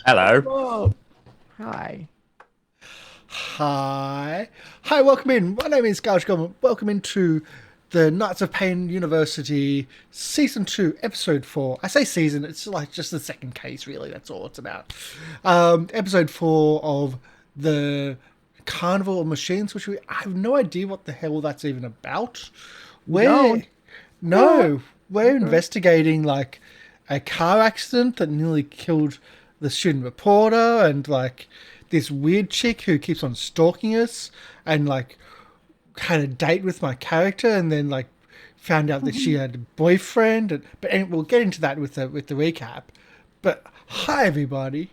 Hello. Whoa. Hi. Hi. Hi, welcome in. My name is Karsh. Welcome into the Knights of Payne University Season 2, Episode 4. I say season, it's like just the second case, really. That's all it's about. Episode 4 of the Carnival of Machines, which I have no idea what the hell that's even about. Don't. No, we're investigating like a car accident that nearly killed the student reporter and like this weird chick who keeps on stalking us and like had a date with my character and then like found out that she had a boyfriend and we'll get into that with the recap. But hi everybody,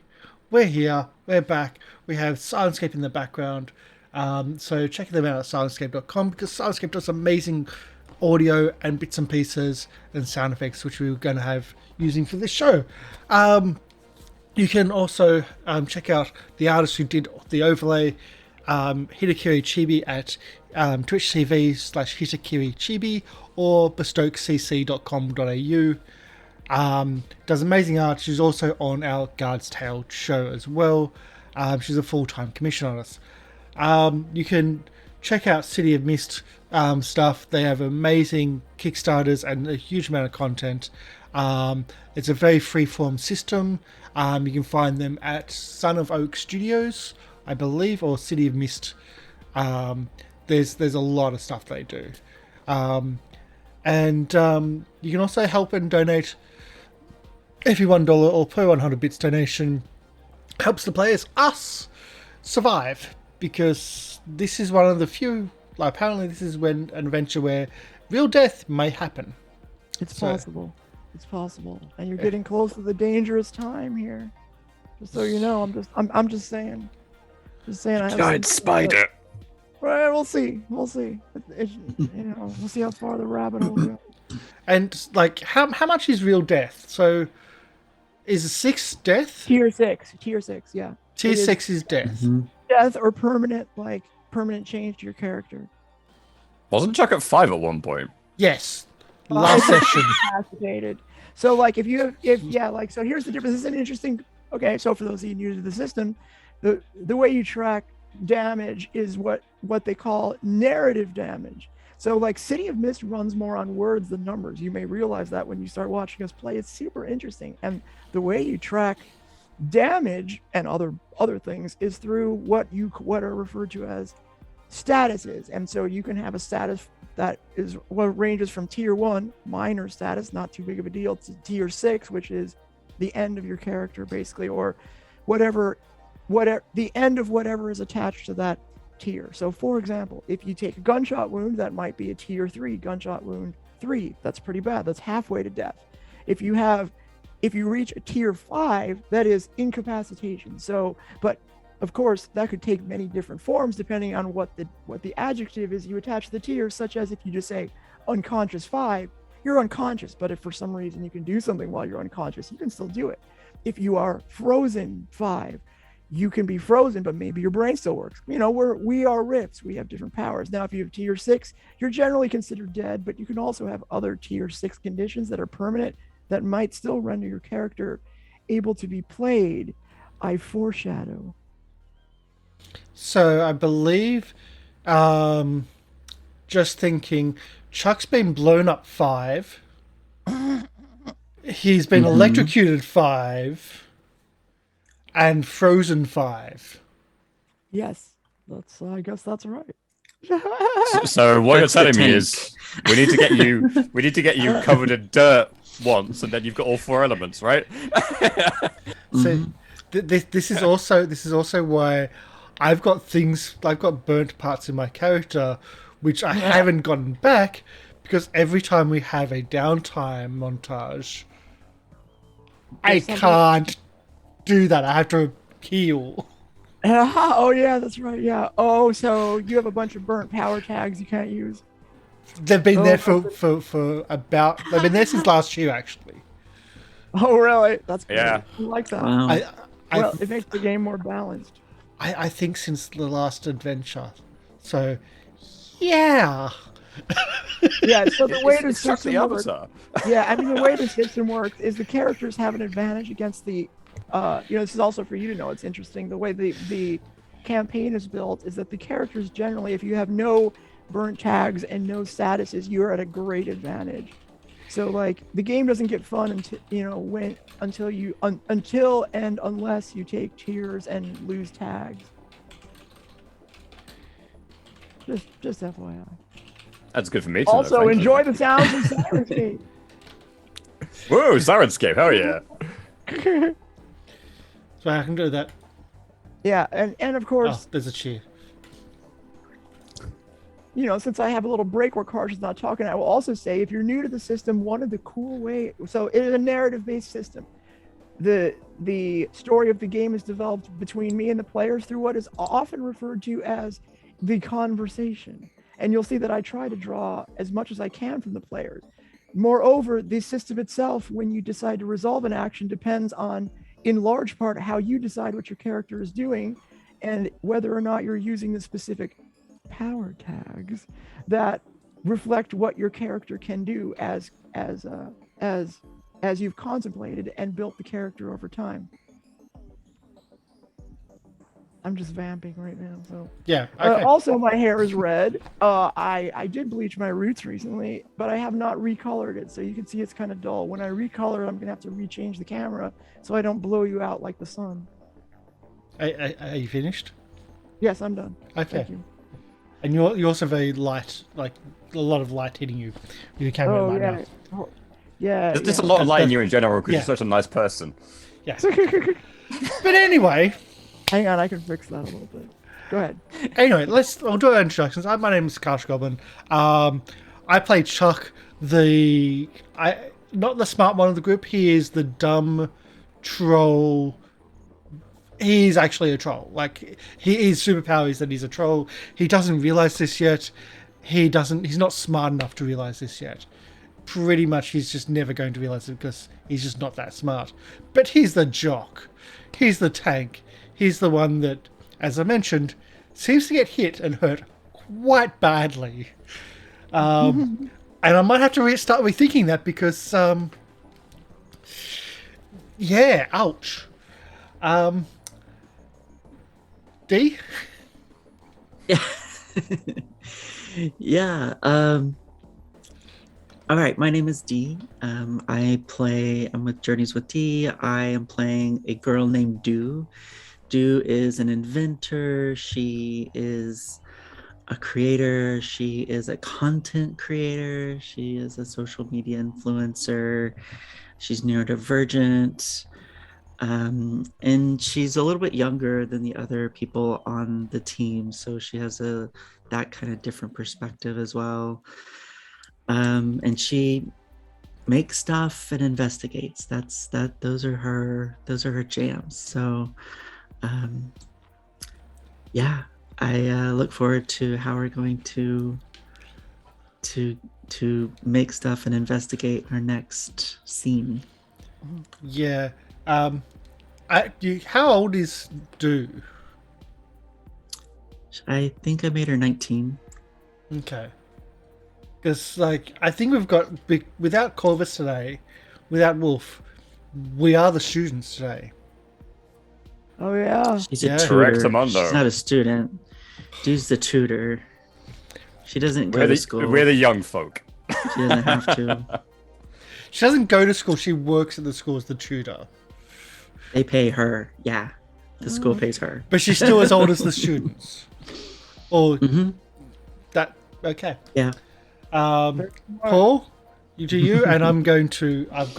we're here, we're back, we have Syrinscape in the background, so check them out at syrinscape.com because Syrinscape does amazing audio and bits and pieces and sound effects which we were going to have using for this show. You can also check out the artist who did the overlay, Hitakiri Chibi, at Twitch TV/Hitakiri Chibi or bestokecc.com.au. Does amazing art. She's also on our Guard's Tale show as well. She's a full-time commission artist. You can check out City of Mist stuff. They have amazing Kickstarters and a huge amount of content. It's a very free-form system. You can find them at Son of Oak Studios, I believe, or City of Mist. There's a lot of stuff they do. And you can also help and donate. Every $1 or per 100 bits donation helps the players, us, survive. Because this is one of the few, like, apparently this is when an adventure where real death may happen. It's possible. It's possible. And you're getting close to the dangerous time here. Just so you know, I'm just saying. Just saying. Giant spider. Right, we'll see. We'll see. We'll see how far the rabbit hole goes. And like, how much is real death? So, is 6 death? Tier 6. Tier 6. Yeah. Tier 6 is death. Mm-hmm. Death or permanent change to your character. Wasn't Chuck at 5 at one point? Yes. Last session. Incapacitated. So like so here's the difference. This is an interesting. Okay, so for those of you new to the system, the way you track damage is what they call narrative damage. So like City of Mist runs more on words than numbers. You may realize that when you start watching us play. It's super interesting. And the way you track damage and other things is through what are referred to as statuses. And so you can have a status that is what ranges from tier 1, minor status, not too big of a deal, to tier 6, which is the end of your character basically, or whatever the end of whatever is attached to that tier. So for example, if you take a gunshot wound, that might be a tier 3 gunshot wound 3. That's pretty bad. That's halfway to death. If you reach a tier 5, that is incapacitation. So, but of course, that could take many different forms depending on what the adjective is you attach to the tiers, such as if you just say unconscious 5, you're unconscious, but if for some reason you can do something while you're unconscious, you can still do it. If you are frozen 5, you can be frozen, but maybe your brain still works. We are rifts. We have different powers. Now, if you have tier 6, you're generally considered dead, but you can also have other tier 6 conditions that are permanent that might still render your character able to be played. I foreshadow. So I believe, just thinking, Chuck's been blown up 5. He's been electrocuted 5. And frozen 5. Yes, I guess that's right. So what you're telling me is we need to get you covered in dirt once, and then you've got all 4 elements, right? So this is also why I've got burnt parts in my character, which I haven't gotten back, because every time we have a downtime montage, I can't do that. I have to heal. Oh yeah, that's right. Yeah. Oh, so you have a bunch of burnt power tags you can't use. They've been there for about. They've been there since last year, actually. Oh really? That's good. Yeah. I like that. Wow. It makes the game more balanced. I think since the last adventure. So, yeah. Yeah. So the way the It's Chuck the system works. Avatar. Yeah, I mean the way the system works is the characters have an advantage against the this is also for you to know. It's interesting the way the campaign is built is that the characters generally, if you have no burnt tags and no statuses, you're at a great advantage. So like the game doesn't get fun until unless you take tiers and lose tags. Just FYI. That's good for me to know. Also, Thank enjoy you. the sounds of Syrinscape. Whoa, Syrinscape, hell yeah. So I can do that. Yeah, and of Oh, course, there's a chair. Since I have a little break where Karsh is not talking, I will also say if you're new to the system, one of the cool ways, so it is a narrative-based system. The story of the game is developed between me and the players through what is often referred to as the conversation. And you'll see that I try to draw as much as I can from the players. Moreover, the system itself, when you decide to resolve an action, depends on, in large part, how you decide what your character is doing and whether or not you're using the specific power tags that reflect what your character can do as you've contemplated and built the character over time. I'm just vamping right now, so Yeah. Okay. also my hair is red. I did bleach my roots recently, but I have not recolored it, so you can see it's kind of dull. When I recolor it, I'm gonna have to rechange the camera so I don't blow you out like the sun. Are you finished? Yes, I'm done. Okay. Thank you. And you're also very light, like a lot of light hitting you with your camera right yeah. now. Oh, yeah. There's a lot of light in you in general because Yeah. you're such a nice person. Yeah. But anyway, Hang on, I can fix that a little bit. Go ahead. I'll do our introductions. My name is Karsh Goblin. I play Chuck, not the smart one of the group. He is the dumb troll. He's actually a troll. Like, his superpower is that he's a troll. He doesn't realize this yet. He's not smart enough to realize this yet. Pretty much he's just never going to realize it because he's just not that smart. But he's the jock. He's the tank. He's the one that, as I mentioned, seems to get hit and hurt quite badly. And I might have to start rethinking that because, yeah, ouch. D? Yeah. All right. My name is D. I'm with Journeys with D. I am playing a girl named Do. Do is an inventor. She is a creator. She is a content creator. She is a social media influencer. She's neurodivergent. And she's a little bit younger than the other people on the team, so she has that kind of different perspective as well. And she makes stuff and investigates. Those are her jams. So yeah, I look forward to how we're going to make stuff and investigate our next scene. Yeah. How old is Do? I think I made her 19. Okay. Because, I think we've got, without Corvus today, without Wolf, we are the students today. Oh yeah. She's Yeah. a tutor. Correct, Amondo. She's not a student. Dude's the tutor. She doesn't go to school. We're the young folk. She doesn't have to. She doesn't go to school, she works at the school as the tutor. They pay her. Yeah. The school pays her. But she's still as old as the students. Or that, okay. Yeah. Paul, you do you, and I've got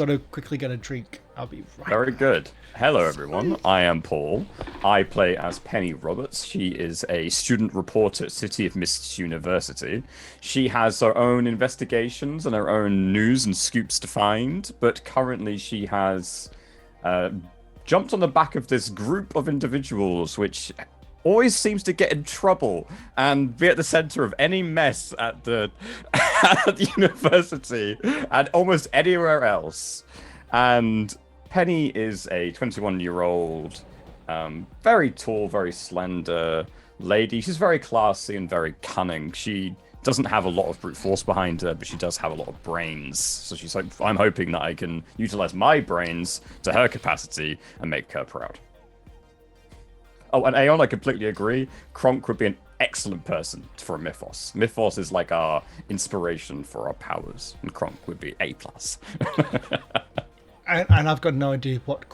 to quickly get a drink. I'll be right Very back. good. Hello, everyone. I am Paul. I play as Penny Roberts. She is a student reporter at City of Mists University. She has her own investigations and her own news and scoops to find, but currently she has jumped on the back of this group of individuals which always seems to get in trouble and be at the center of any mess at the, at the university and almost anywhere else. And Penny is a 21-year-old, very tall, very slender lady. She's very classy and very cunning. She doesn't have a lot of brute force behind her, but she does have a lot of brains. So she's like, I'm hoping that I can utilize my brains to her capacity and make her proud. Oh, and Aeon, I completely agree. Kronk would be an excellent person for a mythos. Mythos is like our inspiration for our powers, and Kronk would be A+. And I've got no idea what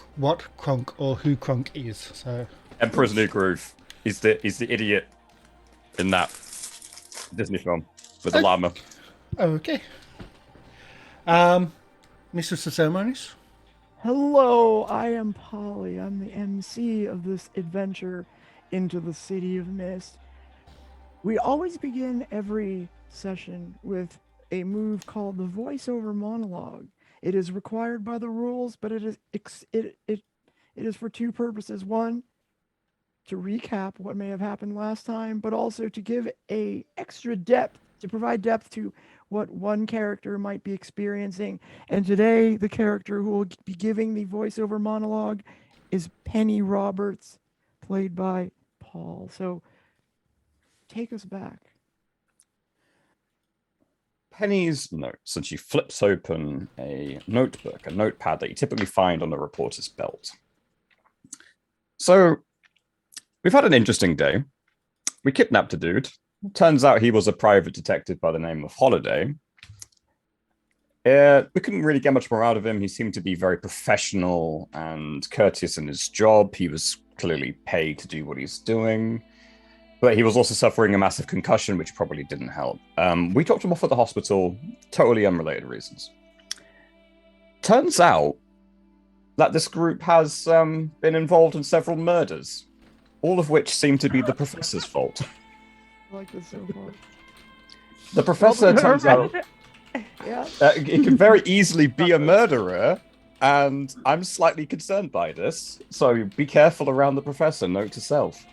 Kronk or who Kronk is. So Emperor's New Groove is the idiot in that Disney film with the llama. okay. Mistress of Ceremonies. Hello, I am Polly. I'm the MC of this adventure into the City of Mist. We always begin every session with a move called the voiceover monologue. It is required by the rules, but it is for two purposes. One, to recap what may have happened last time, but also to give a extra depth, to provide depth to what one character might be experiencing. And today, the character who will be giving the voiceover monologue is Penny Roberts, played by Paul. So take us back. Penny's notes, and she flips open a notebook, a notepad that you typically find on a reporter's belt. So, we've had an interesting day. We kidnapped a dude. Turns out he was a private detective by the name of Holiday. We couldn't really get much more out of him. He seemed to be very professional and courteous in his job. He was clearly paid to do what he's doing. But he was also suffering a massive concussion, which probably didn't help. We dropped him off at the hospital, totally unrelated reasons. Turns out that this group has been involved in several murders, all of which seem to be the professor's fault. I like this so far. The professor turns out Yeah. it can very easily be a murderer, and I'm slightly concerned by this. So be careful around the professor. Note to self.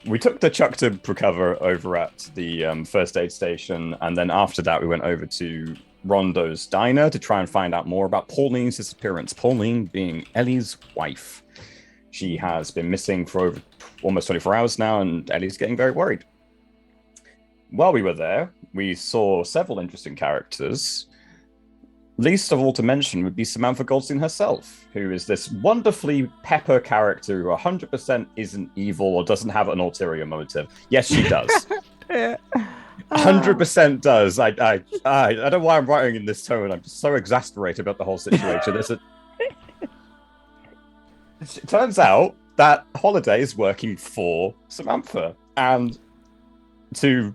We took the Chuck to recover over at the first aid station, and then after that we went over to Rondo's diner to try and find out more about Pauline's disappearance. Pauline being Ellie's wife. She has been missing for over almost 24 hours now, and Ellie's getting very worried. While we were there, we saw several interesting characters. Least of all to mention would be Samantha Goldstein herself, who is this wonderfully pepper character who 100% isn't evil or doesn't have an ulterior motive. Yes, she does. 100% does. I don't know why I'm writing in this tone. I'm just so exasperated about the whole situation. It turns out that Holiday is working for Samantha, and to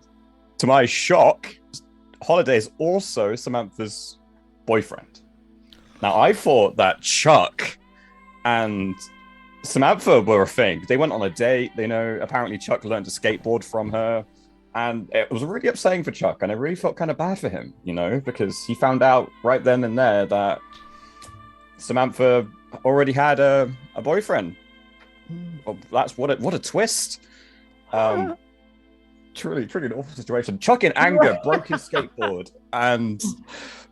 my shock, Holiday is also Samantha's boyfriend. Now, I thought that Chuck and Samantha were a thing. They went on a date. Apparently Chuck learned to skateboard from her, and it was really upsetting for Chuck, and I really felt kind of bad for him, because he found out right then and there that Samantha already had a boyfriend. Well, that's what a twist. Truly an awful situation. Chuck in anger broke his skateboard, and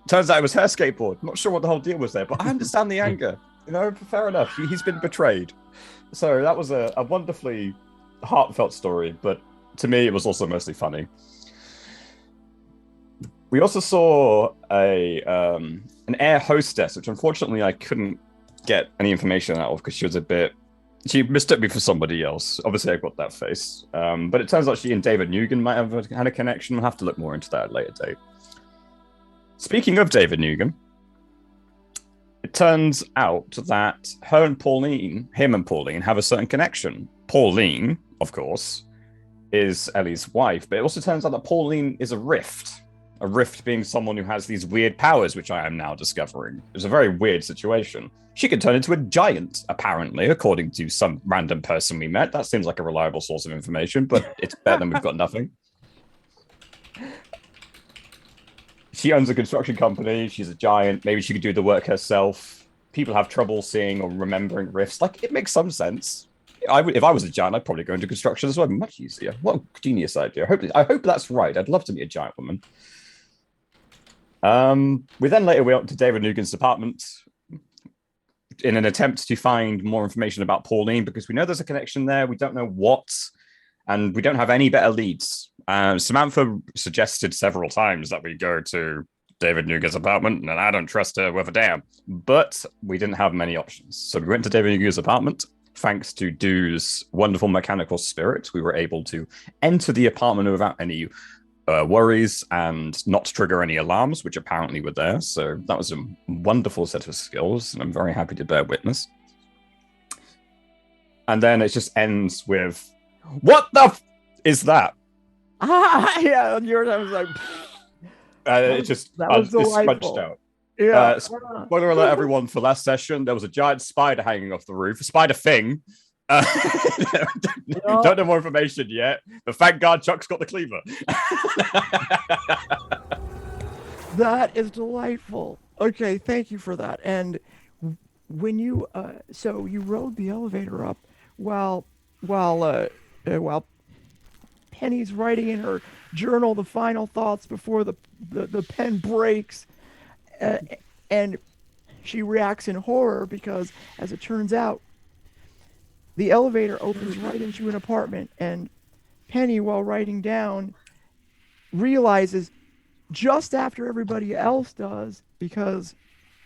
turns out it was her skateboard. Not sure what the whole deal was there, but I understand the anger. Fair enough. He's been betrayed. So that was a wonderfully heartfelt story, but to me, it was also mostly funny. We also saw an air hostess, which unfortunately I couldn't get any information out of because she mistook me for somebody else. Obviously, I got that face. But it turns out she and David Nugent might have had a connection. We'll have to look more into that at a later date. Speaking of David Nugent, it turns out that him and Pauline have a certain connection. Pauline, of course, is Ellie's wife, but it also turns out that Pauline is a rift. A rift being someone who has these weird powers, which I am now discovering. It's a very weird situation. She could turn into a giant, apparently, according to some random person we met. That seems like a reliable source of information, but it's better than we've got nothing. She owns a construction company. She's a giant. Maybe she could do the work herself. People have trouble seeing or remembering rifts. It makes some sense. If I was a giant, I'd probably go into construction as well. Much easier. What a genius idea. I hope that's right. I'd love to meet a giant woman. We then later went up to David Nugent's apartment in an attempt to find more information about Pauline, because we know there's a connection there. We don't know what. and we don't have any better leads. Samantha suggested several times that we go to David Nuga's apartment, and I don't trust her with a damn. But we didn't have many options. So we went to David Nuga's apartment. Thanks to Doo's wonderful mechanical spirit, we were able to enter the apartment without any worries and not trigger any alarms, which apparently were there. So that was a wonderful set of skills, and I'm very happy to bear witness. And then it just ends with, what the is that? Yeah, yours, I was like... It just that was scrunched delightful. out. Yeah. Spoiler alert, everyone, for last session, there was a giant spider hanging off the roof. A spider thing. Don't know more information yet, but thank God Chuck's got the cleaver. That is delightful. Okay, thank you for that. And when you so you rode the elevator up while Penny's writing in her journal the final thoughts before the pen breaks, and she reacts in horror because, as it turns out, the elevator opens right into an apartment, and Penny, while writing down, realizes just after everybody else does, because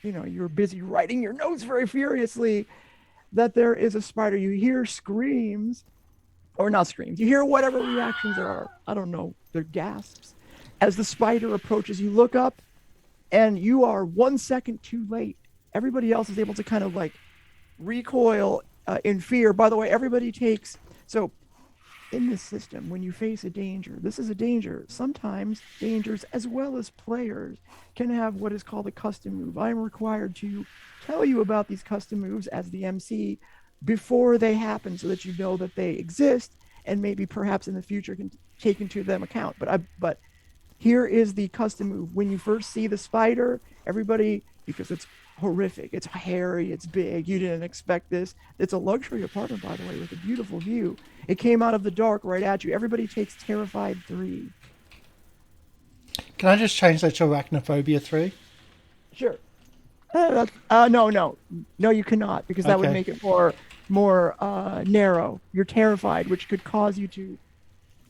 you're busy writing your notes very furiously, that there is a spider. You hear screams, or not screams, you hear whatever reactions there are. I don't know, they're gasps. As the spider approaches, you look up, and you are 1 second too late. Everybody else is able to kind of like recoil in fear. By the way, everybody takes, so in this system, when you face a danger, this is a danger. Sometimes dangers, as well as players, can have what is called a custom move. I'm required to tell you about these custom moves as the MC before they happen, so that you know that they exist, and maybe perhaps in the future can take into them account. But here is the custom move. When you first see the spider, everybody, because it's horrific, it's hairy, it's big, you didn't expect this. It's a luxury apartment, by the way, with a beautiful view. It came out of the dark right at you. Everybody takes Terrified 3. Can I just change that to Arachnophobia 3? Sure. No, you cannot, because that would make it more narrow. You're terrified, which could cause you to.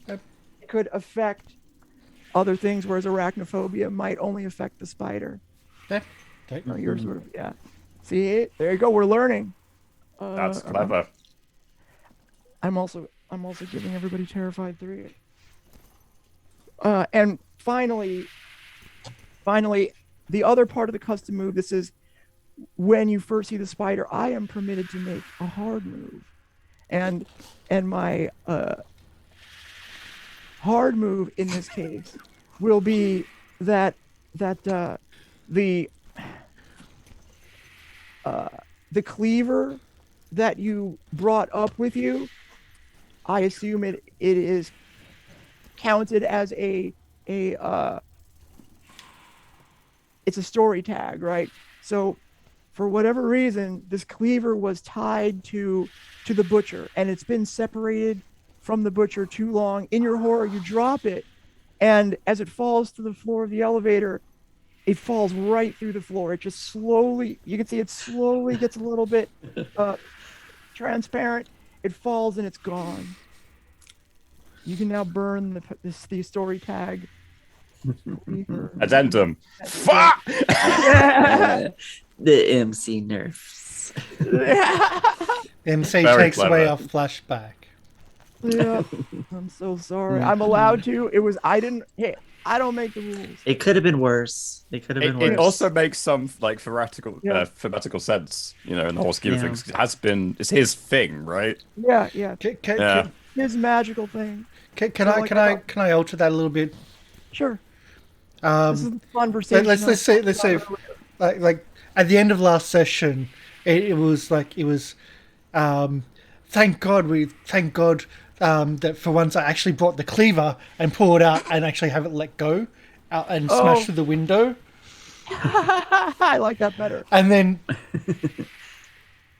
It could affect other things, whereas Arachnophobia might only affect the spider. Yeah. Yours would have, yeah. See, there you go. We're learning. That's clever. I'm also giving everybody Terrified 3. And finally, the other part of the custom move. This is when you first see the spider. I am permitted to make a hard move, and my hard move in this case will be that the cleaver that you brought up with you, I assume it is counted as it's a story tag, right? So for whatever reason, this cleaver was tied to the butcher, and it's been separated from the butcher too long. In your horror, you drop it, and as it falls to the floor of the elevator, it falls right through the floor. It just slowly, you can see it slowly gets a little bit transparent. It falls and it's gone. You can now burn the story tag. Addendum. Fuck! The MC nerfs. MC Very takes clever. away our flashback. Yeah, I'm so sorry. I'm allowed to. I don't make the rules. It could have been worse. It also makes some like thematical sense, in the whole scheme of things. It's his thing, right? Yeah. Yeah. His magical thing. Can I alter that a little bit? Sure. This is a conversation. Let's say like at the end of last session, it was thank God that for once I actually brought the cleaver and pulled it out and actually have it let go out and smash through the window. I like that better. And then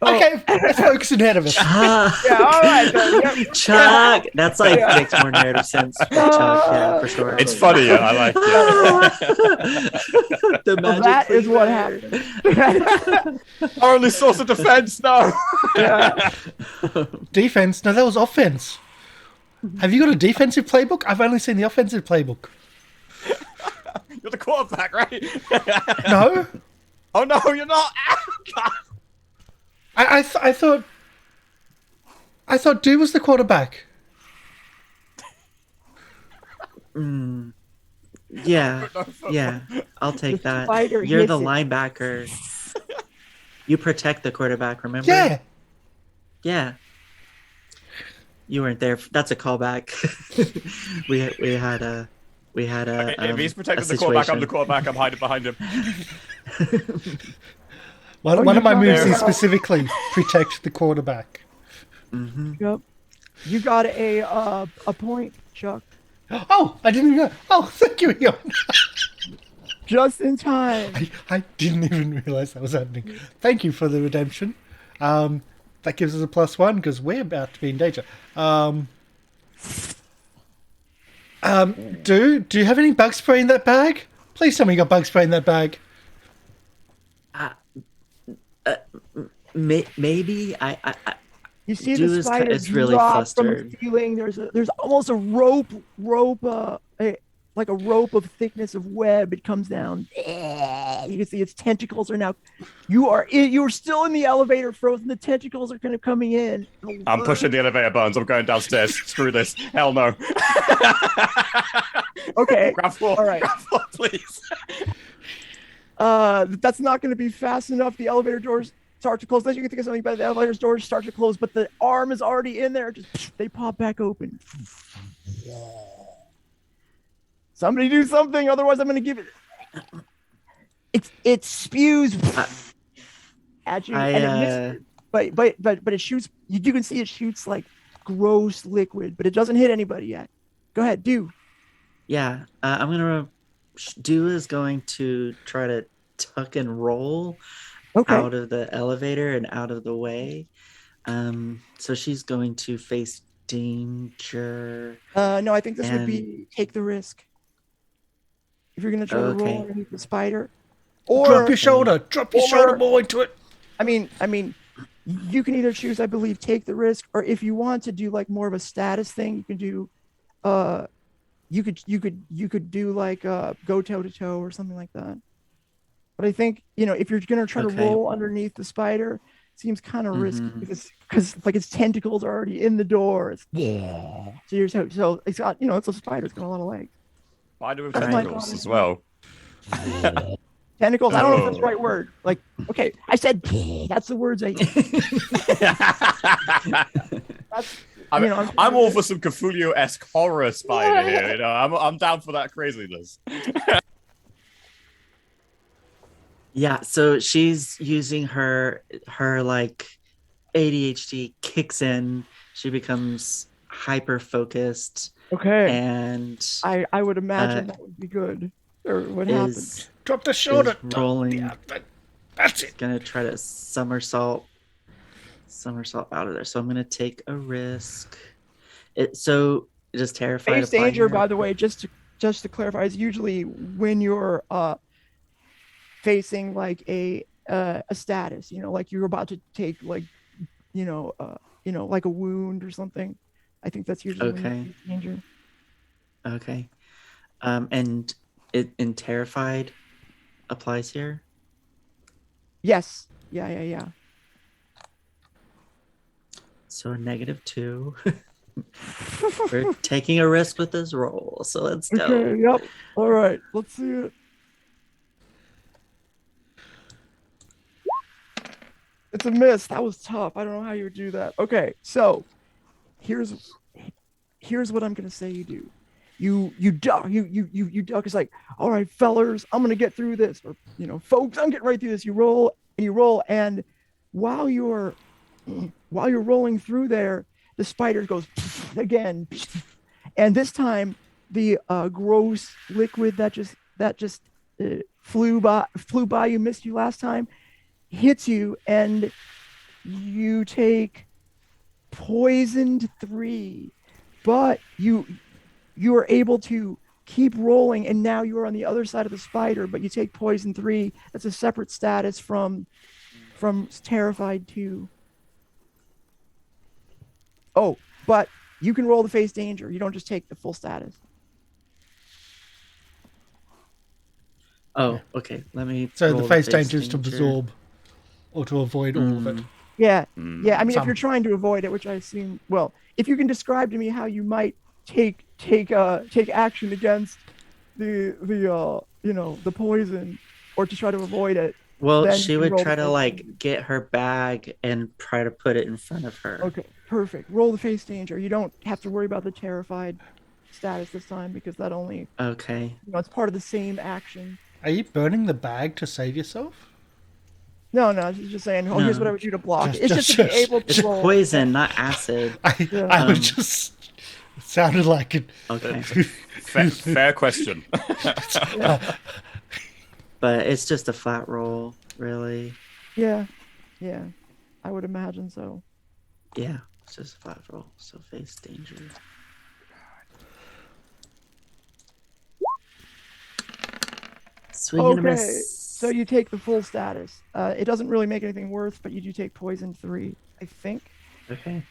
okay, let's focus ahead of us. Yeah, all right. Then. Chuck, that's makes more narrative sense. For Chuck, yeah, for sure. It's funny. I like it. The magic That is what happened. Our only source of defense, no. Yeah. Defense? No, that was offense. Have you got a defensive playbook? I've only seen the offensive playbook. You're the quarterback, right? No, Oh no, you're not. God. I thought Dude was the quarterback. Yeah, yeah, I'll take that. spider You're the hits it. linebacker. You protect the quarterback, remember? Yeah. Yeah. You weren't there. That's a callback. we had a If he's a protecting the quarterback, I'm the situation. quarterback. I'm hiding behind him. One you of my got moves it. is specifically protect the quarterback. Yep. You got a point, Chuck. Oh, I didn't even know. Oh, thank you, Eon. Just in time. I didn't even realize that was happening. Thank you for the redemption. That gives us a +1 because we're about to be in danger. Do you have any bug spray in that bag? Please tell me you got bug spray in that bag. Maybe You see Dude the is spider really drop from the flustered. ceiling. There's almost a rope, like a rope of thickness of web. It comes down. You can see its tentacles are now. You're still in the elevator, frozen. The tentacles are kind of coming in. I'm pushing the elevator buttons. I'm going downstairs. Screw this. Hell no. Okay. Grab floor. All right. Grab floor, please. That's not going to be fast enough. The elevator doors start to close. Unless you can think of something better. The elevator doors start to close, but the arm is already in there. Just they pop back open. Somebody do something, otherwise I'm going to give it. It spews at you, and it misses. But it shoots. You can see it shoots like gross liquid, but it doesn't hit anybody yet. Go ahead, do. Yeah, I'm gonna. Do is going to try to tuck and roll Okay. out of the elevator and out of the way. So she's going to face danger. No, I think this would be take the risk. If you're going to try to roll underneath the spider, or Drop your shoulder. Drop your shoulder more into it. I mean, you can either choose, I believe, take the risk, or if you want to do like more of a status thing, you can do, you could do like go toe to toe or something like that. But I think if you're gonna try to roll underneath the spider, it seems kind of risky because like its tentacles are already in the door. So it's got it's a spider. It's got a lot of legs. Spider with That's my tentacles thought. as well. Tentacles. I don't know if that's the right word. Like, okay, I said that's the words I use. I'm all for some Cthulhu-esque horror spider here. I'm down for that craziness. Yeah, so she's using her like ADHD kicks in. She becomes hyper focused. Okay. And I would imagine that would be good. Or what happens? Drop the shoulder. Rolling. Yeah, that's it. Gonna try to somersault out of there. So I'm gonna take a risk. It is terrified. Face danger, by the way, just to clarify, is usually when you're facing like a status, like you're about to take like like a wound or something. I think that's usually when you're face danger. Okay. And it in terrified applies here? Yes. Yeah. So a -2. We're taking a risk with this roll, so let's go. Okay, yep. All right, let's see it. It's a miss. That was tough. I don't know how you would do that. Okay, so here's what I'm gonna say you do. You duck. You duck. It's like, all right, fellers, I'm gonna get through this. Or folks, I'm getting right through this. You roll, and while you're rolling through there, the spider goes again, and this time the gross liquid that just flew by you, missed you last time, hits you, and you take poisoned 3, but you are able to keep rolling, and now you are on the other side of the spider, but you take poison 3. That's a separate status from terrified 2. Oh, but you can roll the face danger. You don't just take the full status. Oh, okay. Let me. So roll the face danger is to absorb or to avoid all of it. Yeah, yeah. I mean, if Some. you're trying to avoid it, which I assume, well, if you can describe to me how you might take action against the poison, or to try to avoid it. Well, then she you would roll try the to face like danger. get her bag and try to put it in front of her. Okay, perfect. Roll the face danger. You don't have to worry about the terrified status this time because that only, Okay. it's part of the same action. Are you burning the bag to save yourself? No, she's just saying, here's what I No. would do to block. Just- It's just to be just- able to It's roll. poison, not acid. I was just. It sounded like it. Okay. Fair question. But it's just a flat roll, really. Yeah, I would imagine so. Yeah, it's just a flat roll. So face danger. Swing and a Okay, miss. so you take the full status. It doesn't really make anything worse, but you do take poison 3, I think. Okay.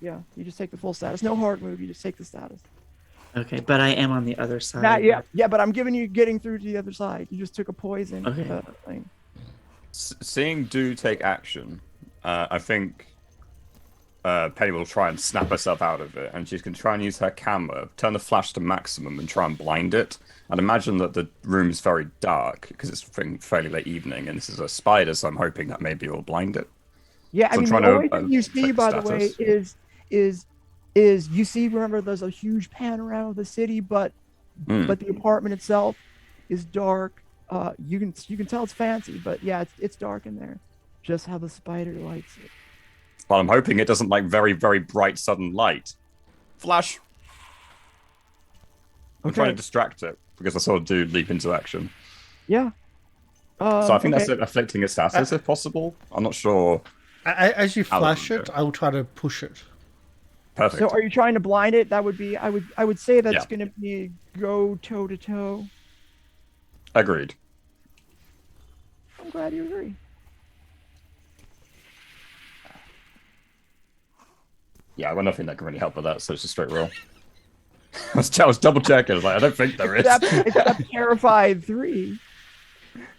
Yeah, you just take the full status. No hard move. You just take the status. Okay, but I am on the other side. Yeah, but I'm giving you getting through to the other side. You just took a poison Okay. thing. Seeing Do take action, I think Penny will try and snap herself out of it, and she's going to try and use her camera, turn the flash to maximum, and try and blind it. I'd imagine that the room's very dark because it's fairly late evening, and this is a spider, so I'm hoping that maybe will blind it. Yeah, I So I'm mean, trying the to, only thing you see, check by the way, status. is you see. Remember, there's a huge panorama of the city, but the apartment itself is dark. You can tell it's fancy, but yeah, it's dark in there. Just how the spider lights it. Well, I'm hoping it doesn't like very, very bright sudden light. Flash. I'm trying to distract it because I saw Do leap into action. Yeah. So I think that's okay. it, afflicting a status if possible. I'm not sure. As you How flash long it, I will try to push it. Perfect. So, are you trying to blind it? That would be. I would say that's Yeah. going to be go toe to toe. Agreed. I'm glad you agree. Yeah, well, nothing that can really help with that, so it's a straight roll. I was double checking. I was like, I don't think there is. Except terrified 3.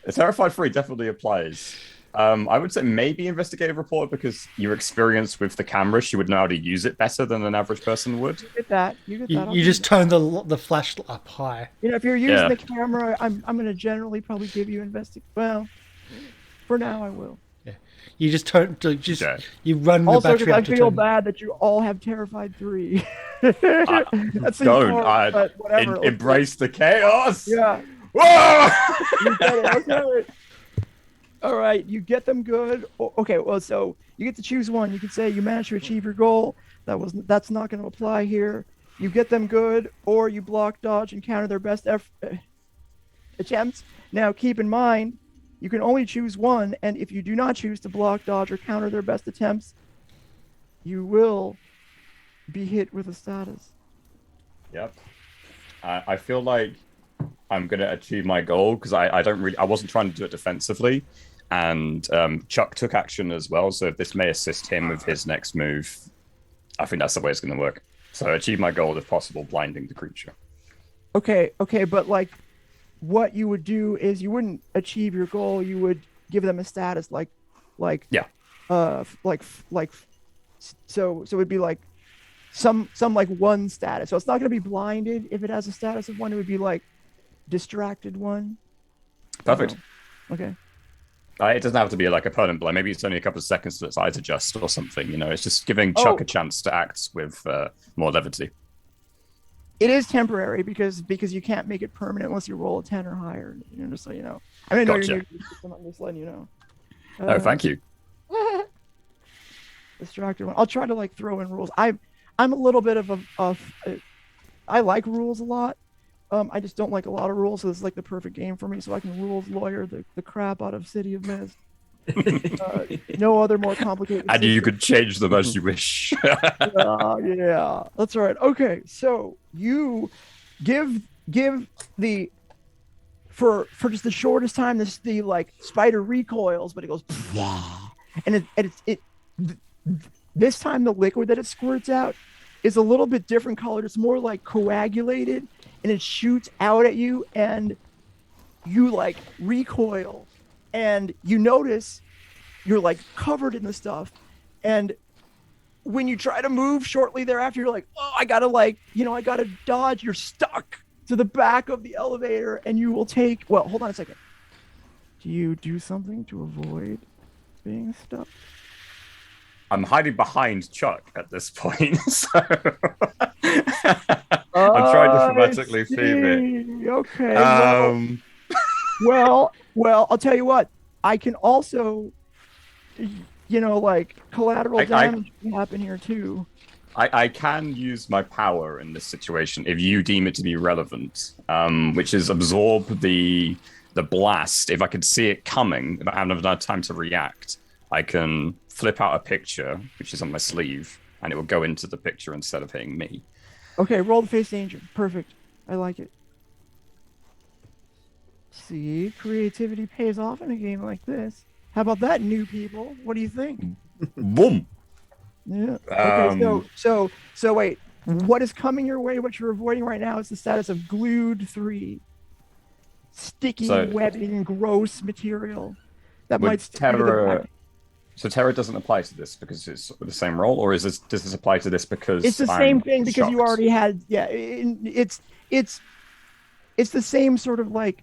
A Terrified 3 definitely applies. I would say maybe investigative report because your experience with the camera, she would know how to use it better than an average person would. You get that. You get that. I'll You give just turn the flash up high. if you're using Yeah. the camera, I'm going to generally probably give you Well, for now I will. You just turn to just Okay. you run the Also, battery because I up to feel turn. bad that you all have terrified 3. That seems Don't. hard, but whatever. Embrace the chaos. Yeah. Whoa! You get it. Okay. All right, you get them good. Okay, well, so you get to choose one. You can say you managed to achieve your goal. That's not going to apply here. You get them good, or you block, dodge, and counter their best attempts. Now, keep in mind, you can only choose one, and if you do not choose to block, dodge, or counter their best attempts, you will be hit with a status. Yep. I feel like I'm gonna achieve my goal because I wasn't trying to do it defensively, and Chuck took action as well. So if this may assist him with his next move, I think that's the way it's gonna work. So achieve my goal if possible, blinding the creature. Okay, but like, what you would do is you wouldn't achieve your goal. You would give them a status like, Yeah. So it'd be like some like 1 status. So it's not going to be blinded. If it has a status of 1, it would be like distracted 1. Perfect. Okay. It doesn't have to be like a permanent blow. Maybe it's only a couple of seconds to its eyes adjust or something. You know, it's just giving Chuck a chance to act with more levity. It is temporary because you can't make it permanent unless you roll a 10 or higher. Just so you know. I mean, Gotcha. you're new to the system, I'm just letting you know. Oh, thank you. Distracted 1. I'll try to like throw in rules. I'm a little bit of I like rules a lot. I just don't like a lot of rules, so this is like the perfect game for me. So I can rules lawyer the crap out of City of Mist. No other more complicated. And you system. could change them as you wish. Yeah, that's right. Okay, so you give the for just the shortest time the like spider recoils, but it goes and it This time the liquid that it squirts out is a little bit different colored. It's more like coagulated, and it shoots out at you, and you like recoil, and you notice you're like covered in the stuff. And when you try to move shortly thereafter, you're like, oh, I gotta I gotta dodge. You're stuck to the back of the elevator, and you will take. Well, hold on a second. Do you do something to avoid being stuck? I'm hiding behind Chuck at this point, so I'm Oh, trying to I phonetically theme see. it. Okay. Um, Well, I'll tell you what. I can also, like collateral I- damage can happen here too. I can use my power in this situation if you deem it to be relevant, which is absorb the blast. If I could see it coming, if I haven't enough time to react, I can flip out a picture, which is on my sleeve, and it will go into the picture instead of hitting me. Okay, roll the face danger. Perfect. I like it. See, creativity pays off in a game like this. How about that, new people? What do you think? Boom! Yeah. Okay. Um, So wait. What is coming your way? What you're avoiding right now is the status of glued 3, sticky, So- webbing, gross material that Would might stick to the terror? back. So terror doesn't apply to this because it's the same role, or does this apply to this because It's the I'm same thing because you shocked? already had. Yeah. It's the same sort of like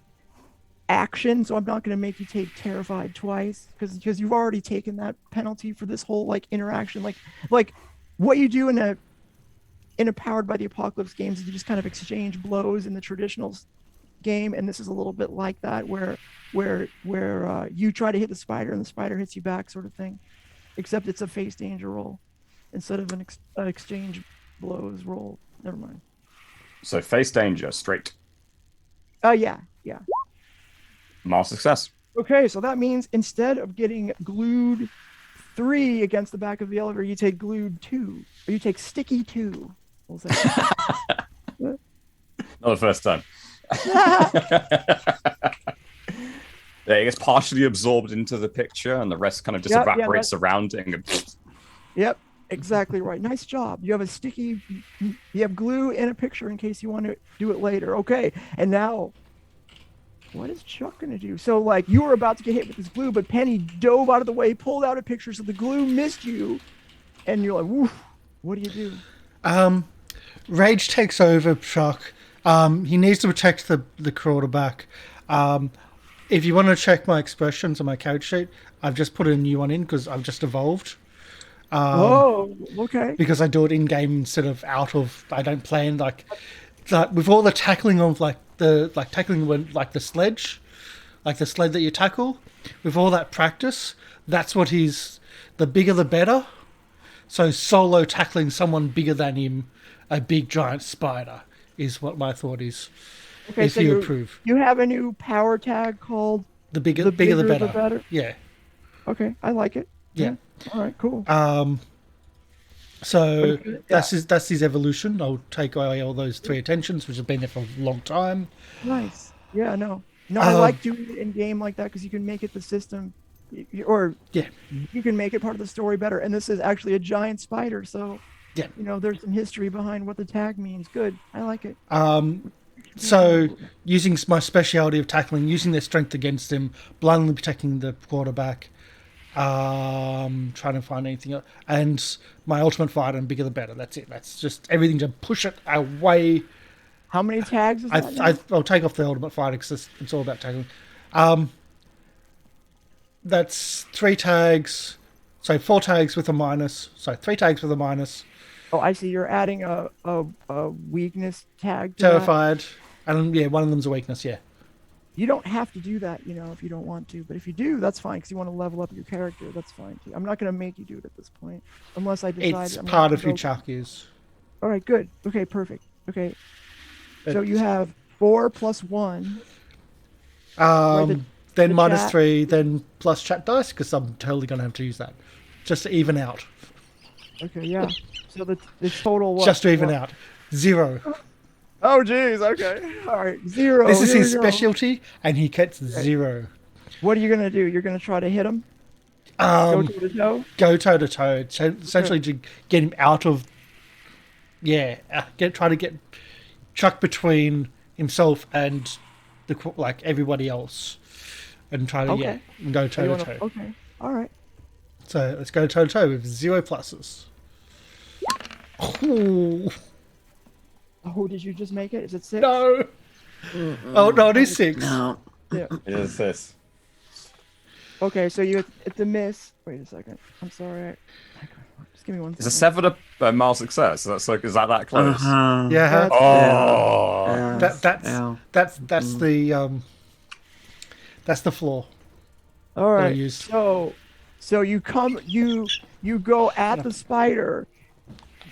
action. So I'm not going to make you take terrified twice because you've already taken that penalty for this whole like interaction. Like what you do in a Powered by the Apocalypse games is you just kind of exchange blows in the traditional game, and this is a little bit like that where you try to hit the spider and the spider hits you back, sort of thing, except it's a face danger roll instead of an exchange blows roll. Never mind. So face danger, straight. Oh yeah. Mild success. Okay, so that means instead of getting glued 3 against the back of the elevator, you take glued 2, or you take sticky 2. We'll say. Not the first time. Yeah, it gets partially absorbed into the picture, and the rest kind of just Yep, yeah, evaporates around it. And Yep, exactly right. Nice job. You have a sticky, you have glue in a picture in case you want to do it later. Okay, and now, what is Chuck going to do? So, like, you were about to get hit with this glue, but Penny dove out of the way, pulled out a picture, so the glue missed you, and you're like, woof, what do you do? Rage takes over Chuck. He needs to protect the quarterback. If you want to check my expressions on my character sheet, I've just put a new one in because I've just evolved. Oh, okay. Because I do it in game instead of out of. I don't plan like with all the tackling of tackling when like the sled that you tackle. With all that practice, that's what he's. The bigger the better. So solo tackling someone bigger than him, a big giant spider, is what my thought is. Okay, if so you approve. You have a new power tag called The bigger the better. better. Yeah. Okay, I like it. Yeah. All right, cool. So Yeah. that's his evolution. I'll take away all those 3 attentions, which have been there for a long time. Nice. Yeah, no, I like doing it in game like that because you can make it the system, or Yeah. you can make it part of the story better. And this is actually a giant spider, so Yeah. there's some history behind what the tag means. Good, I like it. So using my speciality of tackling, using their strength against him, blindly protecting the quarterback, trying to find anything else, and my ultimate fighter, and bigger the better. That's it. That's just everything to push it away. How many tags is that? now? I'll take off the ultimate fighter because it's all about tackling. That's 3 tags. So 4 tags with a minus. So 3 tags with a minus. Oh, I see. You're adding a weakness tag to that. Terrified. And yeah, one of them's a weakness, yeah. You don't have to do that, if you don't want to. But if you do, that's fine because you want to level up your character. That's fine too. I'm not going to make you do it at this point, unless I decide. It's I'm part gonna of who go- Chuck is. All right, good. Okay, perfect. Okay, so It's- you have 4 plus 1. the Then minus chat. 3, then plus chat dice, because I'm totally going to have to use that. Just to even out. Okay, yeah. So the total what? Just to even What? out. 0. Oh, geez. Okay. All right. 0. This is Here his we go. specialty, and he gets 0. What are you gonna do? You're gonna try to hit him? Go toe to toe. Go toe to toe. Essentially, to get him out of. Yeah, try to get Chuck between himself and everybody else, and try to go toe to toe. Okay, all right. So let's go toe to toe with 0 pluses. Oh, did you just make it? Is it 6? No. Oh no, it is 6. No. Yeah. It is this. Okay, so it's a miss. Wait a second. I'm sorry. Just give me 1 second. Is a 7 a mild success? Is that close? Uh-huh. Yeah. Oh. That's the flaw. All right. used. So you go at the spider.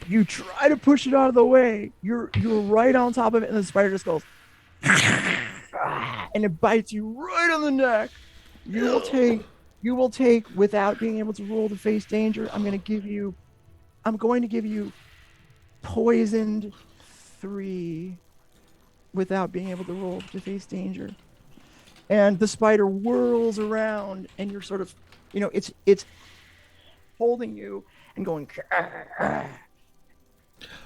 You try to push it out of the way. You're right on top of it, and the spider just goes, and it bites you right on the neck. You will take without being able to roll to face danger. I'm going to give you poisoned 3 without being able to roll to face danger. And the spider whirls around, and you're sort of, it's holding you and going.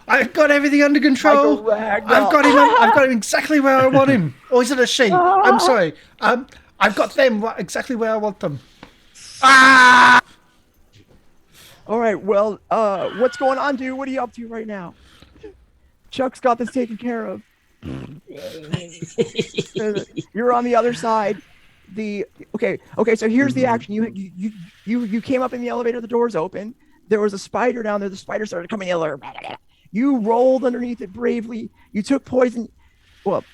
I've got everything under control. I've got him exactly where I want him. Or is it a she? I'm sorry. I've got them exactly where I want them. All right. Well, what's going on, dude? What are you up to right now? Chuck's got this taken care of. You're on the other side. Okay. So here's the action. You came up in the elevator. The door's open. There was a spider down there. The spider started coming in. You rolled underneath it bravely. You took poison. Well,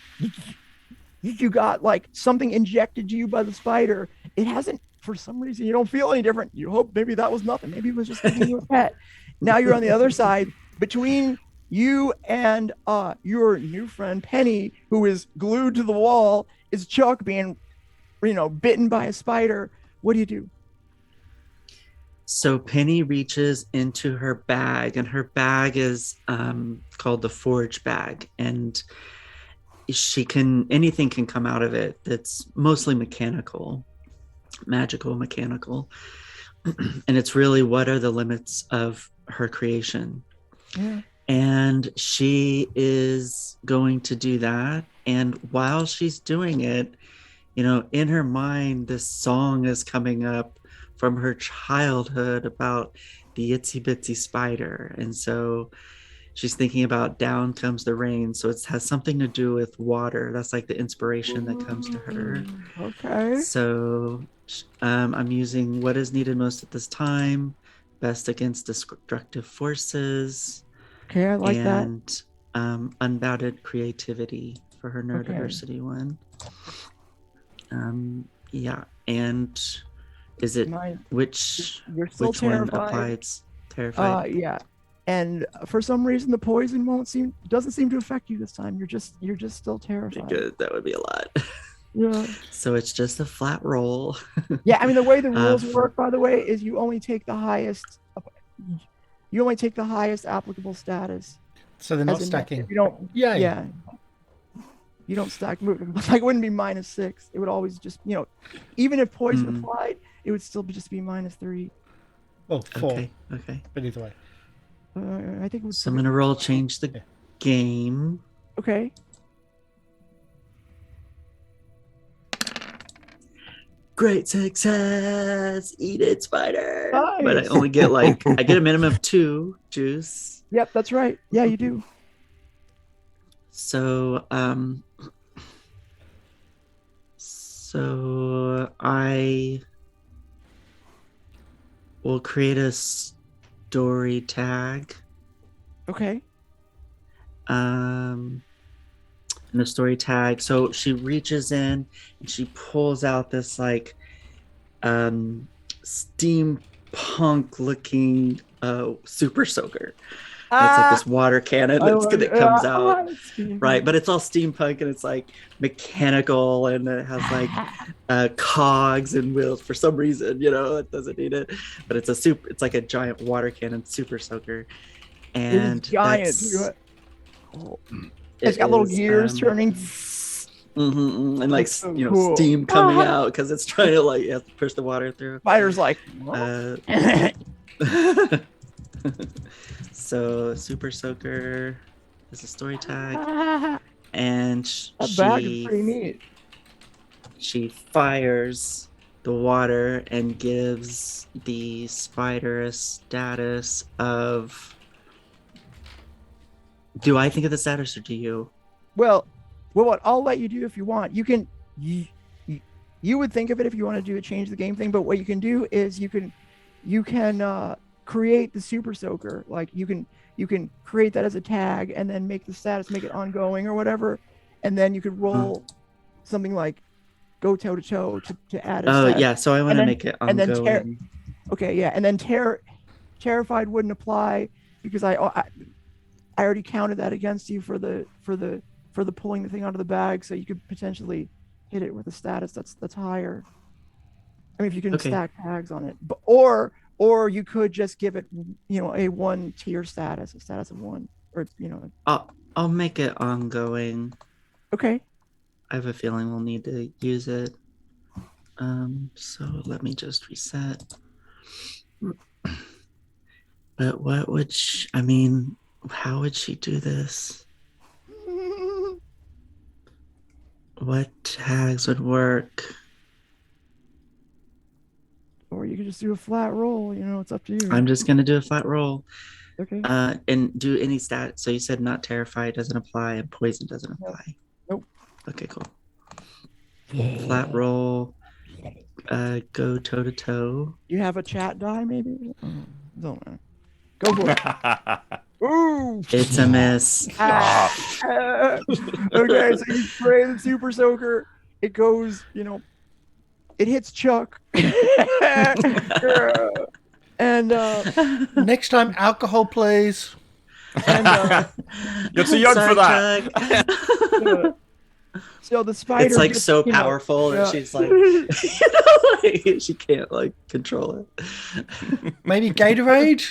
you got something injected to you by the spider. It hasn't, for some reason, you don't feel any different. You hope maybe that was nothing. Maybe it was just giving you a pet. Now you're on the other side. Between you and your new friend Penny, who is glued to the wall, is Chuck being, bitten by a spider. What do you do? So Penny reaches into her bag, and her bag is called the forge bag, and anything can come out of it. That's mostly magical, and it's really what are the limits of her creation. Yeah. And she is going to do that, and while she's doing it, in her mind, this song is coming up from her childhood about the itsy bitsy spider. And so she's thinking about Down Comes the Rain. So it has something to do with water. That's the inspiration that comes to her. Okay. So I'm using what is needed most at this time, best against destructive forces. Okay, I like that. And unbounded creativity for her neurodiversity one. Yeah. And is it which you're still which terrified. one applies? Terrified. Yeah. And for some reason the poison doesn't seem to affect you this time. You're just still terrified. Good. That would be a lot. Yeah. So it's just a flat roll. Yeah, I mean the way the rules work, by the way, is you only take the highest applicable status. So they're not stacking. You don't. Yeah. You don't stack. It wouldn't be -6. It would always just, even if poison applied, it would still just be -3. Well, 4. Okay. But either way. I think it was. So I'm gonna roll change the game. Okay. Great success! Eat it, spider! Nice. But I only get I get a minimum of 2 juice. Yep, that's right. Yeah, you do. So I will create a story tag. Okay. And the story tag. So she reaches in and she pulls out this steampunk looking super soaker. It's this water cannon that comes out, right? But it's all steampunk and it's mechanical and it has cogs and wheels for some reason. It doesn't need it, but it's like a giant water cannon super soaker, and it's giant. It's got little gears turning. And like so you know, cool. steam coming out because it's trying to like push the water through. Spider's like, So Super Soaker is a story tag, and that bag is pretty neat. she fires the water and gives the spider a status of. Do I think of the status or do you? Well, what I'll let you do if you want. You can, you would think of it if you want to do a change the game thing. But what you can do is you can create the Super Soaker. Like you can create that as a tag and then make the status, make it ongoing or whatever, and then you could roll something like go toe to toe to add a status. Yeah, so I want to make it ongoing. And then okay, yeah, and then terrified wouldn't apply because I already counted that against you for the pulling the thing out of the bag, so you could potentially hit it with a status that's higher. I mean, if you can stack tags on it, but or you could just give it, you know, a 1 tier status, a status of 1, or you know. I'll make it ongoing. Okay. I have a feeling we'll need to use it. So let me just reset. But what would I mean? How would she do this? What tags would work? Or you could just do a flat roll. You know, it's up to you. I'm just gonna do a flat roll. Okay. And do any stat. So you said not terrified doesn't apply and poison doesn't apply. Nope. Okay, cool. Flat roll. Go toe to toe. You have a chat die, maybe? Don't know. Go for it. Ooh! It's a miss. Okay, so you spray the Super Soaker. It goes, you know, it hits Chuck. And Next time, alcohol, please. and You're too young for that. so the spider. It's like gets, so you know, powerful that she's like, you know, like, she can't like control it. Maybe Gatorade.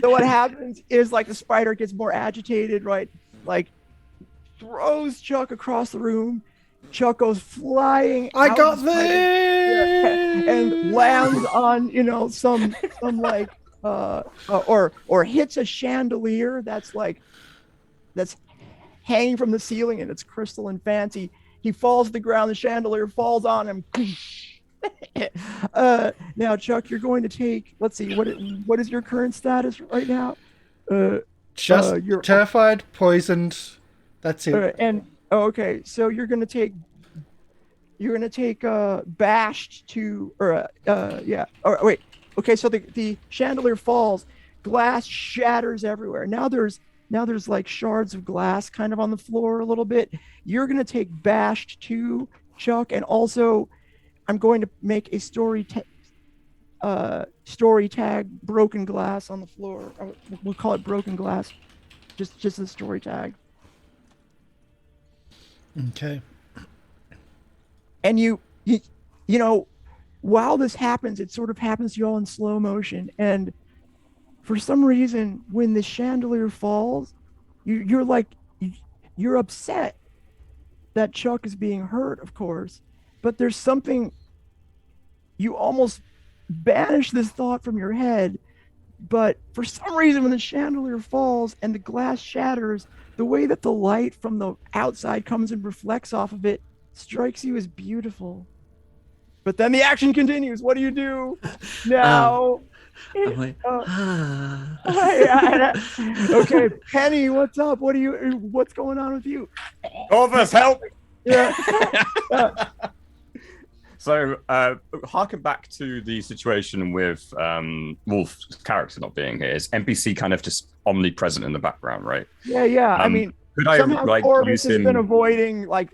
So what happens is like the spider gets more agitated, right? Like throws Chuck across the room. Chuck goes flying. I out got the spider, this. and lands on, you know, some like or hits a chandelier that's hanging from the ceiling and it's crystal and fancy. He falls to the ground. The chandelier falls on him. Now, Chuck, you're going to take. Let's see. What is your current status right now? You're terrified, poisoned. That's it. Okay, so you're gonna take bashed to or wait. Okay, so the chandelier falls, glass shatters everywhere. Now there's like shards of glass kind of on the floor a little bit. You're gonna take bashed to Chuck, and also I'm going to make a story tag broken glass on the floor. We'll call it broken glass, just a story tag. Okay. And you know, while this happens, it sort of happens to you all in slow motion. And for some reason, when the chandelier falls, you're upset that Chuck is being hurt, of course. But there's something, you almost banish this thought from your head. But for some reason, when the chandelier falls and the glass shatters, the way that the light from the outside comes and reflects off of it strikes you as beautiful. But then the action continues. What do you do now? I'm like, Okay, Penny, what's up? What's going on with you? Corvus, help! Yeah. So, harken back to the situation with Wolf's character not being here. Is NPC kind of just omnipresent in the background, right? Yeah. I mean, could I somehow like Corvus use has him? been avoiding, like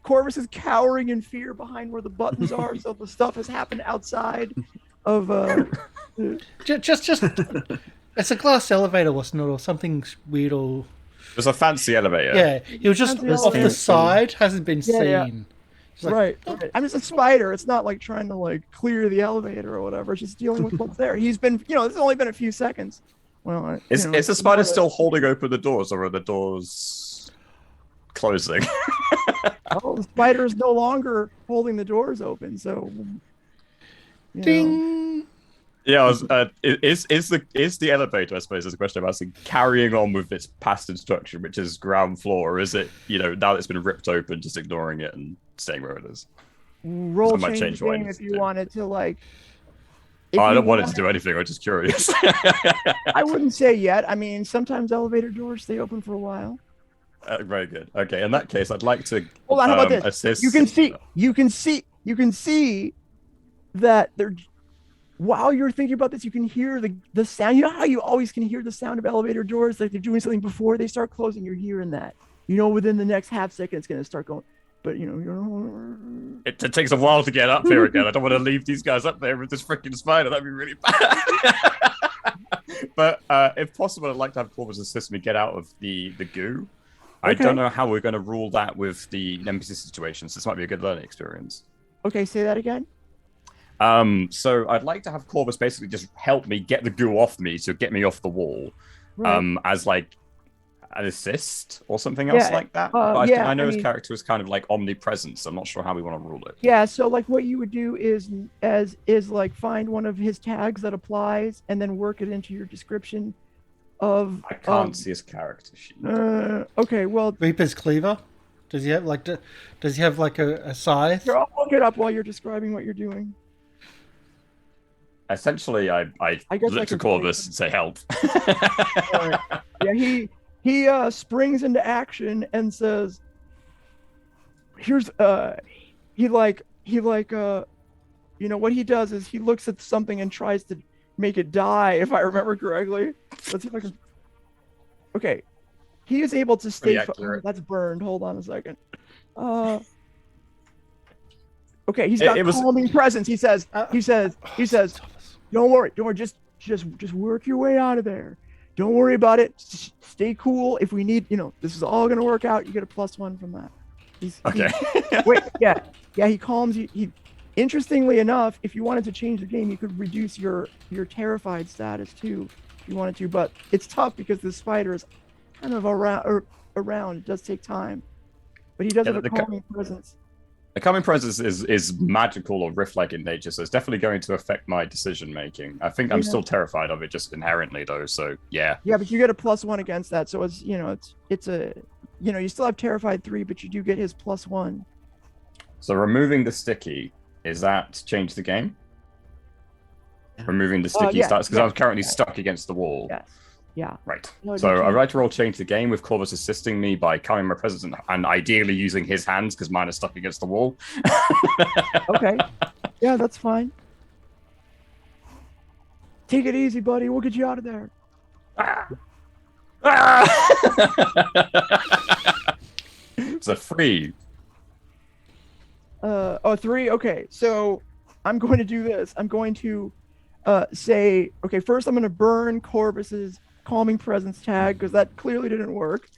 Corvus is cowering in fear behind where the buttons are, so the stuff has happened outside of. Just, it's a glass elevator, wasn't it, or something weird, or. There's a fancy elevator. Yeah, he was just off the side, hasn't been seen. Yeah. Like, Right. I'm just a spider. It's not like trying to like clear the elevator or whatever. It's just dealing with what's there. He's been, it's only been a few seconds. Well, Is the spider still holding open the doors, or are the doors closing. Oh, the spider is no longer holding the doors open, so you know. Ding. Yeah, is the elevator, I suppose, is a question I'm asking, carrying on with its past instruction, which is ground floor, or is it, now that it's been ripped open, just ignoring it and staying where it is? Roll That might change change the what I game need if to you do. wanted to Oh, I you don't want it to wanted- do anything. I'm just curious. I wouldn't say yet. I mean, sometimes elevator doors stay open for a while. Very good. Okay, in that case, I'd like to Hold on, how about this? assist. You can see that they're while you're thinking about this, you can hear the sound. You know how you always can hear the sound of elevator doors, like they're doing something before they start closing. You're hearing that. Within the next half second, it's gonna start going. But It takes a while to get up here again. I don't want to leave these guys up there with this freaking spider. That'd be really bad. But if possible, I'd like to have Corvus assist me get out of the goo. I Okay. don't know how we're going to rule that with the NPC situation, so this might be a good learning experience. Okay, say that again. So I'd like to have Corvus basically just help me get the goo off me to get me off the wall, Right. as like an assist or something else Yeah, like that. uh, But yeah, I know I his mean- character is kind of like omnipresent, so I'm not sure how we want to rule it. Yeah, so like what you would do is like find one of his tags that applies and then work it into your description of I can't see his character sheet. Okay, well, Reaper's cleaver. Does he have does he have like a scythe? here, I'll look it up while you're describing what you're doing. Essentially, I I guess I look to can Corvus and say help. Alright. Yeah, he springs into action and says, "Here's what he does is he looks at something and tries to make it die, if I remember correctly. Let's see if I can. Okay, he is able to stay. Pretty accurate. That's burned. Hold on a second. Okay, he's got It was- calming presence. He says, Thomas. don't worry, just work your way out of there. Don't worry about it. Stay cool. If we need, this is all gonna work out. You get a +1 from that. Okay. Wait, yeah. He calms you. Interestingly enough, if you wanted to change the game, you could reduce your terrified status too, if you wanted to. But it's tough because the spider is kind of around. It does take time, but he does Yeah, have a the calming presence. The coming presence is magical or rift-like in nature, so it's definitely going to affect my decision making. I think I'm Yeah. still terrified of it just inherently, though. So yeah. Yeah, but you get a +1 against that, so it's you still have terrified 3, but you do get his +1. So removing the sticky, is that change the game? Yeah. Removing the sticky yeah, starts because yeah, I'm currently yeah. stuck against the wall. Yes. Yeah. Right. No, So you I'd change- like to roll change the game with Corvus assisting me by calming my presence and ideally using his hands because mine are stuck against the wall. Okay. Yeah, that's fine. Take it easy, buddy. We'll get you out of there. It's a 3. 3. Okay. So I'm going to do this. I'm going to say, okay, first I'm going to burn Corvus's calming presence tag because that clearly didn't work.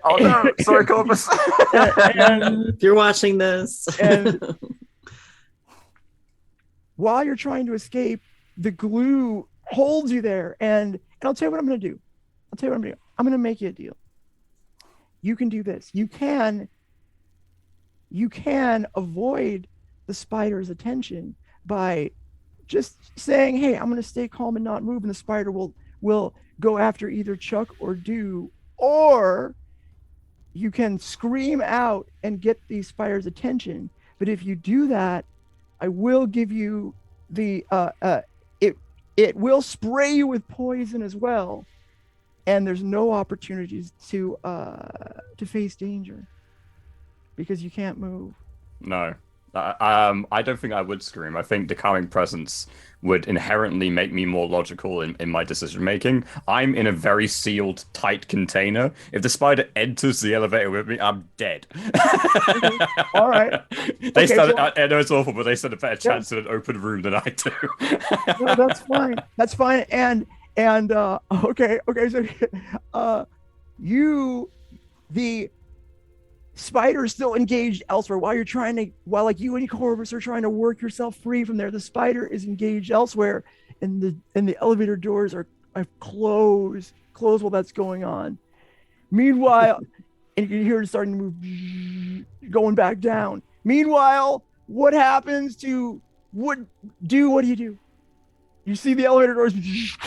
Oh no! Sorry, Corvus. and If you're watching this, And- while you're trying to escape, the glue holds you there. And I'll tell you what I'm going to do. I'm going to make you a deal. You can do this. You can avoid the spider's attention by just saying, "Hey, I'm going to stay calm and not move," and the spider will go after either Chuck or Do, or you can scream out and get the spider's attention. But if you do that, I will give you the it will spray you with poison as well, and there's no opportunities to face danger because you can't move. No. I don't think I would scream. I think the calming presence would inherently make me more logical in my decision making. I'm in a very sealed, tight container. If the spider enters the elevator with me, I'm dead. All right. They Okay, stand. so- I know it's awful, but they stand a better chance in an open room than I do. No, that's fine. That's fine. And okay. So the spider is still engaged elsewhere while like you and Corvus are trying to work yourself free from there. The spider is engaged elsewhere, and the elevator doors are closed while that's going on. Meanwhile, and you can hear it starting to move, going back down. Meanwhile, what happens to what do you do? You see the elevator doors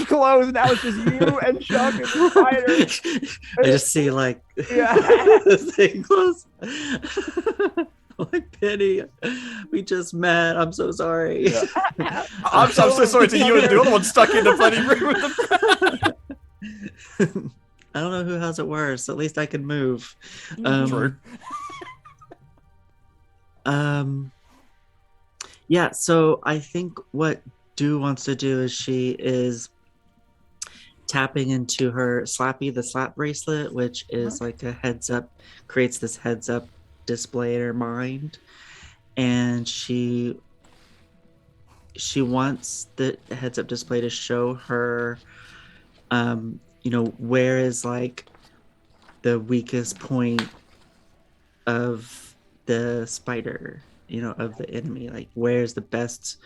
close, and now it's just you and Chuck and the spider. I just see like Yeah. the thing close. Like, Penny, we just met. I'm so sorry. I'm so sorry to you and the other one stuck in the bloody room with the I don't know who has it worse. At least I can move. True. Yeah, so I think what Do wants to do is she is tapping into her Slappy, the slap bracelet, which is like a heads up, creates this heads up display in her mind. And she wants the heads up display to show her, you know, where is like the weakest point of the spider, you know, of the enemy, like where's the best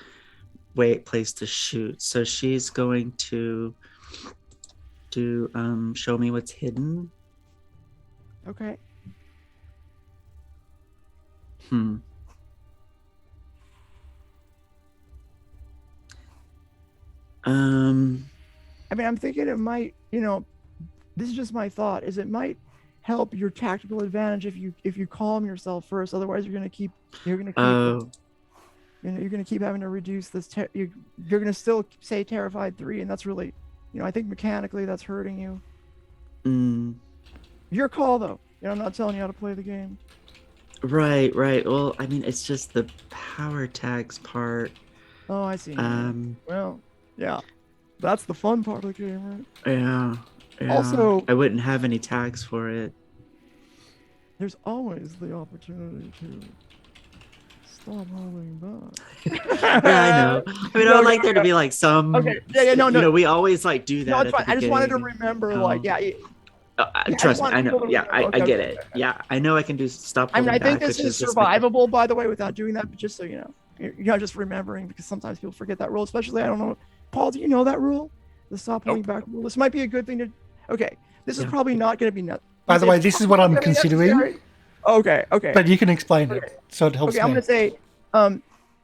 place to shoot. So she's going to show me what's hidden. Okay. I mean, I'm thinking it might, you know, this is just my thought, is it might help your tactical advantage if you calm yourself first. Otherwise, you're gonna keep having to reduce this. You're gonna still say terrified 3, and that's really, you know, I think mechanically that's hurting you. Your call though. You know, I'm not telling you how to play the game. Right. Well, I mean, it's just the power tags part. Oh, I see. Well, yeah, that's the fun part of the game, right? Yeah. Also, I wouldn't have any tags for it. There's always the opportunity to stop holding back. Yeah, I know. I mean, I would like there to be like some. Okay. Yeah. No. You know, we always like do that. No, it's fine. I just wanted to remember, like, yeah. Trust me, I know. Yeah, I get it. Okay. Yeah, I know I can do stop. I mean, I think back, this is survivable, by the way, without doing that. But just so you know, you're just remembering, because sometimes people forget that rule. Especially, I don't know, Paul, do you know that rule? The stop holding back rule. This might be a good thing to. Okay, this is probably not going to be nuts. By the way, this is what I'm considering. Okay. But you can explain it, so it helps me. I'm going to say,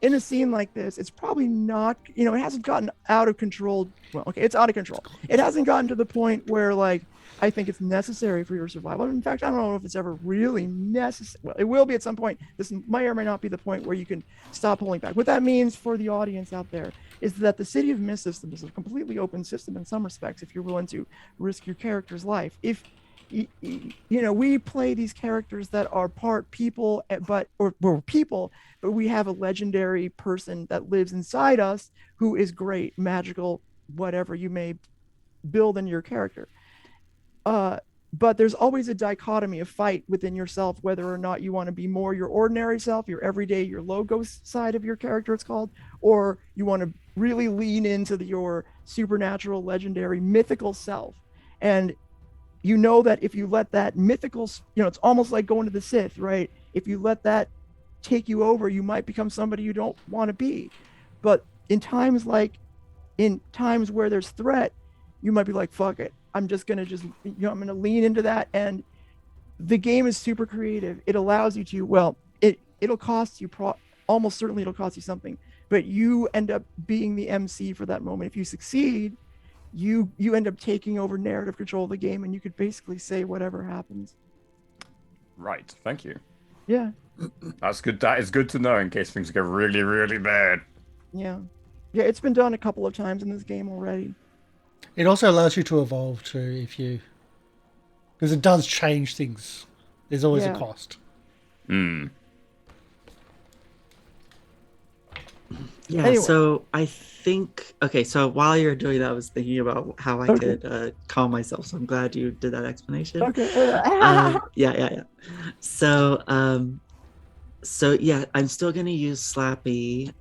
in a scene like this, it's probably not, you know, it hasn't gotten out of control. Well, okay, it's out of control. It hasn't gotten to the point where, like, I think it's necessary for your survival. In fact, I don't know if it's ever really necessary. Well, it will be at some point. This may or may not be the point where you can stop holding back. What that means for the audience out there is that the City of Mist system is a completely open system in some respects, if you're willing to risk your character's life. If you know, we play these characters that are part people, but we're people, but we have a legendary person that lives inside us who is great, magical, whatever you may build in your character. But there's always a dichotomy, a fight within yourself, whether or not you want to be more your ordinary self, your everyday, your logos side of your character, it's called, or you want to really lean into your supernatural, legendary, mythical self. And you know that if you let that mythical, you know, it's almost like going to the Sith, right? If you let that take you over, you might become somebody you don't want to be. But in times where there's threat, you might be like, fuck it. I'm just going to I'm going to lean into that. And the game is super creative. It allows you to, well, it'll cost you, almost certainly it'll cost you something, but you end up being the MC for that moment. If you succeed, you end up taking over narrative control of the game, and you could basically say whatever happens. Right. Thank you. Yeah. That's good. That is good to know in case things go really, really bad. Yeah. Yeah, it's been done a couple of times in this game already. It also allows you to evolve too, because it does change things. There's always a cost. Yeah, anyway. So I think, okay, so while you're doing that, I was thinking about how I could calm myself. So I'm glad you did that explanation. Okay. Yeah. So yeah, I'm still going to use Slappy.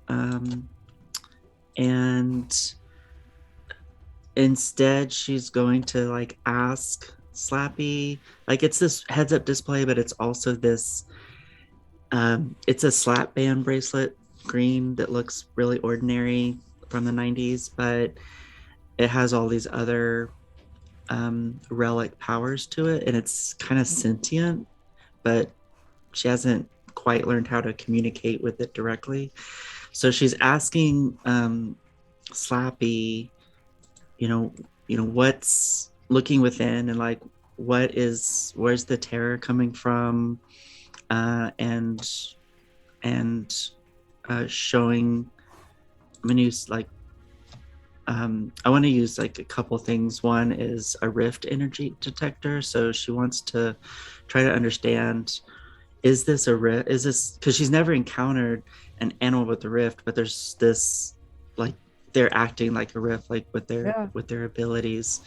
And instead she's going to like ask Slappy, like it's this heads up display, but it's also this, it's a slap band bracelet, green, that looks really ordinary from the 90s, but it has all these other relic powers to it, and it's kind of sentient, but she hasn't quite learned how to communicate with it directly. So she's asking Slappy, what's looking within, and like where's the terror coming from, and showing. I'm gonna use like I want to use like a couple things. One is a rift energy detector, so she wants to try to understand, is this a rift? Is this, because she's never encountered an animal with a rift, but there's this, like, they're acting like a rift, like with their abilities,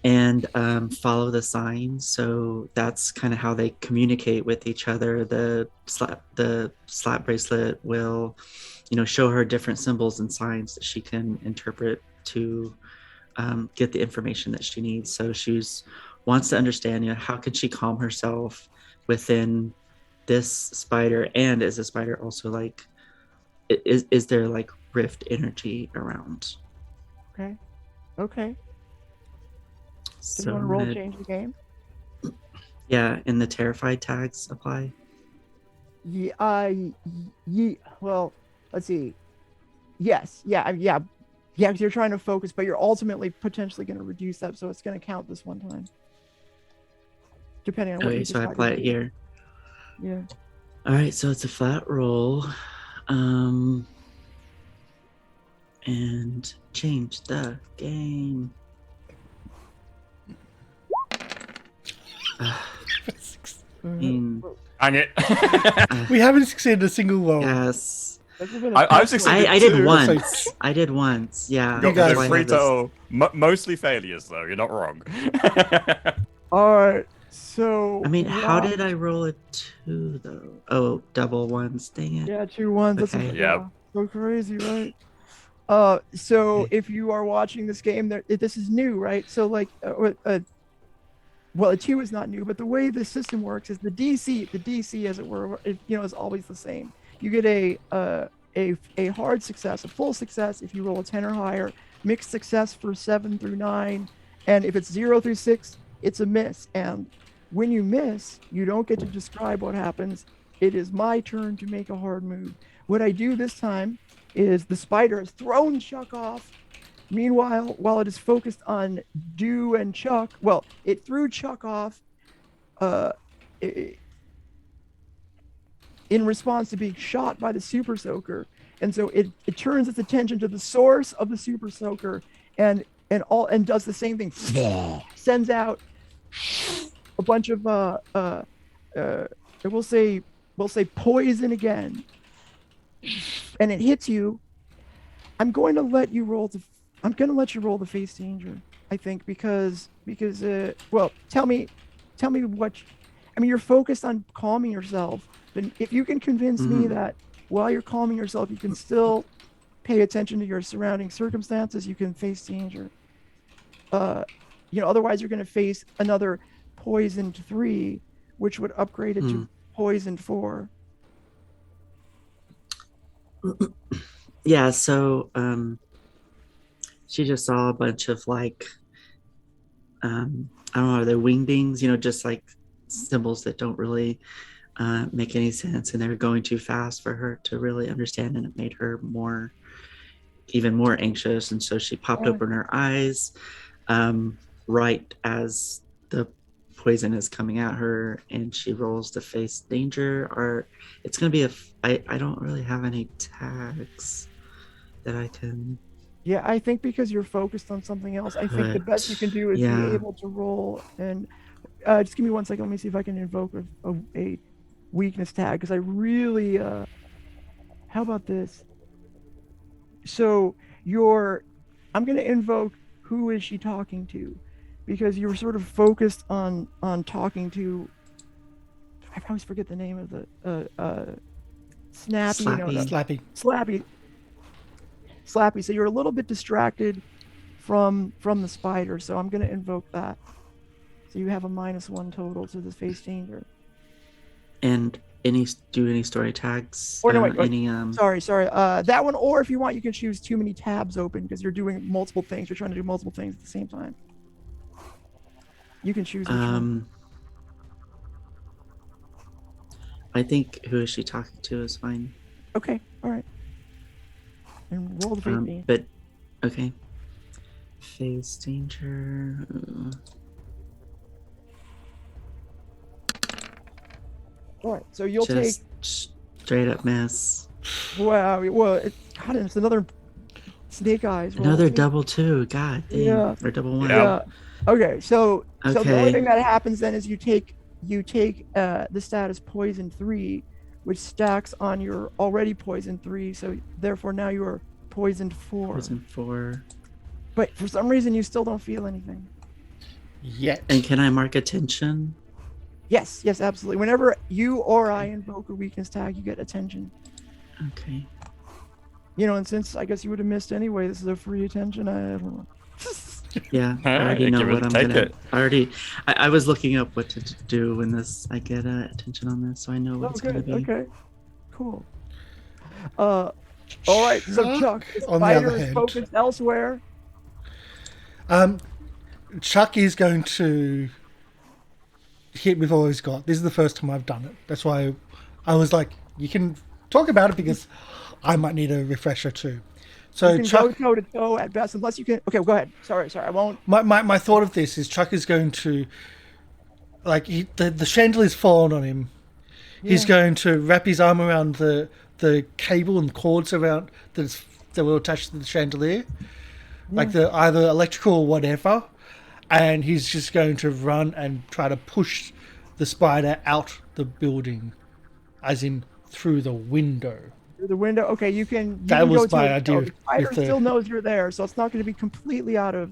and follow the signs. So that's kind of how they communicate with each other. The slap bracelet will, show her different symbols and signs that she can interpret to get the information that she needs. So she's wants to understand, how can she calm herself within this spider, and is the spider also like, is there like rift energy around? Okay. So Do you want to roll change the game? Yeah, and the terrified tags apply. Well, let's see. Yes, because you're trying to focus, but you're ultimately potentially going to reduce that, so it's going to count this one time, depending on what you Okay, so I decide apply to it do. here. Yeah. All right, so it's a flat roll, and change the game. Hang it. We haven't succeeded a single roll. Yes. I've succeeded I did too. once. I did once. Yeah. You guys- You're free to mostly failures, though. You're not wrong. All right. So. I mean, how did I roll a 2 though? Oh, double ones. Dang it. Yeah, 2 1s. That's Okay. Yeah. so crazy, right? So Okay. if you are watching this game, this is new, right? So like, well, a 2 is not new, but the way the system works is the DC, as it were, is always the same. You get a hard success, a full success if you roll a 10 or higher, mixed success for 7 through 9, and if it's 0 through 6, it's a miss. And when you miss, you don't get to describe what happens. It is my turn to make a hard move. What I do this time is the spider has thrown Chuck off. Meanwhile, while it is focused on Dew and Chuck, well, it threw Chuck off in response to being shot by the Super Soaker. And so it turns its attention to the source of the Super Soaker and does the same thing. Sends out a bunch of we'll say poison again. And it hits you. I'm going to let you roll the face danger, I think, because well, tell me what, I mean, you're focused on calming yourself, but if you can convince me that while you're calming yourself, you can still pay attention to your surrounding circumstances, you can face danger. Otherwise you're going to face another poisoned 3, which would upgrade it to poisoned 4. Yeah, so she just saw a bunch of like I don't know, are they wing beings, just like symbols that don't really make any sense, and they're going too fast for her to really understand, and it made her even more anxious. And so she popped open her eyes right as the poison is coming at her, and she rolls to face danger. Or it's going to be I don't really have any tags that I can. Yeah, I think because you're focused on something else, I think the best you can do is be able to roll. And just give me 1 second. Let me see if I can invoke a weakness tag, because I really how about this? So I'm going to invoke who is she talking to, because you're sort of focused on talking to, I always forget the name of the Snappy. Slappy. So you're a little bit distracted from the spider. So I'm going to invoke that. So you have a -1 total to the face danger. And any story tags? Or no, wait. Sorry. That one, or if you want, you can choose too many tabs open, because you're doing multiple things. You're trying to do multiple things at the same time. You can choose which one. I think who is she talking to is fine. Okay, all right. And roll the fate beam. But okay. Face danger. All right, so you'll Just take. straight up miss. Wow. Well, God, it's another snake eyes. roll. Another double 2. God damn. Yeah. Or double 1. Yeah. Okay, so the only Okay. thing that happens then is you take the status poison 3, which stacks on your already poison 3. So therefore now you are poisoned 4. Poison 4. But for some reason you still don't feel anything. Yet. And can I mark attention? Yes, absolutely. Whenever you or I invoke a weakness tag, you get attention. Okay. You know, and since I guess you would have missed anyway, this is a free attention. I don't know. Yeah, I Hey, already know give it- what I'm take gonna. it. I was looking up what to do when I get attention on this, so I know what it's gonna be. Okay, cool. All right, so Chuck, the on the spider other is hand- focused elsewhere. Chuck is going to hit with all he's got. This is the first time I've done it. That's why I was like, you can talk about it because I might need a refresher too. So You can Chuck, go toe to toe at best, unless you can. Okay, go ahead. Sorry, I won't. my thought of this is Chuck is going to, like, the chandelier's fallen on him. He's Yeah. going to wrap his arm around the cable and cords around that will attach to the chandelier, like the either electrical or whatever, and he's just going to run and try to push the spider out the building, as in through the window. Through the window. Okay, you can. That can was go my toe to toe. idea The spider with the- still knows you're there, so it's not going to be completely out of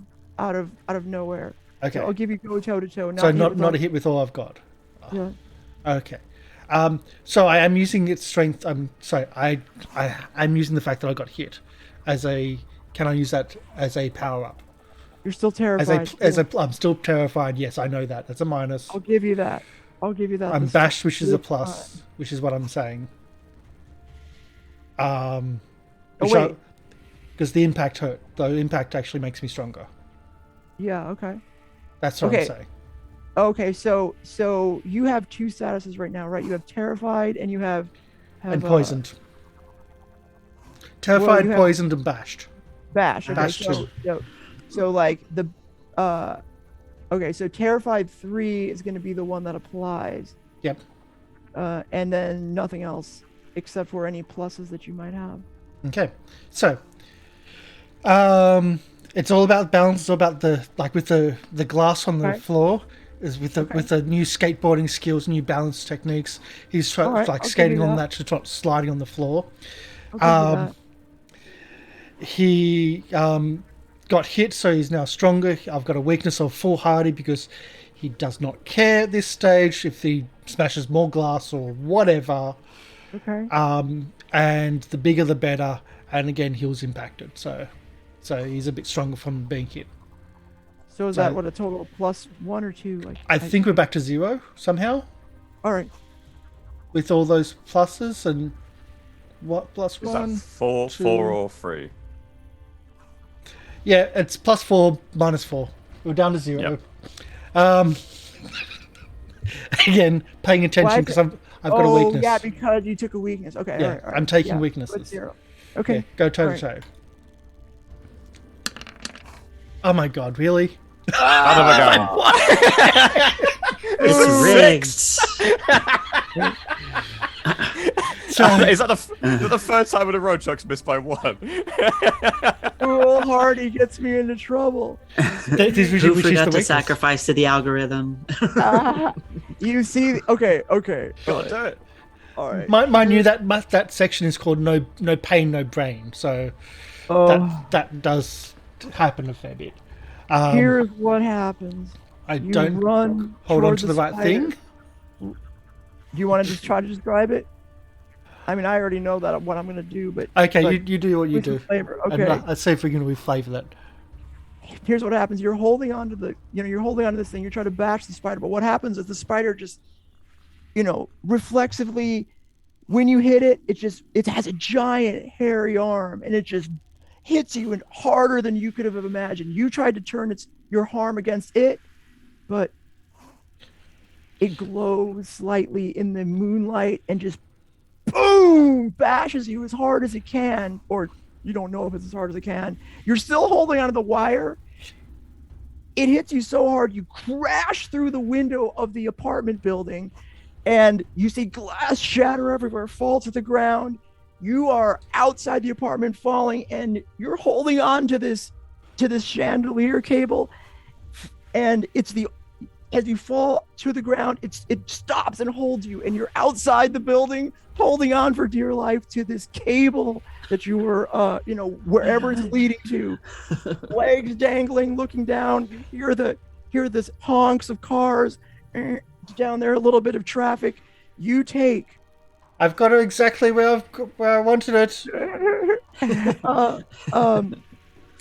nowhere. Okay, So I'll give you go toe to toe. so not a hit with all I've got. Yeah. Okay. So I am using its strength. I'm sorry. I'm using the fact that I got hit as a. Can I use that as a power up? You're still terrified. I'm still terrified. Yes, I know that. That's a minus. I'll give you that. I'm this bashed, which is a time. plus, which is what I'm saying. Oh wait. Because the impact hurt. The impact actually makes me stronger. Yeah. Okay. That's what Okay. I'm saying. Okay. So you have 2 statuses right now, right? You have terrified and you have And poisoned. Terrified, you have- poisoned, and bashed. bash. Okay, Bash so like the okay, so terrified 3 is going to be the one that applies, Yep. and then nothing else except for any pluses that you might have. Okay. So, it's all about balance. It's all about with the glass on the Right. floor is with the new skateboarding skills, new balance techniques. He's All right, I'll give skating you on that. that to not sliding on the floor. I'll give you that. He got hit, so he's now stronger. I've got a weakness of foolhardy because he does not care at this stage if he smashes more glass or whatever. Okay. And the bigger the better. And again, he was impacted, so he's a bit stronger from being hit. So is that what, a total of +1 or 2? Like I think we're back to 0 somehow All right. with all those pluses and what plus Is 1? that 4, 2. 4 or 3? Yeah, it's +4, -4. We're down to 0. Yep. Again, paying attention because I've got a weakness. yeah, because you took a weakness. Okay. Yeah, all right, all right. I'm taking Yeah, weaknesses. put 0. Okay. Yeah, go toe all to right. toe. Oh my god, really? Out of a gun. It's rigged. So, Is that the first time in a row Chuck's missed by 1? Foolhardy gets me into trouble. which is Who the forgot to weakness. sacrifice to the algorithm? You see? Okay. Gotta do it. All right. Mind you, that section is called no pain, no brain. So that does happen a fair bit. Here's what happens. I You don't run hold on toward to the right spider. thing. Do you want to just try to describe it? I mean, I already know that what I'm going to do, but Okay, but you do what you with some do. flavor. And Okay. let's see if we can reflavor that. Here's what happens. You're holding on to you're holding on to this thing. You're trying to bash the spider, but what happens is the spider just, reflexively, when you hit it, it has a giant hairy arm and it just hits you and harder than you could have imagined. You tried to turn your harm against it, but it glows slightly in the moonlight and just boom bashes you as hard as it can, or you don't know if it's as hard as it can. You're still holding onto the wire. It hits you so hard you crash through the window of the apartment building, and you see glass shatter everywhere, fall to the ground. You are outside the apartment falling, and you're holding on to this chandelier cable, and as you fall to the ground, it stops and holds you, and you're outside the building holding on for dear life to this cable that you were wherever it's leading to. Legs dangling, looking down. You hear this honks of cars down there, a little bit of traffic. You take I've got it exactly where I wanted it.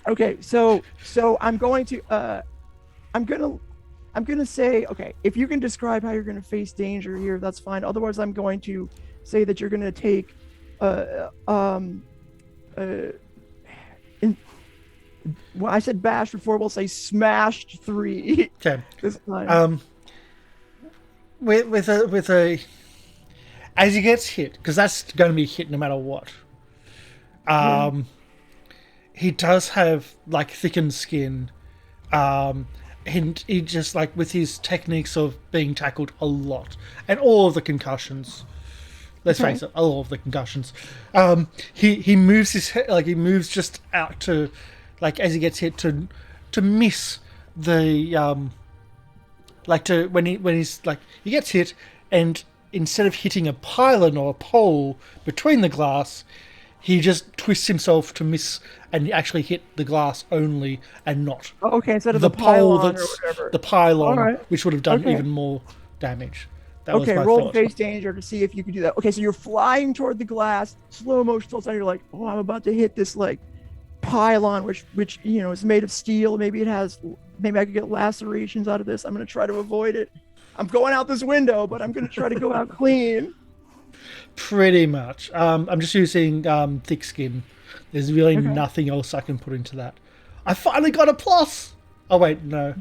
Okay, so I'm going to say, okay, if you can describe how you're going to face danger here, that's fine. Otherwise, I'm going to say that you're going to take well, I said bash before, we'll say smashed 3. Okay. This time. With a as he gets hit, because that's going to be hit no matter what. He does have like thickened skin. And he just like with his techniques of being tackled a lot and all of the concussions. Let's face it, all of the concussions. He moves his head, like he moves just out to, like as he gets hit to miss the like to when he's like he gets hit, and instead of hitting a pylon or a pole between the glass, he just twists himself to miss and actually hit the glass only and not Instead of the pole or whatever. The pylon, right. which would have done even more damage. That was my roll thought. face danger to see if you can do that. Okay, so you're flying toward the glass, slow motion till you're like, oh, I'm about to hit this like pylon, which is made of steel. Maybe I could get lacerations out of this. I'm gonna try to avoid it. I'm going out this window, but I'm gonna try to go out clean. Pretty much. I'm just using thick skin. There's really nothing else I can put into that. I finally got a plus. Oh wait, no,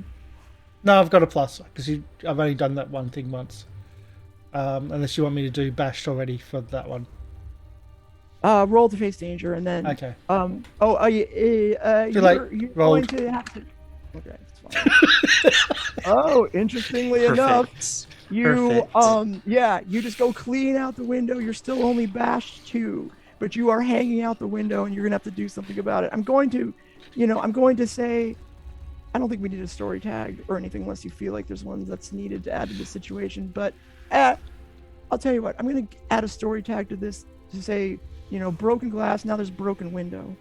I've got a plus because I've only done that one thing once. Unless you want me to do bashed already for that one. Roll to face danger, and then Okay. you're going to have to. Okay, it's fine. Oh, interestingly enough, you you just go clean out the window. You're still only bashed 2, but you are hanging out the window, and you're gonna have to do something about it. I'm going to say, I don't think we need a story tag or anything unless you feel like there's one that's needed to add to the situation. But I'll tell you what, I'm gonna add a story tag to this to say, broken glass. Now there's broken window.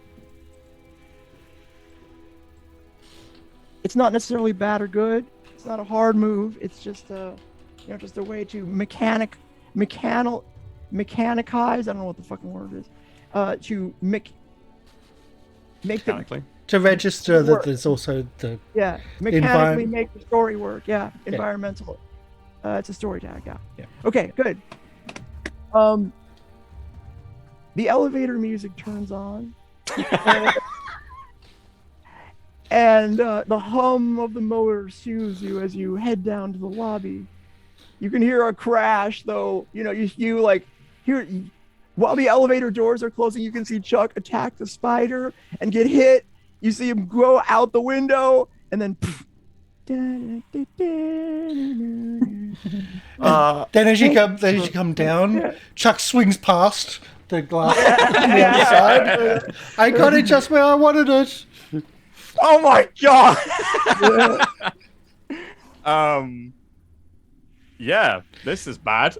It's not necessarily bad or good. It's not a hard move. It's just just a way to mechanicalize. I don't know what the fucking word is. To make Mechanically. To register that there's also the mechanically make the story work. Yeah, environmental. It's a story tag. Yeah. Okay, good. The elevator music turns on. And the hum of the motor soothes you as you head down to the lobby. You can hear a crash, though. You like hear while the elevator doors are closing. You can see Chuck attack the spider and get hit. You see him go out the window, and then. Then as you come down, Chuck swings past the glass on the other side. I got it just where I wanted it. Oh my god! Yeah, this is bad.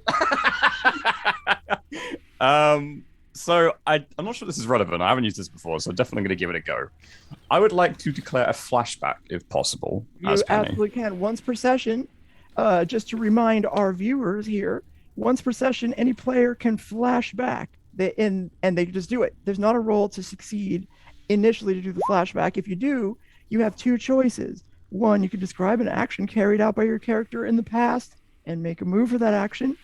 So I'm not sure this is relevant. I haven't used this before, so I'm definitely going to give it a go. I would like to declare a flashback, if possible. You absolutely can. Once per session, just to remind our viewers here, once per session, any player can flash back. They just do it. There's not a roll to succeed initially to do the flashback. If you do, you have 2 choices. One, you can describe an action carried out by your character in the past and make a move for that action.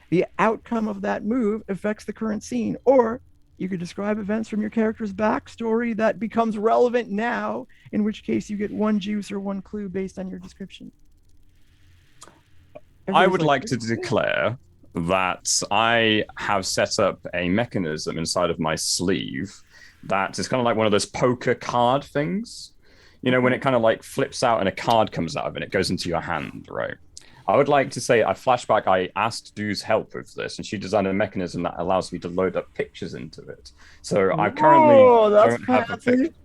The outcome of that move affects the current scene. Or you could describe events from your character's backstory that becomes relevant now, in which case you get 1 juice or 1 clue based on your description. I Everybody's would like to declare that I have set up a mechanism inside of my sleeve that is kind of like one of those poker card things. You know, when it kind of like flips out and a card comes out of it and it goes into your hand, right? I would like to say, I flashback, I asked Du's help with this, and she designed a mechanism that allows me to load up pictures into it. So I currently that's don't have a fancy. picture.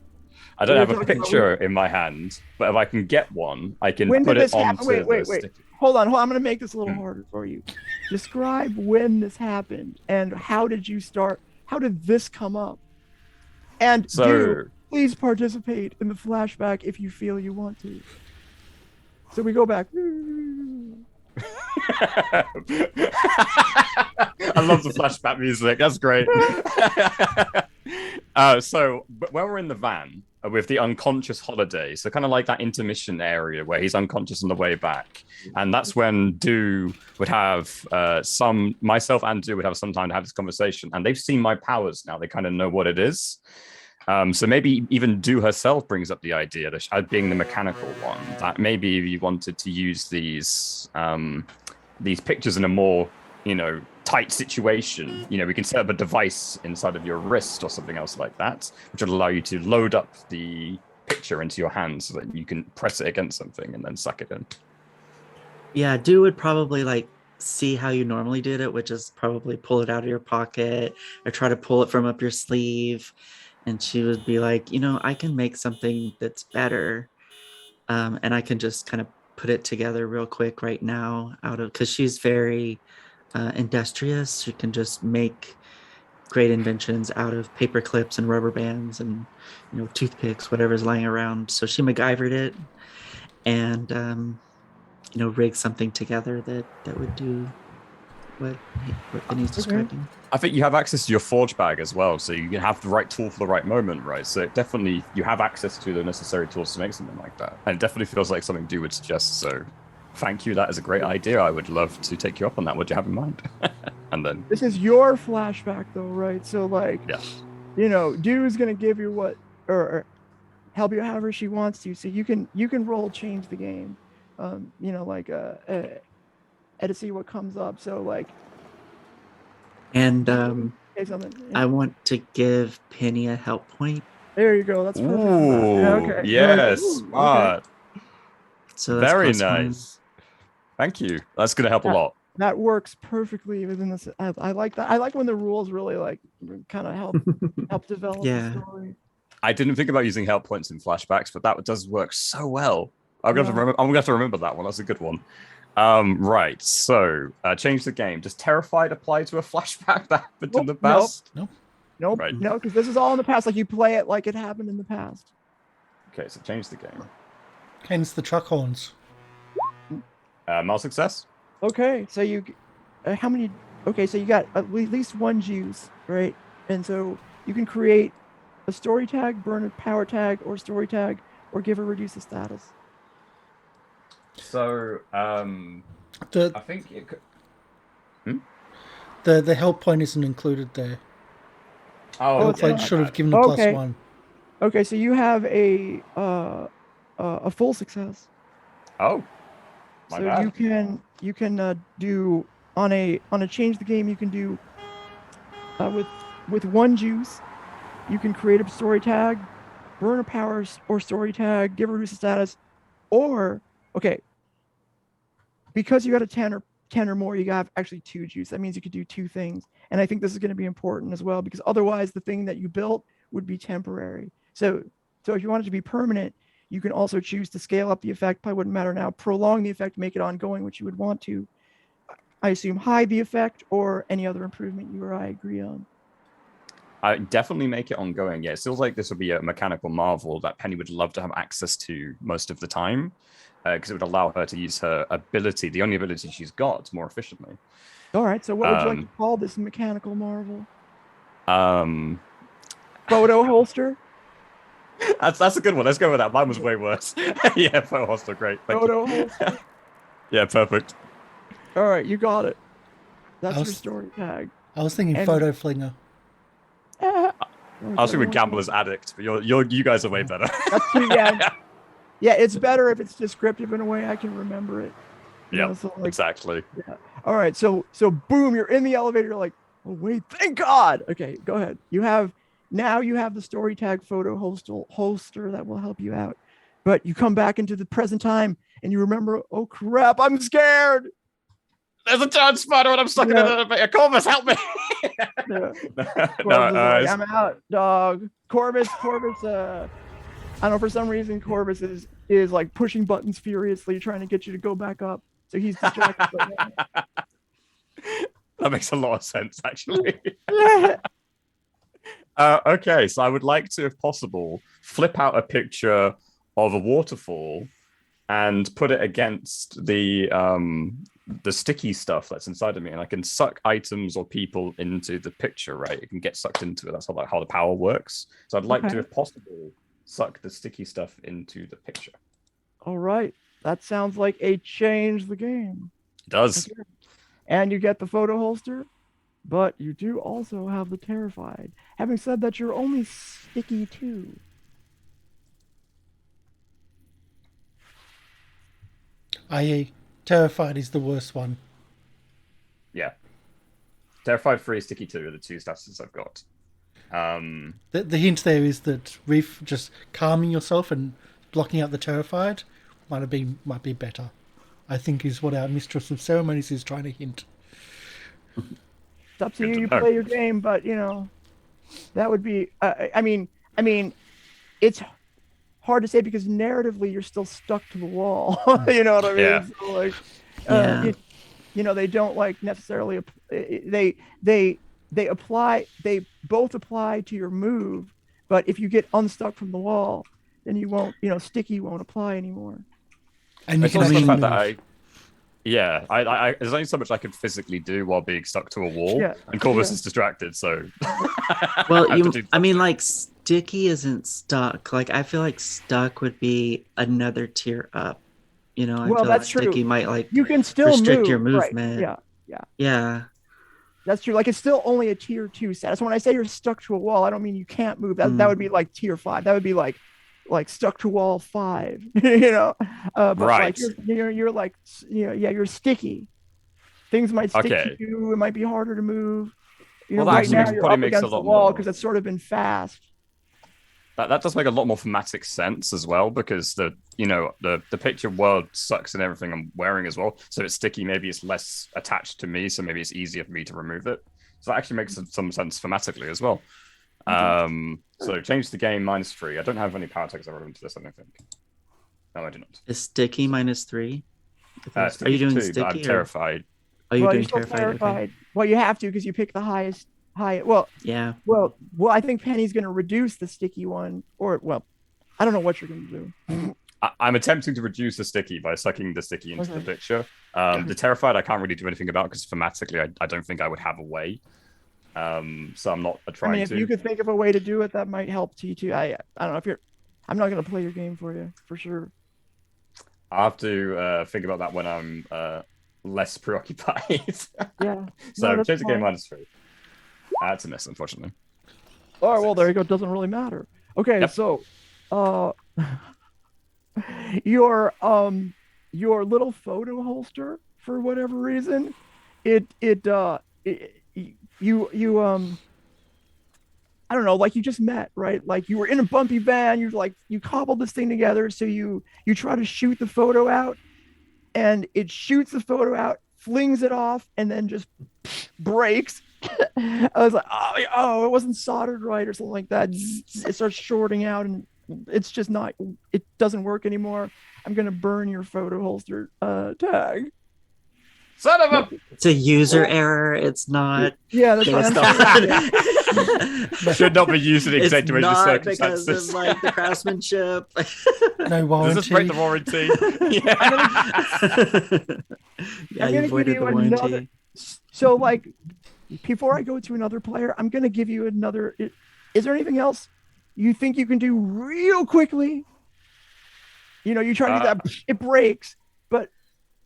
I don't have a picture in my hand, but if I can get one, I can When put did it this happen? onto Wait, the wait. stick. Hold on. I'm going to make this a little harder for you. Describe when this happened and how did you start? How did this come up? And So, please participate in the flashback if you feel you want to. So we go back. I love the flashback music. That's great. So when we're in the van with the unconscious Holiday, so kind of like that intermission area where he's unconscious on the way back, and that's when Do would have myself and Do would have some time to have this conversation, and they've seen my powers now. They kind of know what it is. So maybe even Do herself brings up the idea that being the mechanical one, that maybe you wanted to use these pictures in a more, tight situation. We can set up a device inside of your wrist or something else like that, which will allow you to load up the picture into your hand so that you can press it against something and then suck it in. Yeah, Do would probably see how you normally did it, which is probably pull it out of your pocket or try to pull it from up your sleeve. And she would be like, I can make something that's better. And I can just kind of put it together real quick right now because she's very industrious. She can just make great inventions out of paper clips and rubber bands and, toothpicks, whatever's lying around. So she MacGyvered it and, rig something together that would do what Vinny's describing. I think you have access to your forge bag as well, so you can have the right tool for the right moment, right? So definitely you have access to the necessary tools to make something like that. And it definitely feels like something Do would suggest, so thank you. That is a great idea. I would love to take you up on that. What do you have in mind? And then this is your flashback though, right? So yeah. Do's gonna give you what or help you however she wants to. So you can roll change the game. To see what comes up. So and say something. I want to give Penny a help point. There you go. That's perfect. Ooh, okay. Yes. Smart. Okay. So that's very nice. Thank you. That's going to help a lot. That works perfectly within this. I like that. I like when the rules really kind of help develop the story. I didn't think about using help points in flashbacks, but that does work so well. I'm going to have to remember that one. That's a good one. Right. So, change the game. Does Terrified apply to a flashback that happened in the past? Nope. Right. No, because this is all in the past. Like you play it like it happened in the past. Okay, so change the game. Hence the truck horns. More success. Okay, so you, how many? Okay, so you got at least one juice, right? And so you can create a story tag, burn a power tag, or story tag, or give or reduce the status. So, I think it could... The help point isn't included there. Oh, I should have given the +1. Okay, so you have a full success. Oh, my bad. You can do on a change the game. You can do with one juice. You can create a story tag, burn a power or story tag, give or reduce the status, or because you got a 10 or more, you got actually 2 juice. That means you could do 2 things. And I think this is going to be important as well, because otherwise the thing that you built would be temporary. So if you want it to be permanent, you can also choose to scale up the effect. Probably wouldn't matter now. Prolong the effect, make it ongoing, which you would want to. I assume hide the effect or any other improvement you or I agree on. I definitely make it ongoing. Yeah, it feels like this would be a mechanical marvel that Penny would love to have access to most of the time, because it would allow her to use her ability, the only ability she's got, more efficiently. All right, so what would you like to call this mechanical marvel? Photo holster? That's a good one. Let's go with that. Mine was way worse. Yeah, photo holster, great. Photo holster? Yeah, perfect. All right, you got it. That's your story tag. I was thinking photo flinger. I was thinking Gambler's Addict, but you guys are way better. That's pretty, yeah, it's better if it's descriptive in a way I can remember it. You Yeah, know, so like, exactly. yeah. All right, so boom, you're in the elevator. You're like, oh wait, thank God. Okay, go ahead. You have the story tag photo holster that will help you out. But you come back into the present time and you remember, oh crap, I'm scared. There's a giant spider and I'm stuck in an elevator. Corvus, help me! Yeah. No, Corvus is like, I'm out, dog. Corvus. I don't know, for some reason, Corvus is like pushing buttons furiously, trying to get you to go back up. So he's distracted. That makes a lot of sense, actually. Yeah. Okay, so I would like to, if possible, flip out a picture of a waterfall and put it against the sticky stuff that's inside of me, and I can suck items or people into the picture, right? It can get sucked into it. That's how the power works. So I'd like to, if possible, suck the sticky stuff into the picture. All right. That sounds like a change the game. It does. Okay. And you get the photo holster, but you do also have the terrified. Having said that, you're only sticky 2. I.e., terrified is the worst one. Yeah. Terrified 3, sticky 2 are the 2 statuses I've got. The hint there is that Reef just calming yourself and blocking out the terrified might be better. I think is what our mistress of ceremonies is trying to hint. It's up to you. You play your game, but you know that would be. I mean, it's hard to say because narratively you're still stuck to the wall. You know what I mean? Yeah. So like, Yeah. they don't like necessarily. They apply. They both apply to your move, but if you get unstuck from the wall, then you won't. Sticky won't apply anymore. And you It's can also the actually fact move. that there's only so much I can physically do while being stuck to a wall, Yeah. and Corvus is distracted, so. Well, I have to do like sticky isn't stuck. Like I feel like stuck would be another tier up. I Well, feel that's like true. sticky might like You can still restrict move. your Right. movement. Yeah. Yeah. That's true. Like it's still only a tier 2 status. When I say you're stuck to a wall, I don't mean you can't move. That would be like tier 5. That would be like stuck to wall 5. But Right. like you're like you're sticky. Things might stick Okay. to you. It might be harder to move. Well, that Right actually now makes- you're probably up makes a against the lot wall more- because it's sort of been fast. That does make a lot more thematic sense as well, because the picture world sucks and everything I'm wearing as well. So it's sticky. Maybe it's less attached to me, so maybe it's easier for me to remove it. So that actually makes some sense thematically as well. So change the game -3. I don't have any power tags relevant to this, I don't think. No, I do not. Is sticky -3? Are Sticky you doing 2, sticky? but I'm terrified. Are you Well, doing you're still terrified? terrified. Okay. Well, you have to because you pick the highest. Well, Yeah. Well, I think Penny's going to reduce the sticky one, or I don't know what you're going to do. I'm attempting to reduce the sticky by sucking the sticky into the Okay. picture. The terrified I can't really do anything about because thematically I don't think I would have a way. So I'm not trying If to. you could think of a way to do it, that might help T2. I don't know if you're. I'm not going to play your game for you for sure. I have to think about that when I'm less preoccupied. Yeah. So that's change the game fine. -3. That's a miss, unfortunately. Oh well, there you go. It doesn't really matter. Okay, Yep. so, your little photo holster, for whatever reason, I don't know, like you just met, right? Like you were in a bumpy van, you cobbled this thing together, so you try to shoot the photo out, and it shoots the photo out, flings it off, and then just breaks. I was like, oh, it wasn't soldered right or something like that. It starts shorting out, and it's just not. It doesn't work anymore. I'm gonna burn your photo holster tag. Son of a. It's a user error. It's not. Yeah, that's based right. on- Should not be used in It's extenuating not because of circumstances. like the craftsmanship. No warranty. Does this break the warranty? Yeah. Yeah, I'm you gonna voided give the you warranty. another. So, like, before I go to another player, I'm gonna give you another. Is there anything else you think you can do real quickly? You try to do that, it breaks. But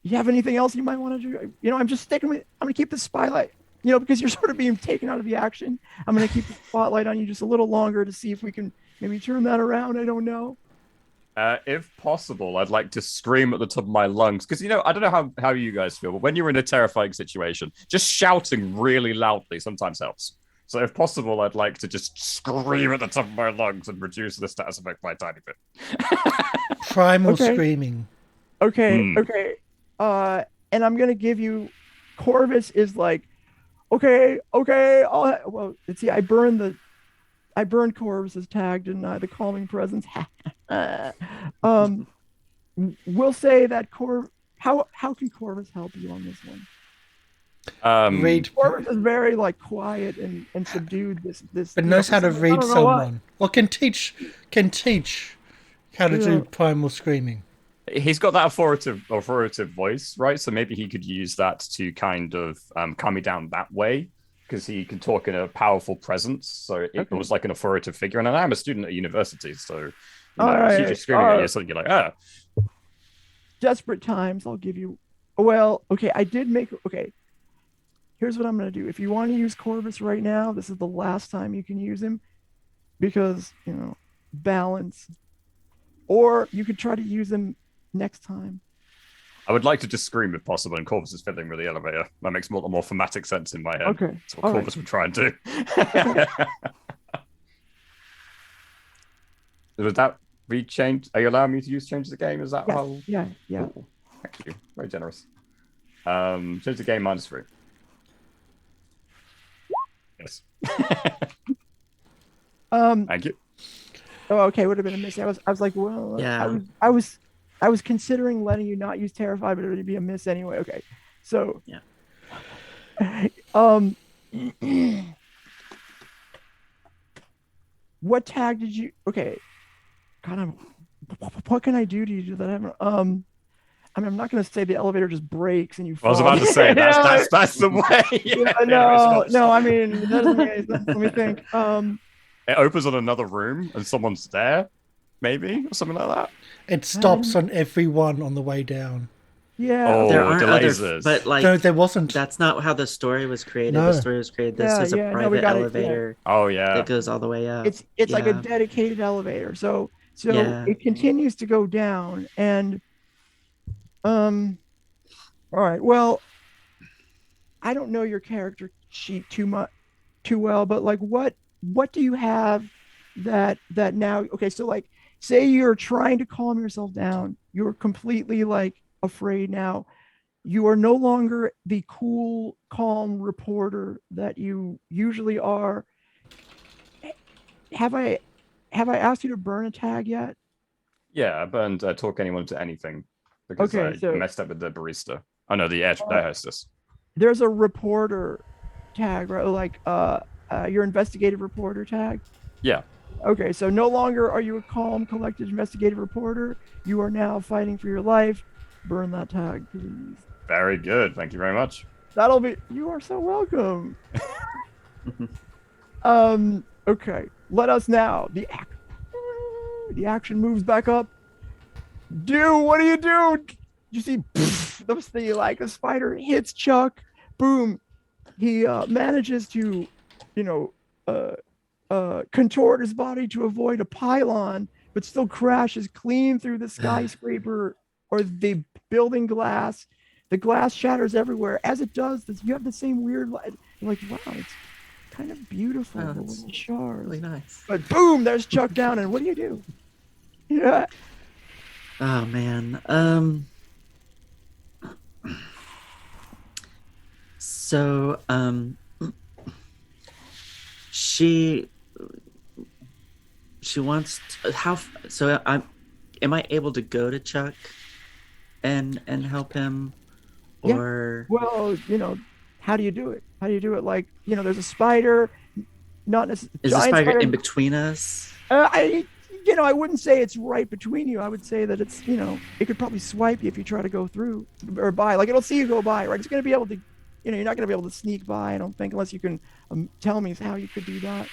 you have anything else you might want to do? I'm just sticking with. I'm gonna keep the spotlight. Because you're sort of being taken out of the action. I'm gonna keep the spotlight on you just a little longer to see if we can maybe turn that around. I don't know. If possible, I'd like to scream at the top of my lungs because I don't know how you guys feel, but when you're in a terrifying situation, just shouting really loudly sometimes helps. So if possible, I'd like to just scream at the top of my lungs and reduce the status effect by a tiny bit. Primal screaming. Okay. And I'm gonna give you. Corvus is like, okay. Well, let's see. I burned Corvus's tag, didn't I? The calming presence. We'll say that How can Corvus help you on this one? Read. Corvus is very like quiet and subdued. But knows how to read someone. Or can teach how to do primal screaming. He's got that authoritative voice, right? So maybe he could use that to kind of calm me down that way, because he can talk in a powerful presence. So it was like an authoritative figure. And I'm a student at university, so he's just screaming at you, so you're like, ah. Desperate times, I'll give you. Well, okay, I did make. Okay, here's what I'm going to do. If you want to use Corvus right now, this is the last time you can use him, because balance. Or you could try to use him next time. I would like to just scream if possible, and Corvus is fiddling with the elevator. That makes more thematic sense in my head. Okay. That's what Corvus would try and do. Would that be changed? Are you allowing me to use change the game? Is that how? Yeah. Cool. Thank you. Very generous. Change the game -3. Yes. Thank you. Oh, okay. Would have been a miss. I was like, well, Yeah. I was considering letting you not use Terrify, but it would be a miss anyway. Okay, so yeah. What tag did you? Okay, God, what can I do to you that I haven't? I mean, I'm not going to say the elevator just breaks and you fall. I was about to say that's the way. No. I mean, that doesn't make any sense. Let me think. It opens on another room and someone's there, maybe, or something like that. It stops on everyone on the way down. Yeah. Oh, there aren't delays other, us. but like No, there wasn't. That's not how the story was created. No. The story was created. This is a private elevator. Oh yeah. That goes all the way up. It's like a dedicated elevator. So it continues to go down, and all right. Well, I don't know your character sheet too well, but like what do you have that now? Okay, so like say you're trying to calm yourself down. You're completely like afraid now. You are no longer the cool, calm reporter that you usually are. Have I asked you to burn a tag yet? Yeah, I burned talk anyone to anything because I messed up with the barista. Oh no, the air hostess. There's a reporter tag, right? Like your investigative reporter tag. Yeah. Okay, so no longer are you a calm, collected investigative reporter. You are now fighting for your life. Burn that tag, please. Very good. Thank you very much. You are so welcome. Okay, let us now. The action moves back up. What do you do? You see, the spider hits Chuck. Boom. He manages to, contort his body to avoid a pylon, but still crashes clean through the skyscraper or the building glass. The glass shatters everywhere. As it does, you have the same weird light. You're like, wow, it's kind of beautiful. Oh, that's shards. Really nice. But boom, there's Chuck down, and what do? Yeah. Oh man. So she wants am I able to go to Chuck and help him, or well, how do you do it? Like, there's a spider, not necessarily. Is the spider in between us? I wouldn't say it's right between you. I would say that it's, it could probably swipe you if you try to go through or by. Like, it'll see you go by, right? It's going to be able to, you're not going to be able to sneak by, I don't think, unless you can tell me how you could do that.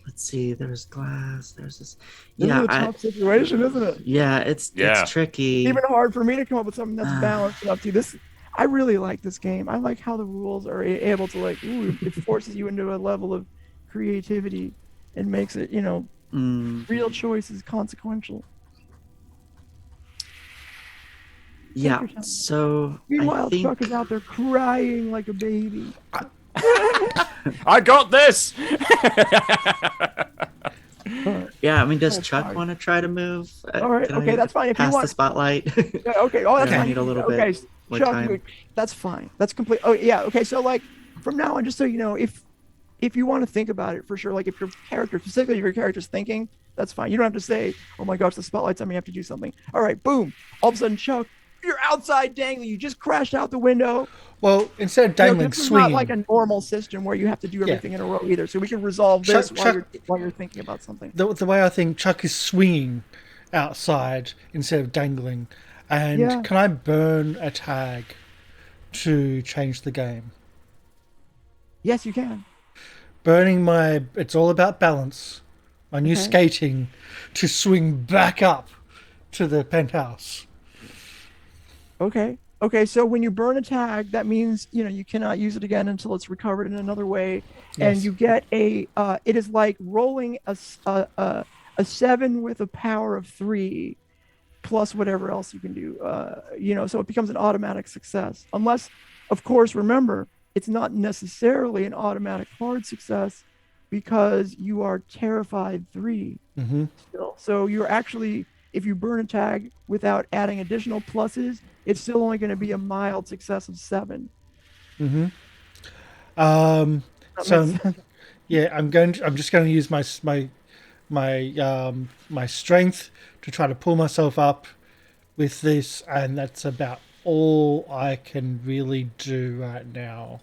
Let's see. There's glass. There's this. This is a tough situation, isn't it? Yeah, it's tricky. Even hard for me to come up with something that's balanced enough to this. I really like this game. I like how the rules are able to like, ooh, it forces you into a level of creativity and makes it, real choices consequential. Yeah. your time. So Meanwhile, I think Chuck is out there crying like a baby. I got this. yeah. I mean, does Oh, Chuck sorry. want to try to move? All right, Can okay, I that's fine. If you pass want the spotlight. Yeah, okay. Oh, that's Yeah, I fine. need a little okay, bit more Chuck, time. that's fine. That's complete. Oh, yeah. Okay, so like from now on, just so you know, if you want to think about it for sure, like if your character, specifically if your character's thinking, that's fine. You don't have to say, "Oh my gosh, the spotlight's on me. I have to do something." All right, boom. All of a sudden, Chuck, you're outside dangling. You just crashed out the window. Well, instead of dangling, this is swinging. not like a normal system where you have to do everything in a row either. So we can resolve this while you're thinking about something. The way I think, Chuck is swinging outside instead of dangling. And can I burn a tag to change the game? Yes, you can. Burning it's all about balance. My new skating to swing back up to the penthouse. Okay. Okay, so when you burn a tag, that means you cannot use it again until it's recovered in another way, and you get a. It is like rolling a 7 with a power of 3, plus whatever else you can do. So it becomes an automatic success. Unless, of course, remember it's not necessarily an automatic hard success because you are terrified 3 still. So you're actually, if you burn a tag without adding additional pluses, it's still only going to be a mild success of 7. So yeah, I'm just going to use my strength to try to pull myself up with this, and that's about all I can really do right now.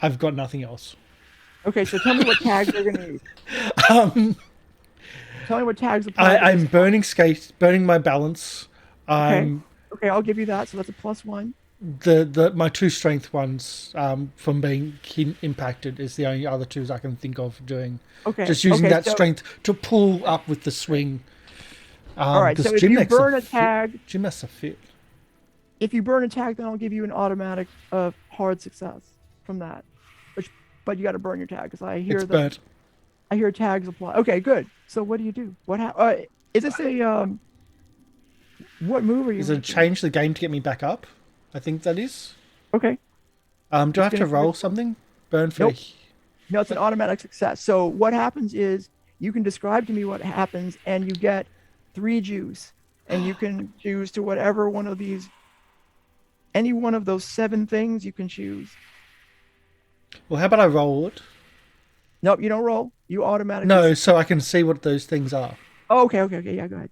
I've got nothing else. Okay, so tell me what tags you're going to use. Tell me what tags apply. I'm burning my balance. Okay, I'll give you that. So that's a +1. My 2 strength ones from being impacted is the only other 2s I can think of doing. Okay. Just using that strength to pull up with the swing. All right. So if you burn a tag, gymnasts are fit. If you burn a tag, then I'll give you an automatic hard success from that. But you got to burn your tag because I hear burnt. I hear tags apply. Okay, good. So what do you do? Is this a what move are you? Is it change the game to get me back up? I think that is. Okay. Do I have to roll something? Burn for. Nope. No, it's an automatic success. So what happens is you can describe to me what happens, and you get 3 juice, and you can choose to whatever one of these, any one of those 7 things you can choose. Well, how about I roll it? Nope, you don't roll. You automatically. No, so I can see what those things are. Oh, okay. Yeah, go ahead.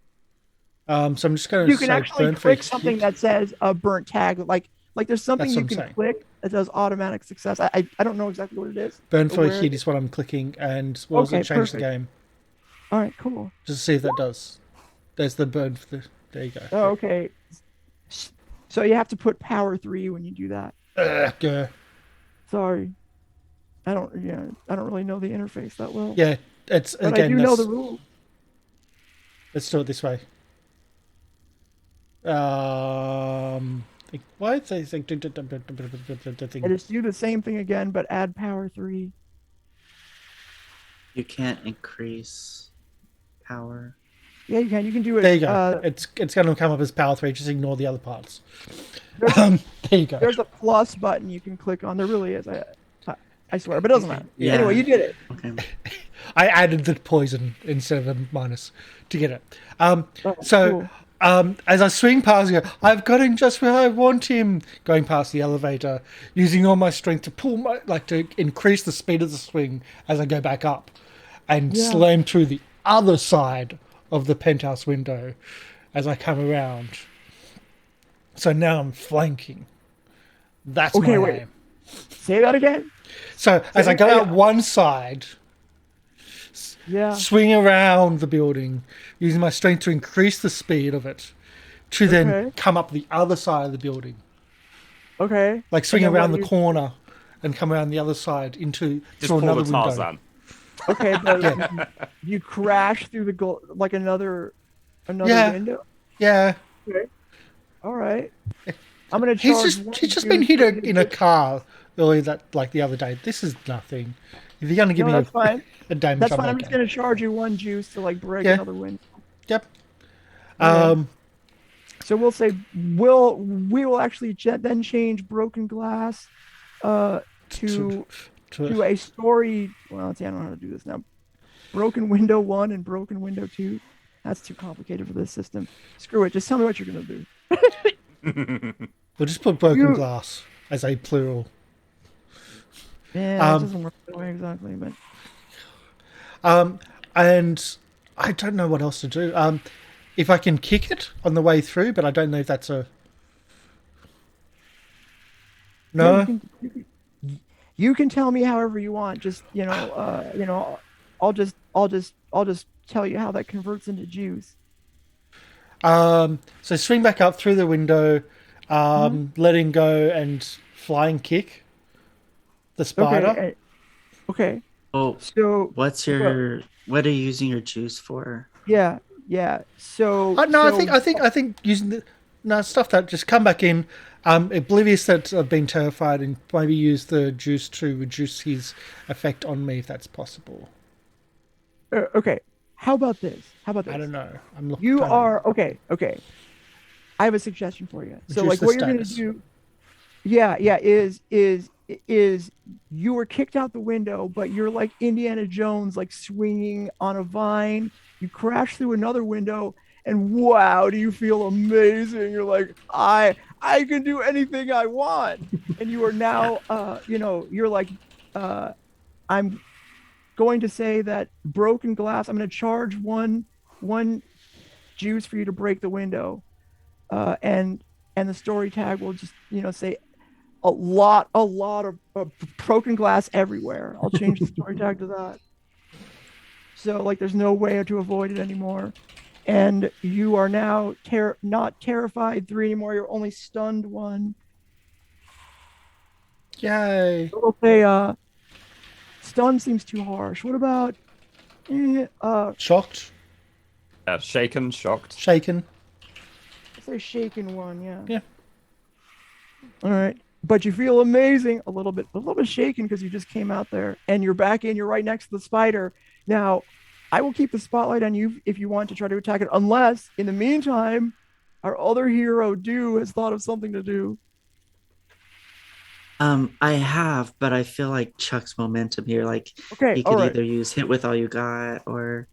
So I'm just going to. You can actually click something that says a burnt tag. Like there's something you can click that does automatic success. I don't know exactly what it is. Burn for a hit is what I'm clicking, and what does it change the game? All right, cool. Just to see if that does. There's the burn for the. There you go. Oh, okay. So you have to put power 3 when you do that. Go. Sorry. I don't really know the interface that well. Yeah, it's but again. I do know the rules. Let's do it this way. Why is they think? I just do the same thing again, but add power 3. You can't increase power. Yeah, you can. You can do it. There you go. It's going to come up as power 3. Just ignore the other parts. There you go. There's a plus button you can click on. There really is. I swear, but it doesn't matter. Yeah. Anyway, you did it. Okay. I added the poison instead of a minus to get it. Cool. As I swing past you, I've got him just where I want him. Going past the elevator, using all my strength to to increase the speed of the swing as I go back up, and slam through the other side of the penthouse window as I come around. So now I'm flanking. That's my aim. Say that again. So as I go out one side, swing around the building, using my strength to increase the speed of it, to then come up the other side of the building. Okay. Like swing around the corner and come around the other side through another window. Tarzan. Okay, but you crash through another window. Yeah. Okay. All right. I'm gonna charge. one He's just juice been hit for you to in a get- car earlier the other day. This is nothing. If you're gonna give No, me that's fine. a damage, That's I'm fine. I'm just okay. gonna charge you 1 juice to like break Yeah. another window. Yep. Okay. So we'll say we will actually then change broken glass to a story. Well, let's see, I don't know how to do this now. Broken window 1 and broken window 2. That's too complicated for this system. Screw it. Just tell me what you're gonna do. We'll just put broken You- glass as a plural. Yeah, it doesn't work that way exactly, but And I don't know what else to do. If I can kick it on the way through, but I don't know if that's a. No. yeah, you can tell me however you want. Just I'll just tell you how that converts into juice. So swing back up through the window, letting go and flying kick the spider. Okay. Oh, So what are you using your juice for? yeah. So No, so, I think using the stuff that just come back in, oblivious that I've been terrified, and maybe use the juice to reduce his effect on me if that's possible. okay. How about this? I don't know. I'm looking. You are okay. I have a suggestion for you. So Reduce like the what you're gonna status. do, is you were kicked out the window, but you're like Indiana Jones, like swinging on a vine. You crash through another window, and wow, do you feel amazing? You're like, I can do anything I want, and you are now, you're like, I'm going to say that broken glass. I'm going to charge one juice for you to break the window, and the story tag will just say a lot of broken glass everywhere. I'll change the story tag to that. So like, there's no way to avoid it anymore, and you are now not terrified 3 anymore. You're only stunned 1. Yay! We'll say stun seems too harsh. What about Shocked, Shaken, shocked. shaken. let's say shaken 1? Yeah. Yeah. All right. But you feel amazing, a little bit shaken because you just came out there and you're back in. You're right next to the spider. Now, I will keep the spotlight on you if you want to try to attack it, unless in the meantime, our other hero, Do, has thought of something to do. I have, but I feel like Chuck's momentum here. Like Okay, he all could right. either use hit with all you got, or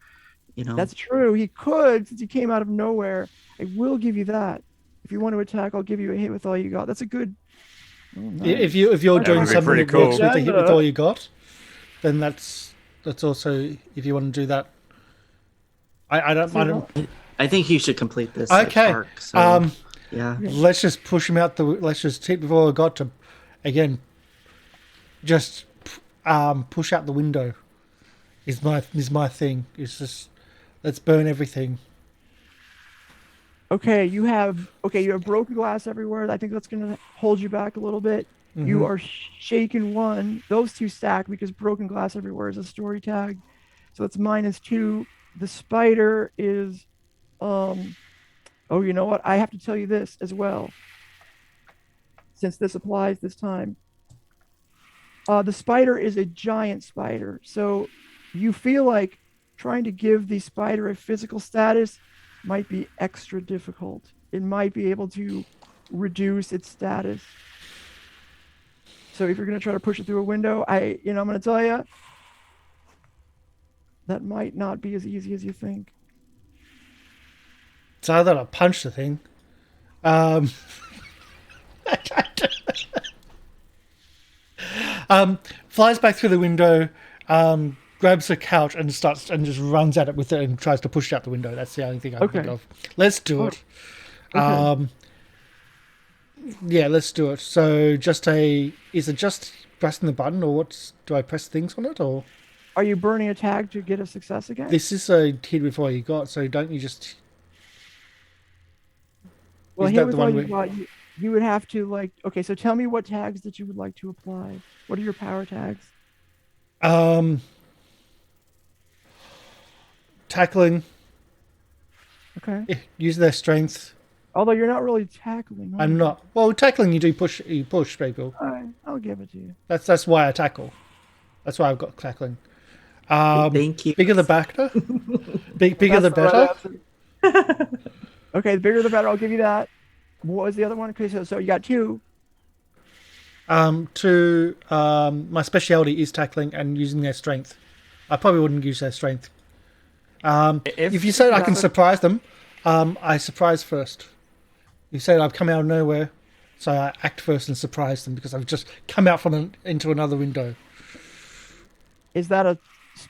That's true. He could, since he came out of nowhere. I will give you that. If you want to attack, I'll give you a hit with all you got. That's a good. Oh, nice. If you're doing would be something pretty that works cool. with a hit with all you got, then that's also, if you want to do that. I don't. I think you should complete this Okay. arc. So, Yeah. yeah. Let's just push him out let's just hit with all I got to, again, just push out the window. Is my thing. It's just, let's burn everything. Okay, you have broken glass everywhere. I think that's gonna hold you back a little bit. You are shaken 1. Those 2 stack because broken glass everywhere is a story tag, so it's -2. The spider is, oh, you know what? I have to tell you this as well, since this applies this time. The spider is a giant spider, so you feel like trying to give the spider a physical status might be extra difficult. It might be able to reduce its status. So if you're going to try to push it through a window, I'm going to tell you that might not be as easy as you think. So I thought I punched the thing. Flies back through the window, grabs a couch and just runs at it with it and tries to push it out the window. That's the only thing I can think of. Let's do it. Okay. Yeah, let's do it. So is it just pressing the button, or do I press things on it, or? Are you burning a tag to get a success again? This is a hit with all you got, so don't you just? Well, Is here that with the all one you got, you would have to okay, so tell me what tags that you would like to apply. What are your power tags? Tackling, Okay. use their strength, Although you're not really tackling. are I'm you? not. Well, tackling you do push. You push people. All right, I'll give it to you. That's why I tackle. That's why I've got tackling. Thank you. Bigger the better. Bigger That's the right better. answer. Okay, the bigger the better. I'll give you that. What was the other one? Okay, so you got two. My speciality is tackling and using their strength. I probably wouldn't use their strength. If you said I can surprise them, I surprise first. You said I've come out of nowhere, so I act first and surprise them because I've just come out into another window. Is that a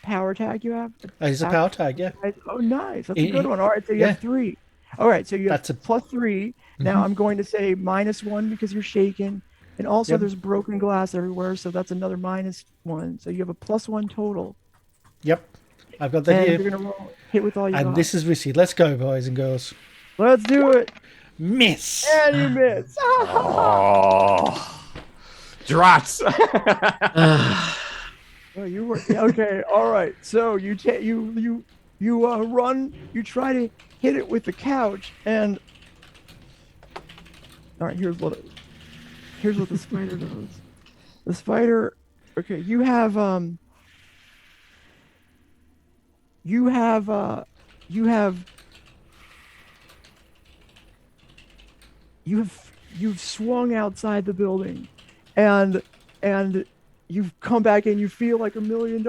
power tag you have? It's a power tag, yeah. Oh, nice. That's a good one. All right, so you Yeah. have three. All right, so you have That's a- plus three. Now I'm going to say -1 because you're shaken. And also Yep. there's broken glass everywhere, so that's another -1. So you have a +1 total. Yep, I've got that And here. you're going to roll hit with all you And got. this is risky. Let's go, boys and girls. Let's do it. Miss. And you miss. Oh, drats! Oh, you were okay. All right. So you run. You try to hit it with the couch, and all right. Here's what the spider does. The spider. Okay. You've swung outside the building, and you've come back and you feel like $1 million.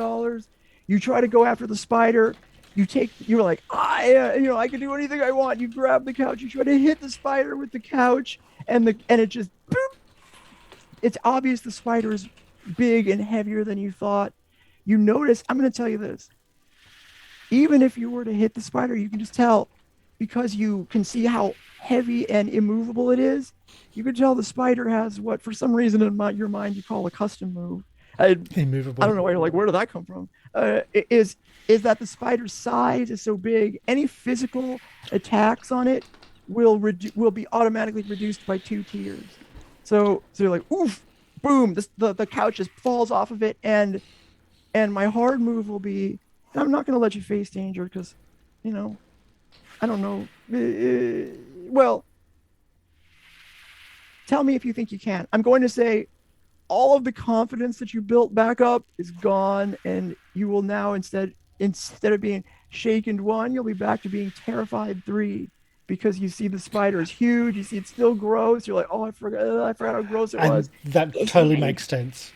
You try to go after the spider. You're like, I can do anything I want. You grab the couch. You try to hit the spider with the couch, and it just boop. It's obvious the spider is big and heavier than you thought. You notice. I'm going to tell you this. Even if you were to hit the spider, you can just tell because you can see how heavy and immovable it is. You can tell the spider has what, for some reason in your mind, you call a custom move. Immovable. I don't know why you're like, where did that come from? Is that the spider's size is so big, any physical attacks on it will be automatically reduced by 2 tiers. So you're like, oof, boom, the couch just falls off of it, and my hard move will be, I'm not going to let you face danger because, I don't know. Well, tell me if you think you can. I'm going to say all of the confidence that you built back up is gone, and you will now instead of being shaken 1, you'll be back to being terrified 3 because you see the spider is huge. You see it's still gross. You're like, oh, I forgot how gross it was. That totally makes sense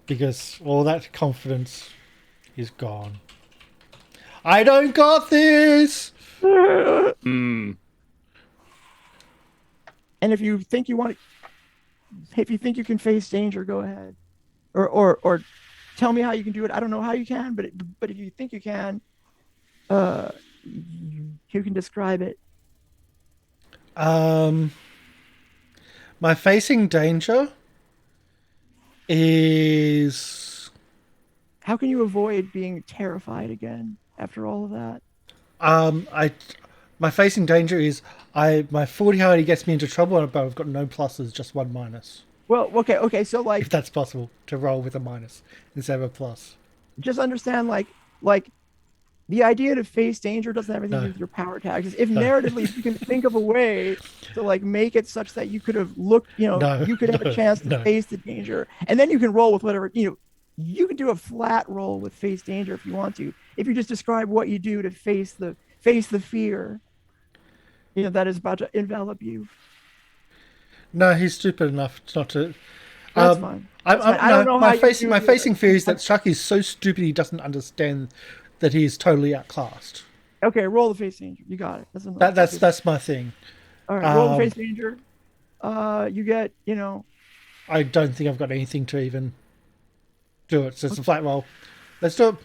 because all that confidence is gone. I don't got this. Mm. And if you think you think you can face danger, go ahead, or tell me how you can do it. I don't know how you can, but if you think you can, you can describe it. My facing danger is. How can you avoid being terrified again after all of that? My facing danger is my 40 hardy gets me into trouble, but I've got no pluses, just 1 minus. Well, okay. So like, If that's possible, to roll with a minus instead of a plus. just understand like the idea to face danger doesn't have anything to do with your power tags. If narratively you can think of a way to like make it such that you could have looked, you could have a chance to face the danger, and then you can roll with whatever, you can do a flat roll with face danger if you want to. If you just describe what you do to face the fear, that is about to envelop you. No, he's stupid enough not to. That's fine. I don't know how my facing fear is that Chuck is so stupid he doesn't understand that he is totally outclassed. Okay, roll the face danger. You got it. That's my thing. All right, roll the face danger. You get, I don't think I've got anything to even do it. So it's a flat roll. Let's do it.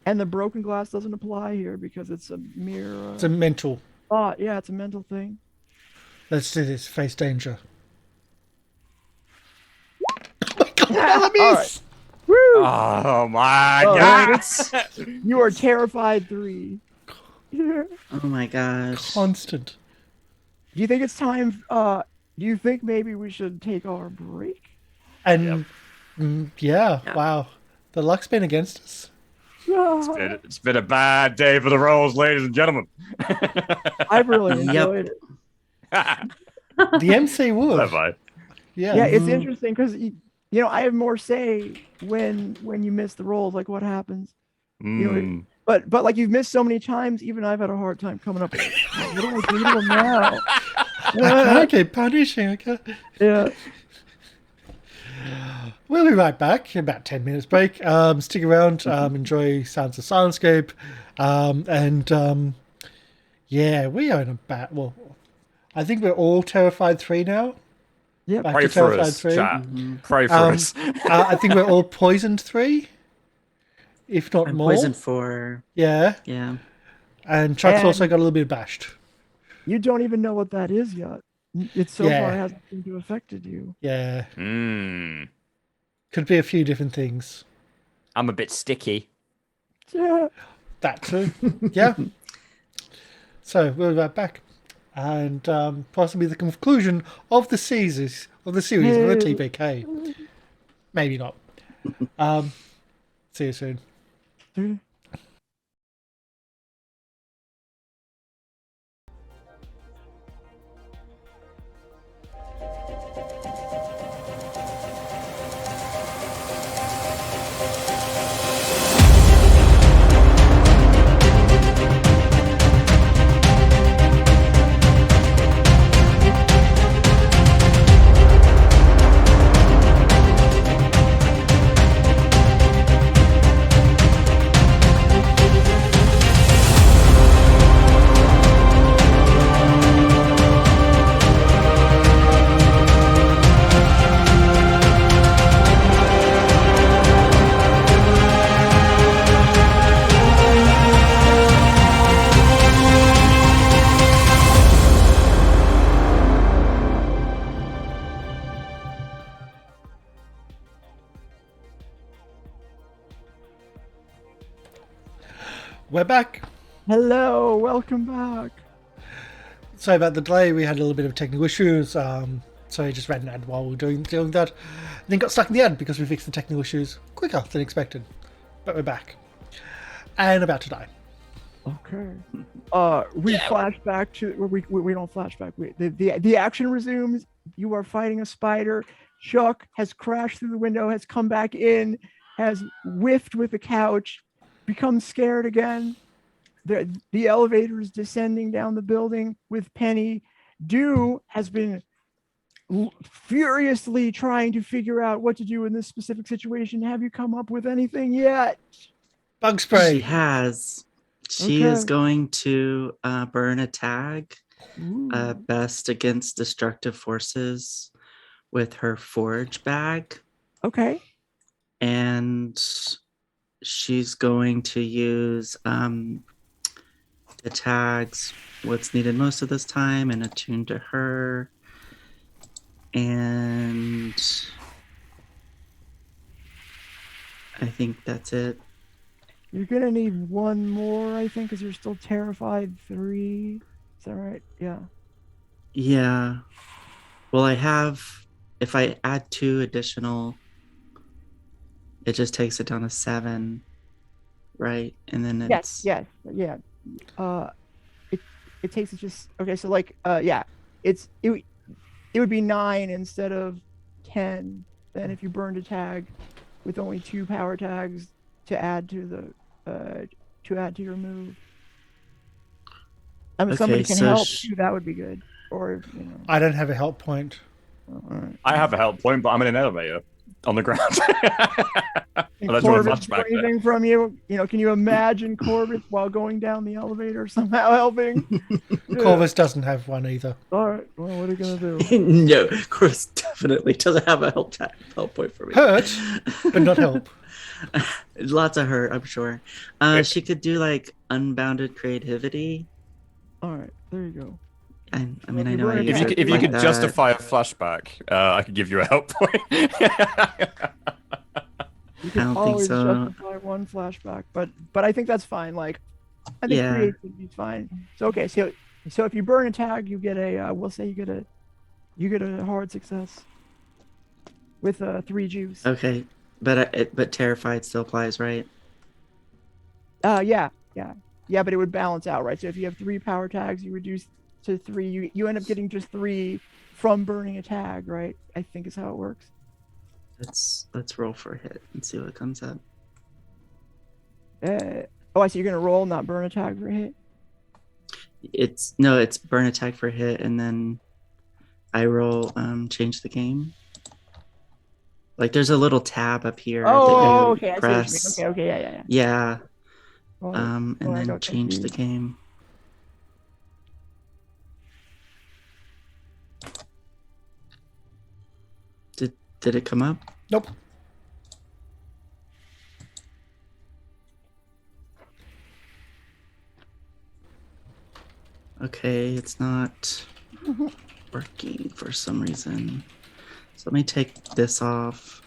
And the broken glass doesn't apply here because it's a mere. It's a mental. Oh, yeah, it's a mental thing. Let's do this. Face danger. All right. Woo! Oh my Oh, god! You are terrified 3. Do Oh my gosh. Constant. you think it's time? Do you think maybe we should take our break? And yeah, wow. The luck's been against us. It's been a bad day for the rolls, ladies and gentlemen. I've really Yep. enjoyed it. The MC would. Have I? Yeah. Yeah, it's Mhm. interesting because I have more say when you miss the rolls, like what happens. Mm. But like you've missed so many times, even I've had a hard time coming up with what do I do to them now? I can't keep punishing. I can't. Yeah. We'll be right back in about 10 minutes break. Stick around, enjoy sounds of Syrinscape. Yeah, we are in about, well, I think we're all Terrified 3 now. Yep. Back Pray to for Terrified us, 3. chat. Mhm. Pray for Um, us. I think we're all Poisoned 3, if not I'm more. poisoned for. Yeah, Yeah. and Chuck's also And- got a little bit bashed. You don't even know what that is yet. It so Yeah. far hasn't seemed to affected you. Yeah, Mm. could be a few different things. I'm a bit sticky. Yeah. That too. Yeah. So we'll be right back. And possibly the conclusion of the series with the TVK. Maybe not. See you soon. We're back. Hello, welcome back. Sorry about the delay. We had a little bit of technical issues. So I just ran an ad while we were doing that. Then got stuck in the ad because we fixed the technical issues quicker than expected. But we're back. And about to die. Okay. We flash back to we don't flash back. The action resumes. You are fighting a spider. Chuck has crashed through the window, has come back in, has whiffed with the couch, becomes scared again. The elevator is descending down the building with Penny. Dew has been furiously trying to figure out what to do in this specific situation. Have you come up with anything yet? Bug She spray. has. She is Okay. going to burn a tag, Ooh. best against destructive forces, with her forage bag, Okay. and she's going to use the tags what's needed most of this time and attune to her, and I think that's it. You're gonna need one more, I think, because you're still terrified 3. Is that right? Yeah. Yeah. Well, I have, if I add 2 additional, it just takes it down to 7, right? And then it's Yes. Yeah. It takes it just okay. So like, yeah, it would be 9 instead of 10. Then if you burned a tag with only 2 power tags to add to your move. I mean, Okay, somebody can so help you. That would be good. Or I don't have a help point. all right. I have a help point, but I'm in an elevator on the ground. Can Unless you want a Corvus do flashback there. anything from you? Can you imagine Corvus while going down the elevator somehow helping? Yeah. Corvus doesn't have one either. All right. Well, what are you gonna do? no, Chris definitely doesn't have a help point for me. Hurt, but not help. Lots of hurt, I'm sure. She could do like unbounded creativity. All right. There you go. I mean, I If know I you use could- it If you like could that. justify a flashback, I could give you a help point. You can don't think always so. justify one flashback, but I think that's fine. Like, I think Yeah. creativity is fine. So okay, so if you burn a tag, you get a we'll say you get a hard success with 3 juice. Okay, but terrified still applies, right? Yeah, but it would balance out, right? So if you have 3 power tags, you reduce to 3. You end up getting just 3 from burning a tag, right? I think is how it works. Let's roll for a hit and see what comes up. Oh, I see. You're gonna roll, not burn a tag for a hit. It's burn attack for a hit, and then I roll change the game. Like there's a little tab up here that you Okay. press. I see what you mean. Okay. Yeah. Yeah. Well, And I then got change the confused. game. Did it come up? Nope. Okay, it's not working for some reason. So let me take this off.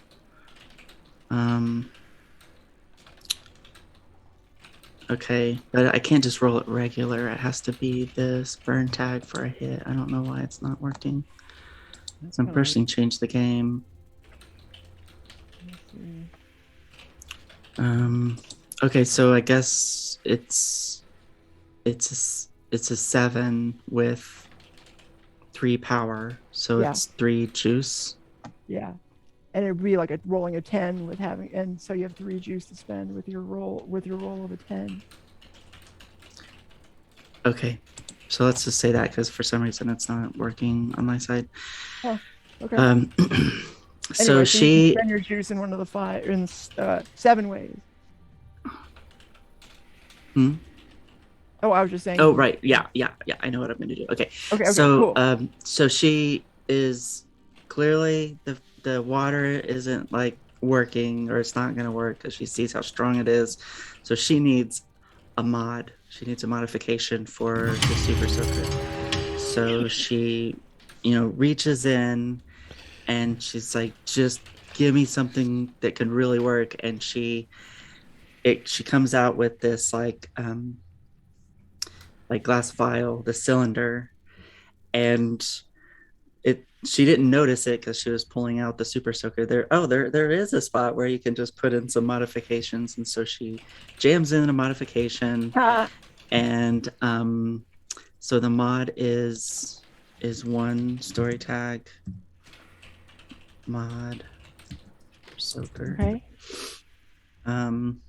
Okay, but I can't just roll it regular. It has to be this burn tag for a hit. I don't know why it's not working. That's So I'm kinda weird. pressing change the game. Let's see. Okay, so I guess it's a 7 with 3 power, so Yeah. it's 3 juice. Yeah. And it would be like rolling a 10 with having, and so you have 3 juice to spend with your roll of a 10. Okay, so let's just say that because for some reason it's not working on my side. Oh, okay. So Anyway, you she can spend your juice in one of the 5 in 7 ways. Hmm? Oh, I was just saying. Oh right, yeah. I know what I'm gonna do. Okay. Okay. So Cool. so she is clearly the water isn't like working, or it's not gonna work because she sees how strong it is. So she needs a mod. She needs a modification for the super soaker. So she, reaches in and she's like, just give me something that can really work. And she comes out with this like glass vial, the cylinder, and she didn't notice it because she was pulling out the super soaker. There is a spot where you can just put in some modifications, and so she jams in a modification, and so the mod is 1 story tag mod soaker. Okay. And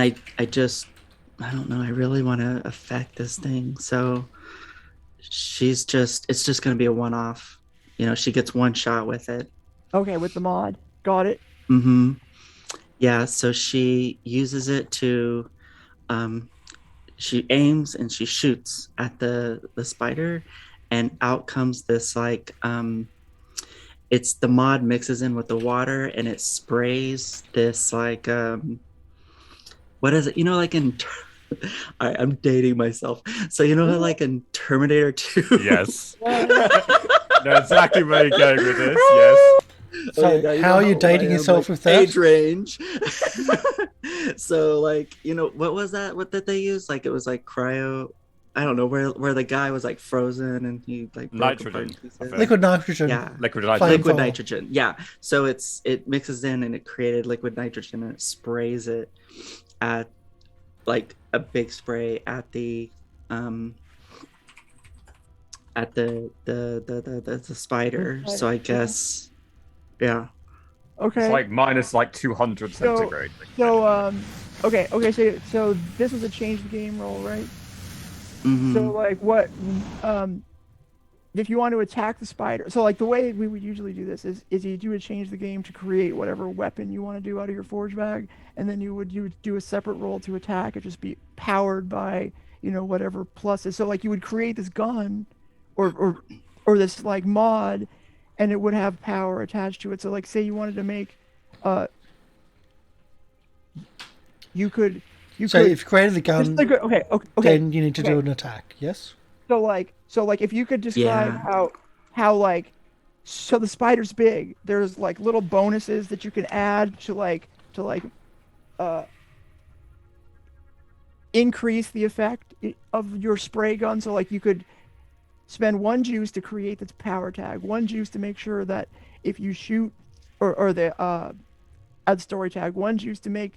I don't know, I really want to affect this thing, so it's just going to be a one-off. She gets 1 shot with it. Okay, with the mod. Got it. Yeah, so she uses it to she aims and she shoots at the spider, and out comes this like it's the mod mixes in with the water, and it sprays this like what is it? Like in I'm dating myself. So like in Terminator 2. Yes. Know exactly where you're going with this. Yes. So how are you dating yourself with that? Age range. So like, what was that? What did they use? Like it was like cryo. I don't know, where the guy was like frozen and he like Nitrogen. Liquid nitrogen. Yeah. Liquid nitrogen. Liquid nitrogen. Yeah. So it mixes in and it created liquid nitrogen, and it sprays it at like a big spray at the spider. So I guess yeah. Okay. It's like minus like 200 centigrade. So okay. So this was a change the game roll, right? Mm-hmm. So like what if you want to attack the spider? So like the way we would usually do this is you would change the game to create whatever weapon you want to do out of your forge bag, and then you would do a separate roll to attack. It just be powered by whatever pluses. So like you would create this gun, or this like mod, and it would have power attached to it. So like say you wanted to make you could if you created the gun, okay. then you need to do an attack. Yes. So like if you could describe how like, so the spider's big. There's like little bonuses that you can add to increase the effect of your spray gun. So like you could spend 1 juice to create this power tag, 1 juice to make sure that if you shoot or the add story tag. One juice to make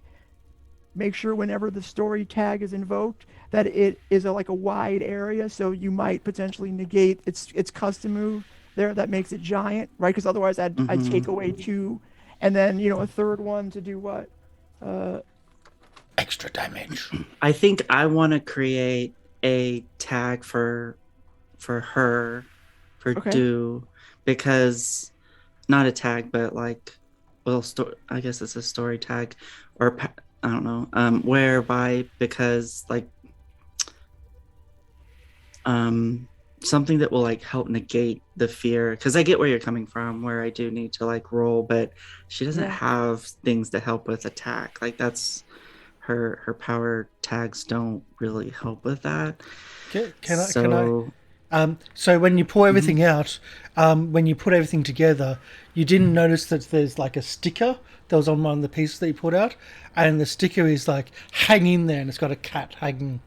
sure whenever the story tag is invoked that it is like a wide area, so you might potentially negate its custom move there that makes it giant, right? Because otherwise I'd take away 2, and then a third one to do what? Extra damage. I think I want to create a tag for her, for Okay. Do, because not a tag, but like, well, I guess it's a story tag, or I don't know, whereby, because like, something that will like help negate the fear, because I get where you're coming from, where I do need to like roll, but she doesn't have things to help with attack. Like that's her power tags don't really help with that. Can I? So when you pour everything out, when you put everything together, you didn't notice that there's like a sticker that was on one of the pieces that you put out, and the sticker is like hanging there, and it's got a cat hanging.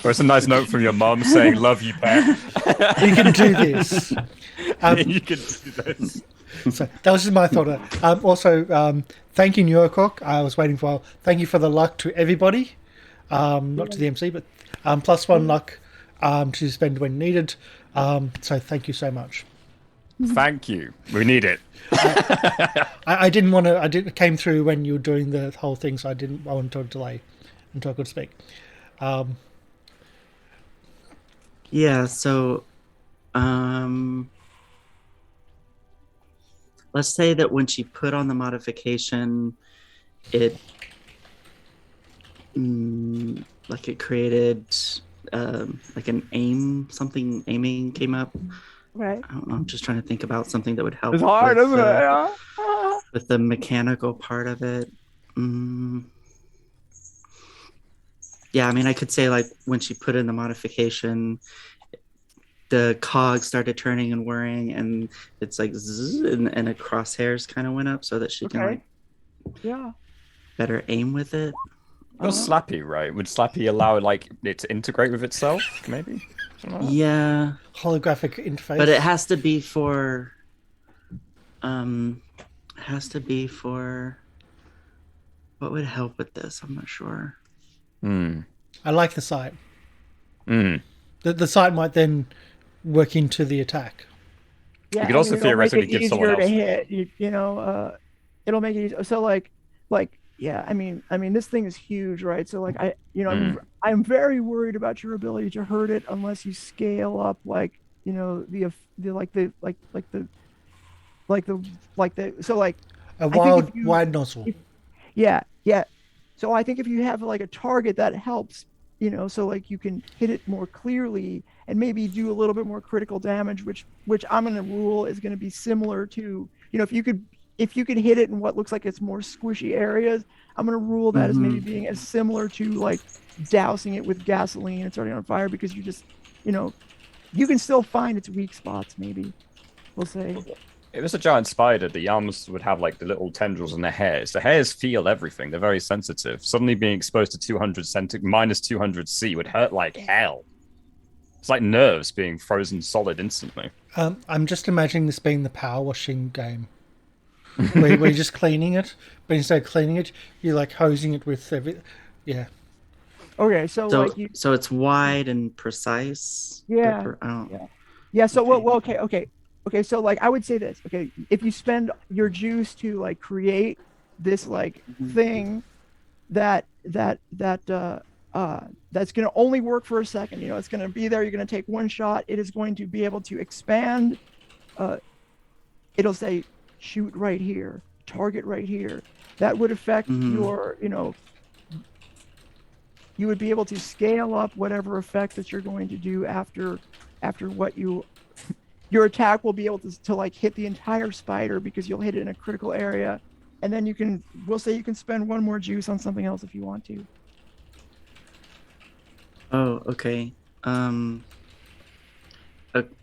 Or it's a nice note from your mum saying, "Love you, pet." You can do this. You can do this. So that was just my thought. Also, thank you, Neurocock. I was waiting for a while. Thank you for the luck to everybody, not to the MC, but +1 luck to spend when needed. So thank you so much. Thank you. We need it. I didn't want to. It came through when you were doing the whole thing, so I wanted to delay until I could speak. Yeah. So, let's say that when she put on the modification, it like it created like an aiming came up. Right. I don't know. I'm just trying to think about something that would help. It's hard, with isn't the, it? with the mechanical part of it. Yeah, I mean, I could say like when she put in the modification, the cogs started turning and whirring, and it's like zzz, and a crosshairs kind of went up so that she can like better aim with it. Well, Slappy, right? Would Slappy allow like it to integrate with itself, maybe? Like yeah, holographic interface. But it has to be for what would help with this? I'm not sure. I like the site. The site might then work into the attack. Yeah, you could also theoretically give someone else. To hit. It'll make it easier. So like, yeah. I mean, this thing is huge, right? So like, I'm very worried about your ability to hurt it unless you scale up, like, the so like a wide nozzle. Yeah. So I think if you have like a target that helps, so like you can hit it more clearly and maybe do a little bit more critical damage, which I'm going to rule is going to be similar to, if you could hit it in what looks like it's more squishy areas, I'm going to rule that as maybe being as similar to like dousing it with gasoline and starting on fire, because you just, you can still find its weak spots, maybe, we'll say. If it's a giant spider, the arms would have like the little tendrils in the hairs. The hairs feel everything. They're very sensitive. Suddenly being exposed to minus 200 C would hurt like hell. It's like nerves being frozen solid instantly. I'm just imagining this being the power washing game. where you're just cleaning it, but instead of cleaning it, you're like hosing it with everything. Yeah. Okay, so like so it's wide and precise. Yeah. Yeah. So okay. Okay, so like I would say this. Okay, if you spend your juice to like create this like thing that's gonna only work for a second. It's gonna be there. You're gonna take one shot. It is going to be able to expand. It'll say shoot right here, target right here. That would affect your. You would be able to scale up whatever effect that you're going to do after what your attack will be able to like hit the entire spider, because you'll hit it in a critical area, and then we'll say you can spend one more juice on something else if you want to. Oh, okay.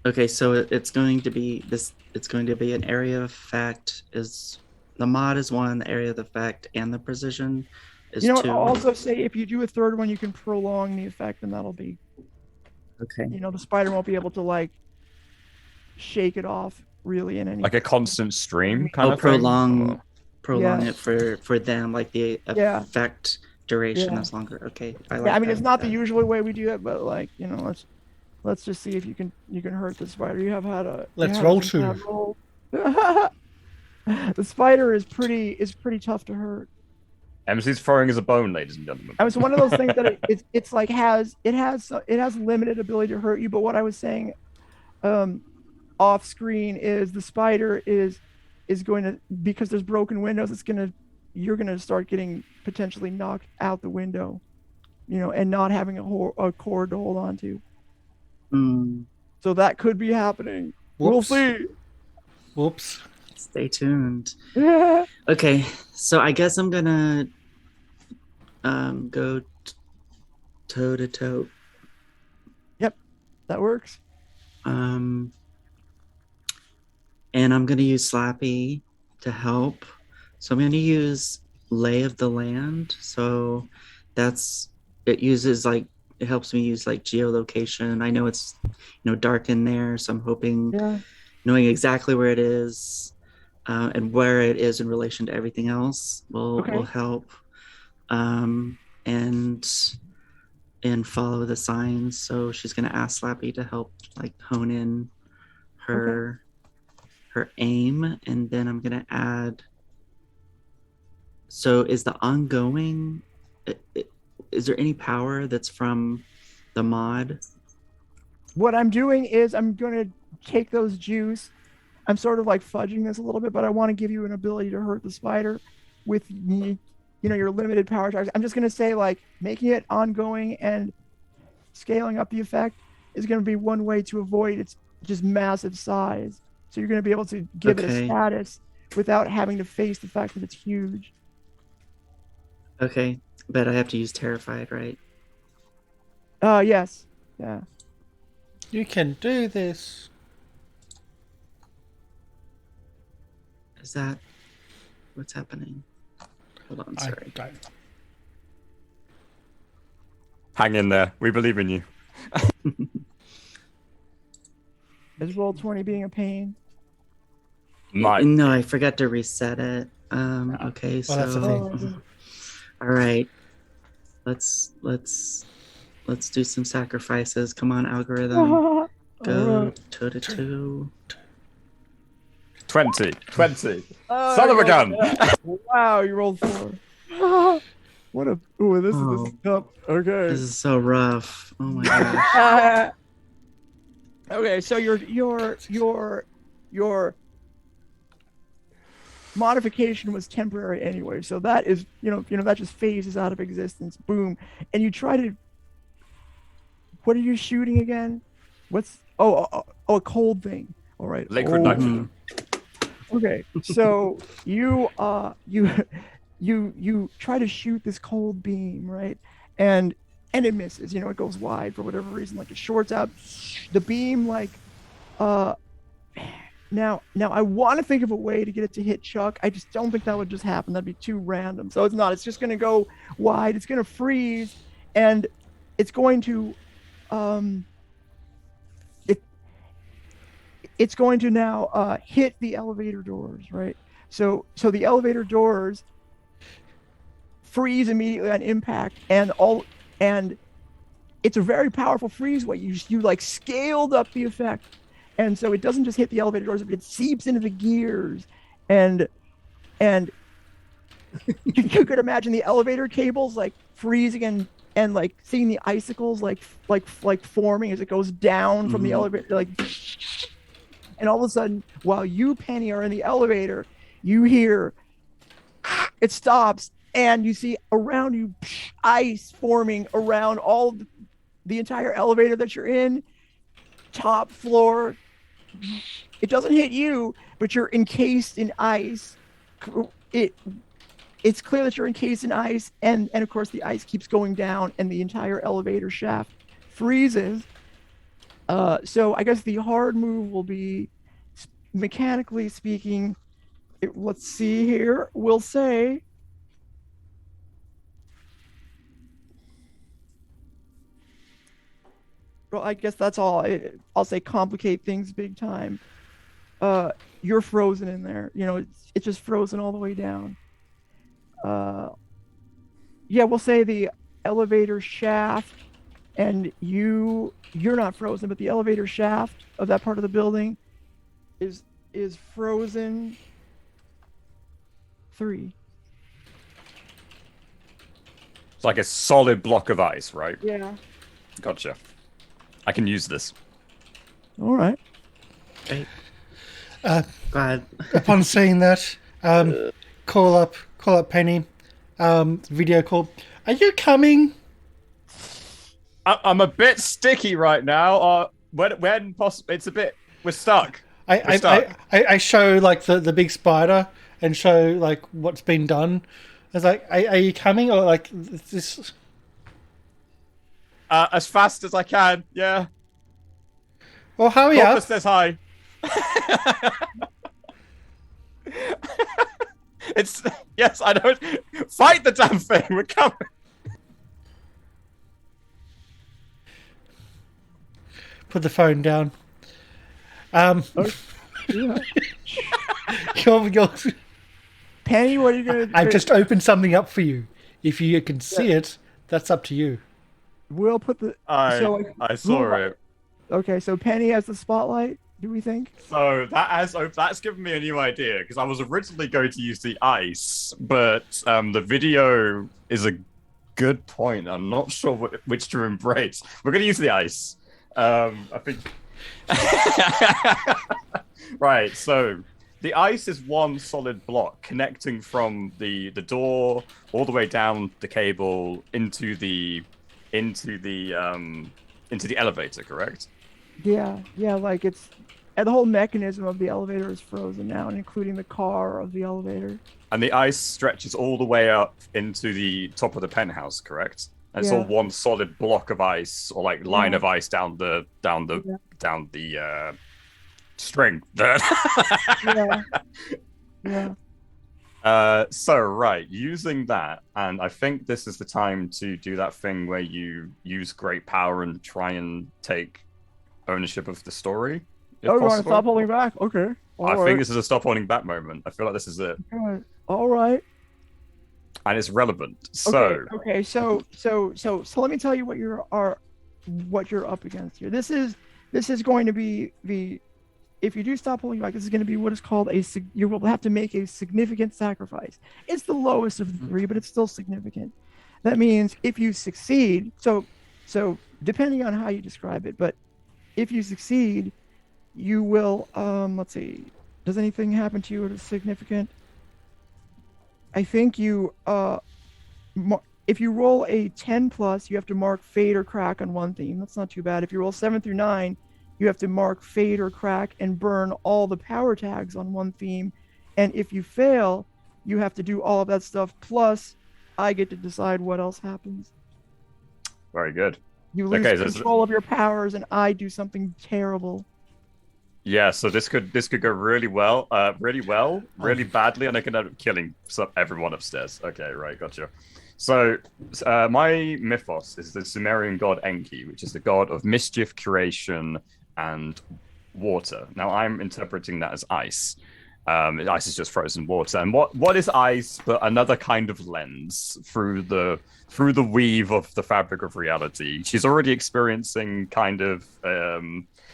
Okay, so it's going to be it's going to be an area of effect. Is the mod is 1, the area of effect, and the precision is 2. I'll also say if you do a third one, you can prolong the effect, and that'll be okay. The spider won't be able to like shake it off really in any Like a constant stream kind Oh, of thing. prolong Yeah. it for them, like the Yeah. effect duration Yeah. is longer. Okay, I Yeah, like I mean that. it's not the usual way we do it, but like, let's just see if you can hurt the spider. You have had a Let's roll two. bad roll. The spider is pretty tough to hurt. MC's throwing as a bone, ladies and gentlemen. I was one of those things that it's like it has limited ability to hurt you, but what I was saying off screen is the spider is going to, because there's broken windows, you're going to start getting potentially knocked out the window, and not having a cord to hold on to. So that could be happening. Whoops. We'll see. Whoops. Stay tuned. Yeah. Okay, so I guess I'm gonna go toe to toe. Yep, that works. And I'm gonna use Slappy to help. So I'm gonna use Lay of the Land. So it helps me use like geolocation. I know it's dark in there, so I'm hoping knowing exactly where it is and where it is in relation to everything else will help. And follow the signs. So she's gonna ask Slappy to help like hone in her aim, and then I'm gonna add. So is the ongoing? Is there any power that's from the mod? What I'm doing is I'm going to take those juice. I'm sort of like fudging this a little bit, but I want to give you an ability to hurt the spider with your limited power charge. I'm just going to say like making it ongoing and scaling up the effect is going to be one way to avoid its just massive size. So you're going to be able to give it a status without having to face the fact that it's huge. Okay, but I have to use Terrified, right? Yes. Yeah. You can do this. Is that what's happening? Hold on, sorry. I don't. Hang in there. We believe in you. Is Roll20 being a pain? No, I forgot to reset it. Okay, so that's the thing. All right. Let's do some sacrifices. Come on, algorithm. Go toe to toe. 20. Oh, Son of a gun! Wow, you rolled 4. What a... Ooh, this is tough. Okay. This is so rough. Oh my gosh. Okay, so your modification was temporary anyway, so that is that just phases out of existence. Boom. And you try to... What are you shooting again? What's... a cold thing. All right. Liquid nitrogen. Okay, so you try to shoot this cold beam, right? And it misses. It goes wide for whatever reason. Like it shorts out the beam. Like, now I want to think of a way to get it to hit Chuck. I just don't think that would just happen. That'd be too random. So it's not. It's just gonna go wide. It's gonna freeze, and it's going to it's going to now hit the elevator doors, right? So the elevator doors freeze immediately on impact, and it's a very powerful freeze way. You like scaled up the effect, and so it doesn't just hit the elevator doors, but it seeps into the gears, and you could imagine the elevator cables like freezing and like seeing the icicles like forming as it goes down from the elevator, like. And all of a sudden, while you, Penny, are in the elevator, you hear it stops, and you see around you ice forming around the entire elevator that you're in, top floor. It doesn't hit you, but you're encased in ice. It's clear that you're encased in ice, and of course the ice keeps going down, and the entire elevator shaft freezes. So I guess the hard move will be, mechanically speaking, let's see here. We'll say well, I guess that's all. I'll say complicate things big time. you're frozen in there. It's just frozen all the way down. Yeah, we'll say the elevator shaft, and you're not frozen, but the elevator shaft of that part of the building is frozen 3. It's like a solid block of ice, right? Yeah. Gotcha. I can use this. All right. Right. Uh, God. Upon seeing that, call up Penny, video call. Are you coming? I'm a bit sticky right now. When possible, it's a bit. We're stuck. I show like the big spider and show like what's been done. I was like, are you coming or like this? As fast as I can. Yeah. Well, hurry up. Corvus says hi. It's yes. I don't fight the damn thing. We're coming. Put the phone down. Yeah. You're, Penny, what are you gonna do? I've just opened something up for you. If you can see it, that's up to you. We'll put the. I saw it. Okay, so Penny has the spotlight. Do we think? So that's given me a new idea because I was originally going to use the ice, but the video is a good point. I'm not sure which to embrace. We're going to use the ice. I think. Right. So the ice is one solid block connecting from the door all the way down the cable into the elevator. Correct. Yeah, like and the whole mechanism of the elevator is frozen now, including the car of the elevator. And the ice stretches all the way up into the top of the penthouse, correct? And it's all one solid block of ice, or like line of ice down the string. Yeah. So right, using that, and I think this is the time to do that thing where you use great power and try and take ownership of the story. You want to stop holding back? Okay. I think this is a stop holding back moment. I feel like this is it. All right. And it's relevant. So okay. So let me tell you what you're up against here. This is going to be if you do stop holding back, this is going to be what is called you will have to make a significant sacrifice. It's the lowest of the 3, but it's still significant. That means if you succeed, so depending on how you describe it, but if you succeed, you will let's see, does anything happen to you that is significant? I think you if you roll a 10 plus, you have to mark fade or crack on one theme. That's not too bad. If you roll 7 through 9, you have to mark fade or crack and burn all the power tags on one theme. And if you fail, you have to do all of that stuff, plus I get to decide what else happens. Very good. You lose control of your powers, and I do something terrible. Yeah, so this could go really badly, and I could end up killing everyone upstairs. Okay, right, gotcha. So my mythos is the Sumerian god Enki, which is the god of mischief, creation, and water. Now I'm interpreting that as ice. Ice is just frozen water. And what is ice but another kind of lens through the weave of the fabric of reality? She's already experiencing kind of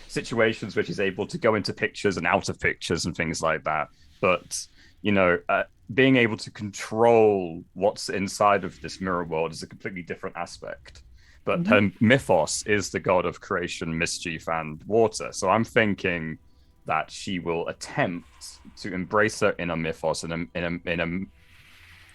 situations where she's able to go into pictures and out of pictures and things like that. But, being able to control what's inside of this mirror world is a completely different aspect. But her mythos is the god of creation, mischief, and water. So I'm thinking that she will attempt to embrace her inner mythos in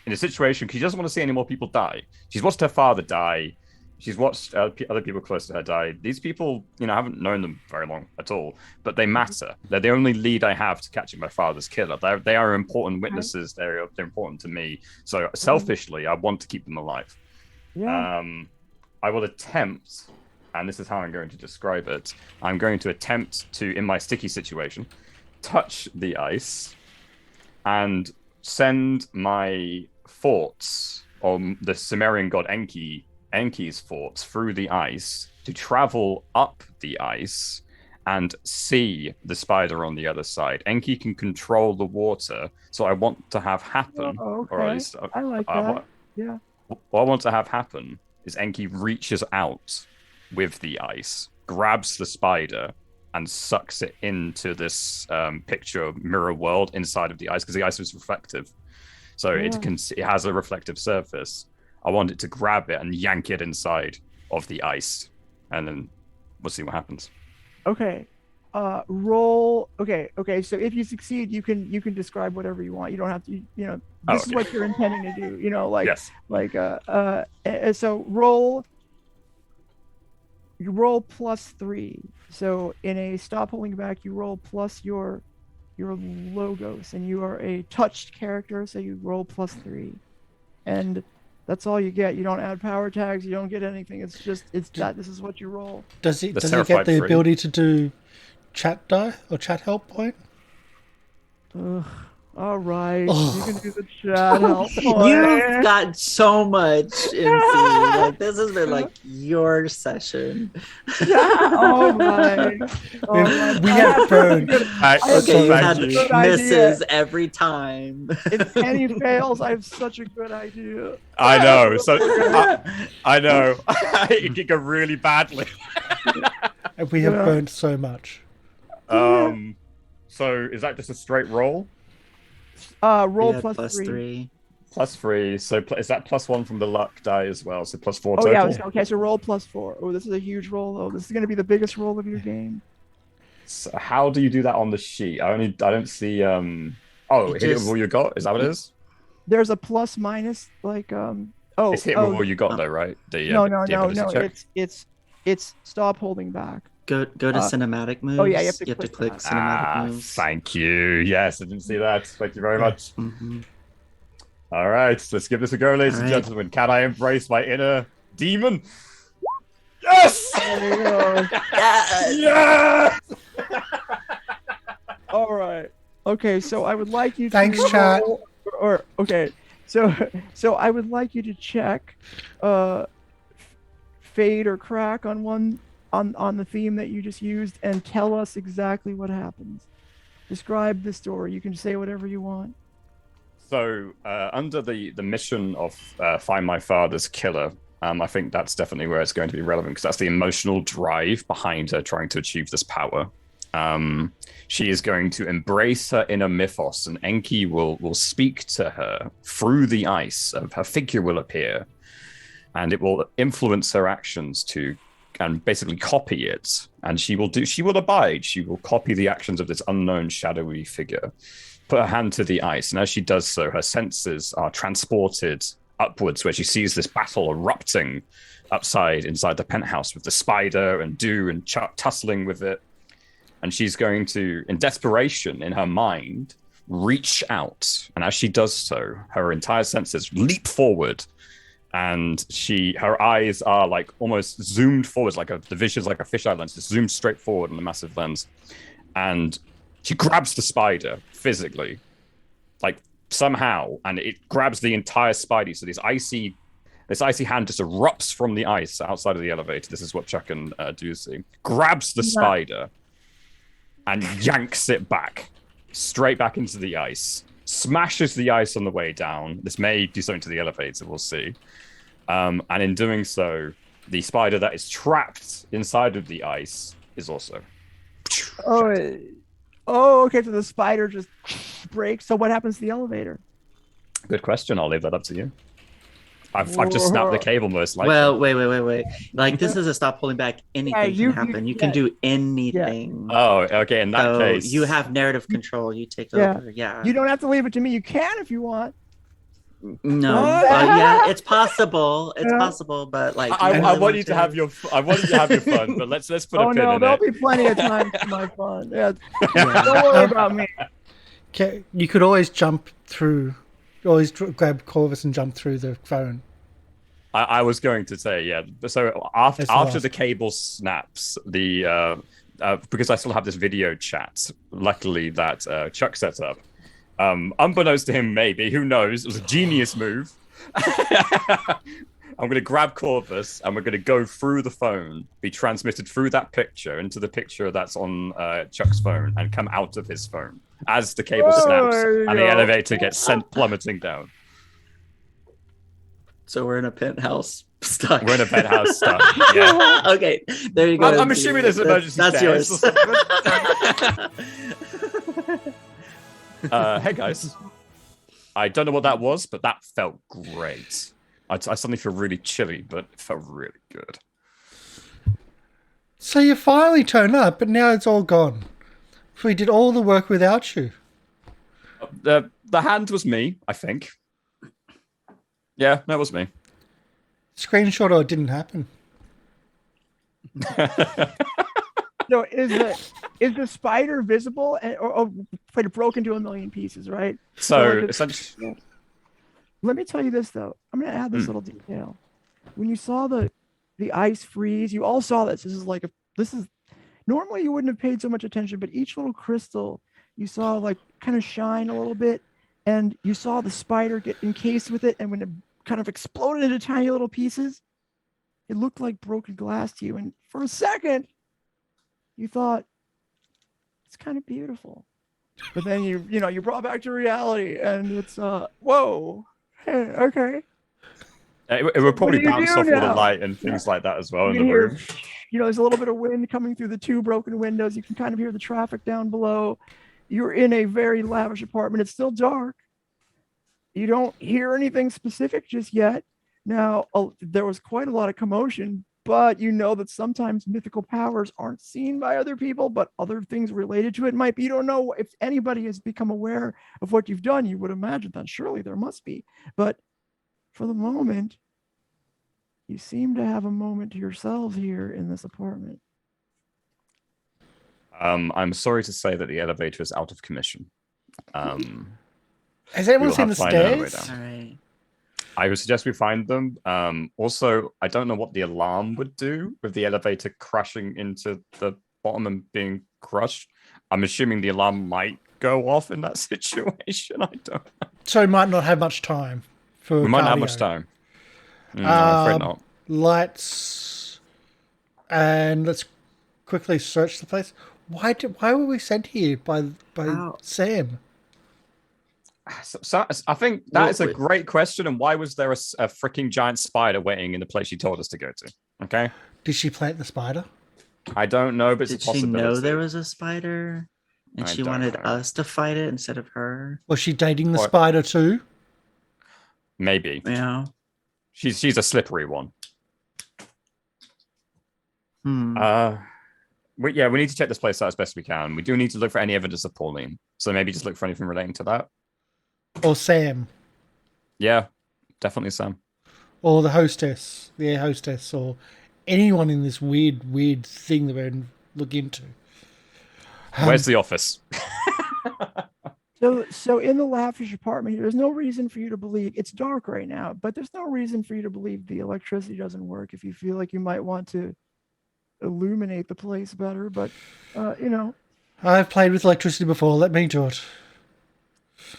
a situation because she doesn't want to see any more people die. She's watched her father die. She's watched other people close to her die. These people, I haven't known them very long at all, but they matter. They're the only lead I have to catching my father's killer. They are important witnesses. They're important to me. So selfishly, I want to keep them alive. Yeah. I will attempt, and this is how I'm going to describe it. I'm going to attempt to, in my sticky situation, touch the ice and send my thoughts on the Sumerian god Enki's thoughts through the ice to travel up the ice and see the spider on the other side. Enki can control the water, so I want to have happen, Oh, okay. or at least I like that. Yeah. what I want to have happen is Enki reaches out with the ice, grabs the spider, and sucks it into this picture mirror world inside of the ice, because the ice is reflective. So it has a reflective surface. I want it to grab it and yank it inside of the ice, and then we'll see what happens. Okay. Roll. Okay. So if you succeed, you can describe whatever you want. You don't have to. This is what you're intending to do. Yes. So roll. You roll +3. So in a stop holding back, you roll plus your logos, and you are a touched character, so you roll +3, and that's all you get. You don't add power tags. You don't get anything. It's that. This is what you roll. Does it get the ability to do chat die or chat help point? Ugh. All right, you can do the chat help point. You've got so much, MC. This has been your session. All right. We have burned. Okay, you had misses every time. If Penny fails, I have such a good idea. I know. So I know. It could go really badly. We have burned so much. So is that just a straight roll? Roll Yeah, +3. +3. So is that +1 from the luck die as well? So +4 Oh total. yeah. Okay. So roll +4. Oh, this is a huge roll. Oh, this is going to be the biggest roll of your game. So how do you do that on the sheet? I don't see. Hit it with all you got. Is that what it is? There's a plus minus It's hit with all you got though, right? No. It's stop holding back. Go to cinematic moves. Oh yeah, you have to click cinematic moves. Thank you. Yes, I didn't see that. Thank you very much. Mm-hmm. All right, let's give this a go, ladies and gentlemen. Can I embrace my inner demon? Yes! There you go. Yes! All right. Okay, so I would like you to Thanks, chat. So I would like you to check fade or crack on the theme that you just used and tell us exactly what happens. Describe the story. You can say whatever you want. So under the mission of find my father's killer, I think that's definitely where it's going to be relevant, because that's the emotional drive behind her trying to achieve this power. She is going to embrace her inner mythos, and Enki will speak to her through the ice. Her figure will appear, and it will influence her actions and basically copy it. And she will abide. She will copy the actions of this unknown shadowy figure. Put her hand to the ice, and as she does so, her senses are transported upwards, where she sees this battle erupting inside the penthouse with the spider and Dew and Chuck tussling with it. And she's going to, in desperation in her mind, reach out. And as she does so, her entire senses leap forward, and her eyes are almost zoomed forwards, the vision's like a fisheye lens, just zoomed straight forward on a massive lens. And she grabs the spider physically, somehow, and it grabs the entire spidey. So this icy hand just erupts from the ice outside of the elevator. This is what Chuck and do see. Grabs the spider and yanks it back, straight back into the ice. Smashes the ice on the way down. This may do something to the elevator, we'll see. And in doing so, the spider that is trapped inside of the ice is also... Oh, okay, so the spider just breaks. So what happens to the elevator? Good question. I'll leave that up to you. I've just snapped the cable most likely. Well, wait. This is a stop holding back. Anything can happen. You can do anything. Yeah. Oh, okay. In that case, you have narrative control. You take over. Yeah. You don't have to leave it to me. You can if you want. No. It's possible. It's possible, but I want you to have your fun. But let's put a pin in it. Oh no, there'll be plenty of time for my fun. Yeah. Don't worry about me. Okay, you could always jump through. Always grab Corvus and jump through the phone. I was going to say, yeah. So after the cable snaps, because I still have this video chat, luckily that Chuck set up. Unbeknownst to him, maybe, who knows? It was a genius move. I'm gonna grab Corvus, and we're gonna go through the phone, be transmitted through that picture into the picture that's on Chuck's phone, and come out of his phone as the cable snaps there you and the go. elevator gets sent plummeting down. So we're in a penthouse stuck. We're in a penthouse stuck. Yeah. Okay, there you go. I'm assuming there's emergency That's stairs. yours. Hey guys, I don't know what that was, but that felt great. I suddenly feel really chilly, but it felt really good. So you finally turn up, but now it's all gone. We did all the work without you. The hand was me, I think. Yeah, that was me. Screenshot or it didn't happen. So is the spider visible or it broke into a million pieces, right? So like essentially, let me tell you this though. I'm gonna add this little detail. When you saw the ice freeze, you all saw this. This is normally you wouldn't have paid so much attention, but each little crystal you saw like kind of shine a little bit, and you saw the spider get encased with it, and when it kind of exploded into tiny little pieces, it looked like broken glass to you. And for a second, you thought it's kind of beautiful, but then you brought back to reality, and it's whoa, hey, okay. it would probably What do you bounce do off all the now? light and things like that as well in You the can hear, room. there's a little bit of wind coming through the two broken windows. You can kind of hear the traffic down below. You're in a very lavish apartment. It's still dark. You don't hear anything specific just yet. Now, there was quite a lot of commotion, but you know that sometimes mythical powers aren't seen by other people, but other things related to it might be. You don't know if anybody has become aware of what you've done. You would imagine that surely there must be. But for the moment, you seem to have a moment to yourselves here in this apartment. I'm sorry to say that the elevator is out of commission. Has anyone We'll seen have the to find another way stairs? down. All right. I would suggest we find them. Also, I don't know what the alarm would do with the elevator crashing into the bottom and being crushed. I'm assuming the alarm might go off in that situation. I don't know. So we might not have much time for We might not have cardio. much time. No, I'm afraid not. Lights, and let's quickly search the place. Why were we sent here by Ow. Sam? So I think that Well, is a wait. great question. And why was there a freaking giant spider waiting in the place she told us to go to? Okay, Did she plant the spider? I don't know, but it's Did a she possibility. know there was a spider, and I she don't wanted know. us to fight it instead of her? Was she dating the Or- spider too? Maybe Yeah. she's a slippery one. Hmm. We need to check this place out as best we can. We do need to look for any evidence of Pauline. So maybe just look for anything relating to that. Or Sam? Yeah, definitely Sam. Or the hostess, the air hostess, or anyone in this weird thing that we're looking into? Where's the office? So in the lavish apartment, there's no reason for you to believe it's dark right now, but there's no reason for you to believe the electricity doesn't work if you feel like you might want to illuminate the place better. But I've played with electricity before. Let me do it.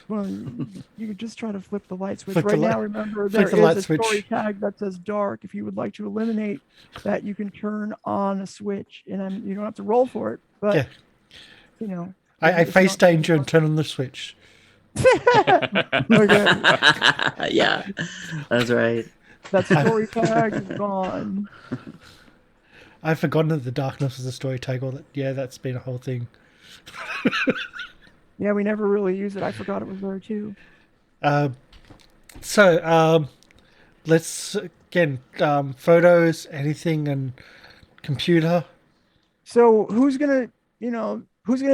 well, you could just try to flip the light switch. Flip the Right li- now, remember, flip there the light is a story switch. tag that says dark. If you would like to eliminate that, you can turn on a switch, and you don't have to roll for it. But Yeah. I it's face not- danger and turn on the switch. Okay, Yeah, that's right. that story tag is gone. I've forgotten that the darkness was a story tag. That's been a whole thing. Yeah, we never really use it. I forgot it was there too. So let's again photos, anything, and computer. So who's gonna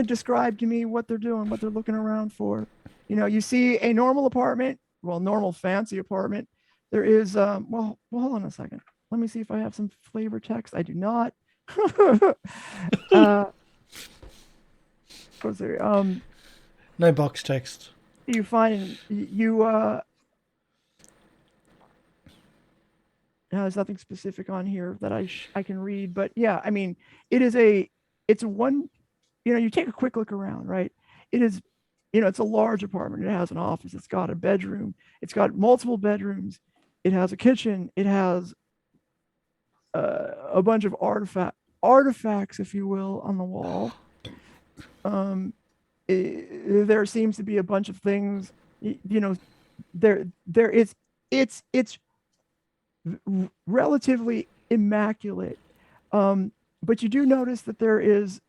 describe to me what they're doing, what they're looking around for? You see a normal apartment, normal fancy apartment. There is well, hold on a second. Let me see if I have some flavor text. I do not. What's there? No box text. You find there's nothing specific on here that I can read, but yeah, I mean, it's one, you take a quick look around, right? It is, it's a large apartment. It has an office. It's got a bedroom. It's got multiple bedrooms. it has a kitchen. It has a bunch of artifacts, if you will, on the wall. There seems to be a bunch of things. You know, there is. It's relatively immaculate, but you do notice that there is,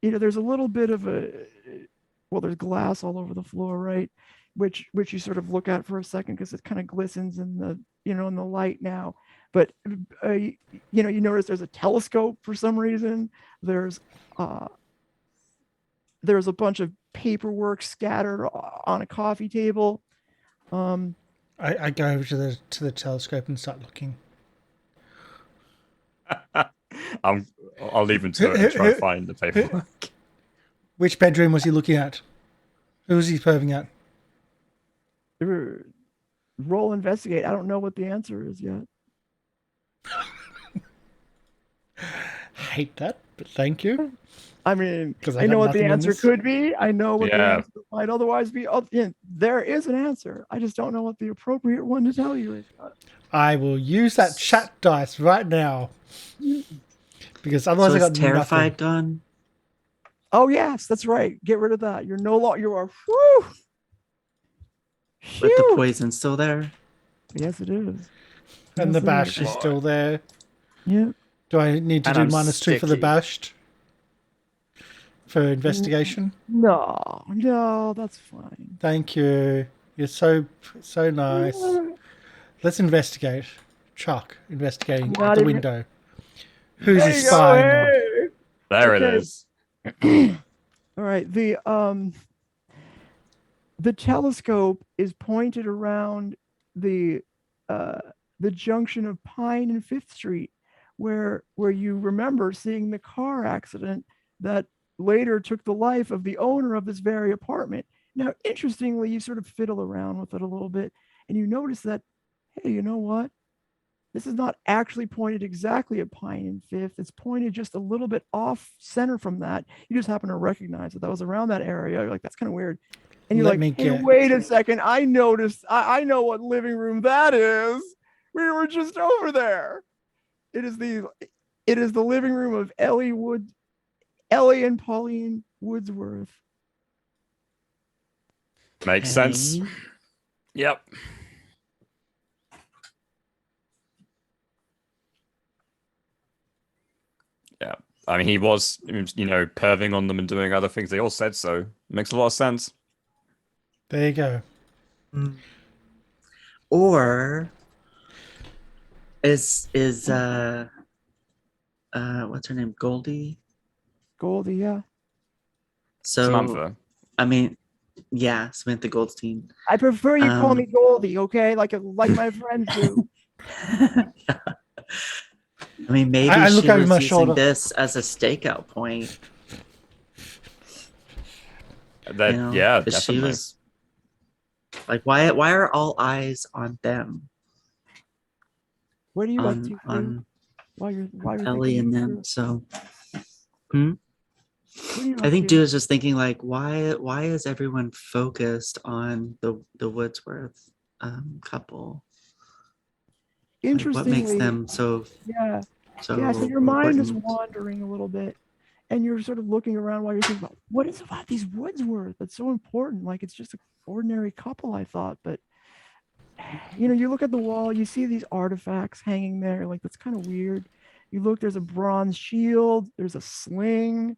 there's a little bit of there's glass all over the floor, right? Which you sort of look at for a second because it kind of glistens in the in the light now. But you notice there's a telescope for some reason. There's a bunch of paperwork scattered on a coffee table. I go over to the telescope and start looking. I'll leave him to it and try to find the paperwork. Which bedroom was he looking at? Who was he perving at? Roll investigate. I don't know what the answer is yet. Hate that, but thank you. I mean, 'Cause I got know what the nothing in answer this. could be. I know what the Yeah. answer might otherwise be. Oh, yeah, there is an answer. I just don't know what the appropriate one to tell you is. I will use that chat dice right now. Because otherwise So I is got terrified nothing. gone? Oh yes, that's right. Get rid of that. You're no longer. You are. Whew, But the Phew. poison's still there? Yes, it is. And Yes, the it bash is. is still there. Yeah. Do I need to And do I'm -2 for the sticky. bashed? For investigation? No, that's fine. Thank you. You're so nice. Let's investigate. Chuck, investigating Not at the even- window. Who's There he you go. spying on? Hey. There it Okay. is. All right. The telescope is pointed around the junction of Pine and Fifth Street, where you remember seeing the car accident that later took the life of the owner of this very apartment. Now, interestingly, you sort of fiddle around with it a little bit, and you notice that, hey, you know what? This is not actually pointed exactly at Pine and Fifth. It's pointed just a little bit off center from that. You just happen to recognize that was around that area. You're like, that's kind of weird. And you're Let me like, hey, get- wait a second. I noticed. I know what living room that is. We were just over there. It is the living room of Ellie and Pauline Woodsworth. Makes sense. Okay. Yep. Yeah. I mean, he was, perving on them and doing other things. They all said so. Makes a lot of sense. There you go. Or is what's her name? Goldie? Goldie, yeah. So Samantha. I mean, yeah, Samantha Goldstein. I prefer you call Um, me Goldie, okay? Like my friends do. I mean, maybe I look she over was my using shoulder. this as a stakeout point. That, You know, yeah, 'cause she definitely. was like, why are all eyes on them? What are you up On to, Drew? on While you're Ellie thinking and of them. Drew? So What are you I up think to? Dew is just thinking like, why is everyone focused on the Wordsworth couple? Like, Interestingly, what makes them so yeah. So your mind is important? wandering a little bit, and you're sort of looking around while you're thinking about what is about these Woodsworth that's so important. Like it's just an ordinary couple, I thought, but you look at the wall, you see these artifacts hanging there. Like that's kind of weird. You look, there's a bronze shield, there's a sling,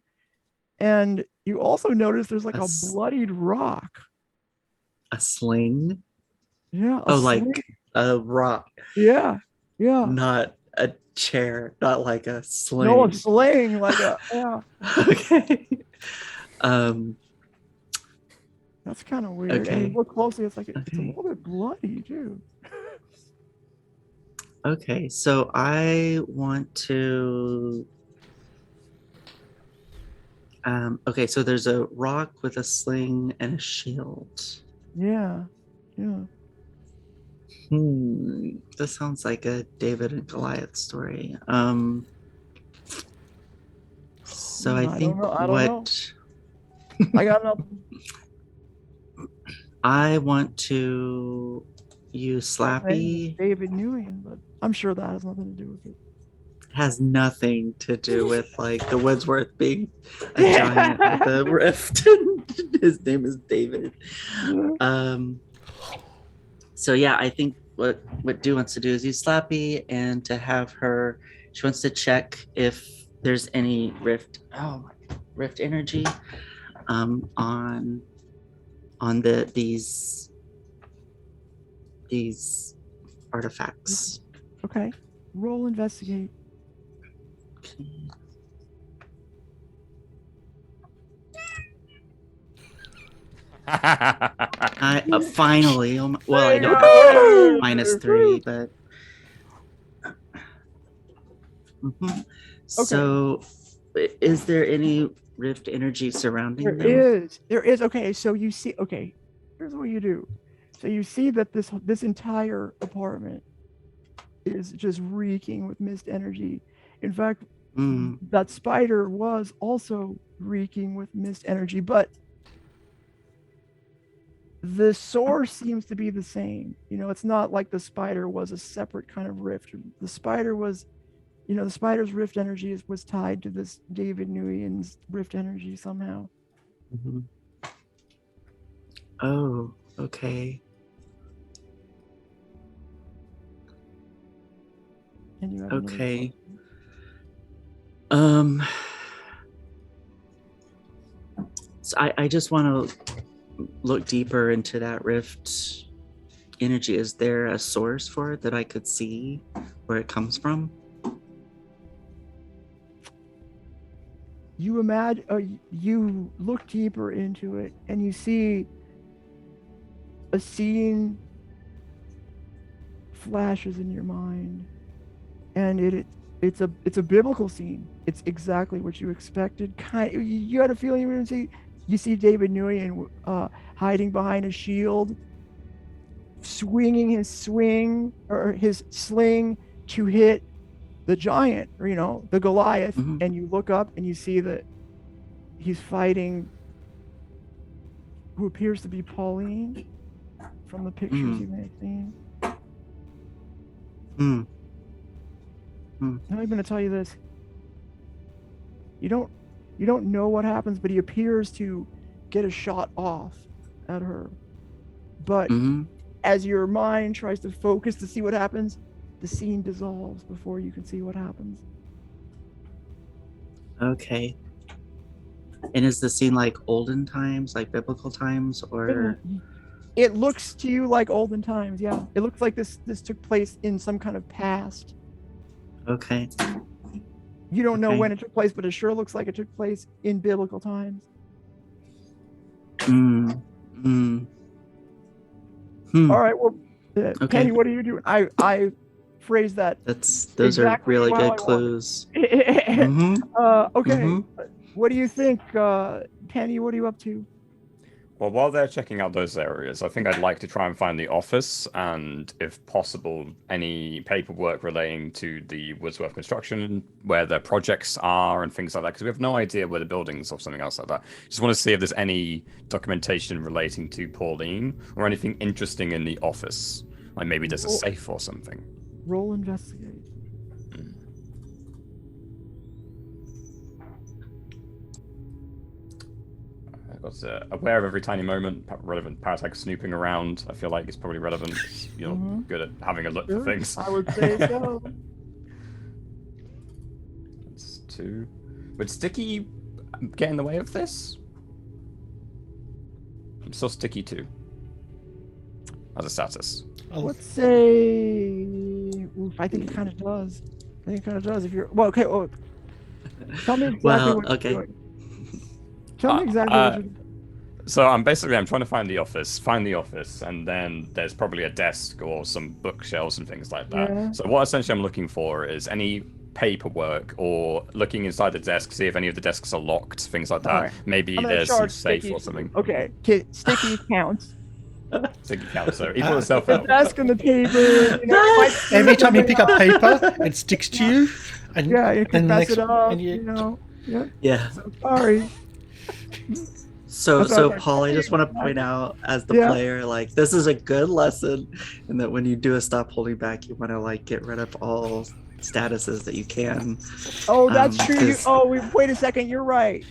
and you also notice there's like a bloodied rock. A sling? Yeah. Oh, sling. like a rock, Yeah. not a chair, not like a sling. No, a sling, like a yeah. Okay. That's kind of weird. And you Okay. look closely, it's like it's a Okay. little bit bloody too. Okay, so I want to. Okay, so there's a rock with a sling and a shield. Yeah. Yeah. This sounds like a David and Goliath story. So I think I don't know. I got nothing. I want to You Hey, slappy David Nguyen, but I'm sure that has nothing to do with it. has nothing to do with like the Woodsworth being a giant with a rift. His name is David. So yeah, I think what Do wants to do is use Slappy and to have her. She wants to check if there's any rift. Oh my, rift energy. On these artifacts. Okay. Roll investigate. I finally. Well, I don't Woo! have -3, but. Mhm. So, is there any rift energy surrounding them? There is. Okay, so you see. Okay, here's what you do. So you see that this entire apartment is just reeking with mist energy. In fact, that spider was also reeking with mist energy, but the source seems to be the same. You know, it's not like the spider was a separate kind of rift. The spider was, you know, the spider's rift energy was tied to this David Nguyen's rift energy somehow. Mm-hmm. Oh, okay. And you have okay. So I just want to look deeper into that rift energy. Is there a source for it that I could see where it comes from? You imagine, you look deeper into it, and you see a scene flashes in your mind, and it's a biblical scene. It's exactly what you expected. You had a feeling you see David Nguyen hiding behind a shield, swinging his sling to hit the giant, or, you know, the Goliath, and you look up and you see that he's fighting who appears to be Pauline from the pictures you may have seen. Now I'm going to tell you this. You don't know what happens, but he appears to get a shot off at her. But as your mind tries to focus to see what happens, the scene dissolves before you can see what happens. Okay. And is the scene like olden times, like biblical times, or? It looks to you like olden times, yeah. It looks like this took place in some kind of past. Okay. You don't know when it took place, but it sure looks like it took place in biblical times. All right, well, Penny, what are you doing? I phrased that. Those are really good clues. Okay. What do you think, Penny? What are you up to? Well, while they're checking out those areas, I think I'd like to try and find the office and, if possible, any paperwork relating to the Woodsworth construction, where their projects are and things like that, because we have no idea where the buildings or something else like that. Just want to see if there's any documentation relating to Pauline or anything interesting in the office. Like maybe there's a safe or something. Roll investigate. Was aware of every tiny moment, relevant paratag snooping around. I feel like it's probably relevant. You're good at having a look for things. I would say so. It's 2. Would Sticky get in the way of this? I'm still Sticky 2 as a status. Let's say, I think it kind of does. If you're okay. Oh, tell me exactly what you're doing. Tell me exactly what you're doing. So I'm trying to find the office, and then there's probably a desk or some bookshelves and things like that. Yeah. So what essentially I'm looking for is any paperwork or looking inside the desk, see if any of the desks are locked, things like that. Right. Maybe there's some safe or something. Okay, Sticky counts. Sticky counts, so equal itself the out. desk and the paper. You know, every time you pick up paper, it sticks to you. And you can mess it up. And you know. Yeah. So sorry. So, That's what I so was like, Paul, I just want to point out as the player, like this is a good lesson, and that when you do a stop holding back, you want to like get rid of all statuses that you can. Oh, that's true. Because- Wait a second. You're right.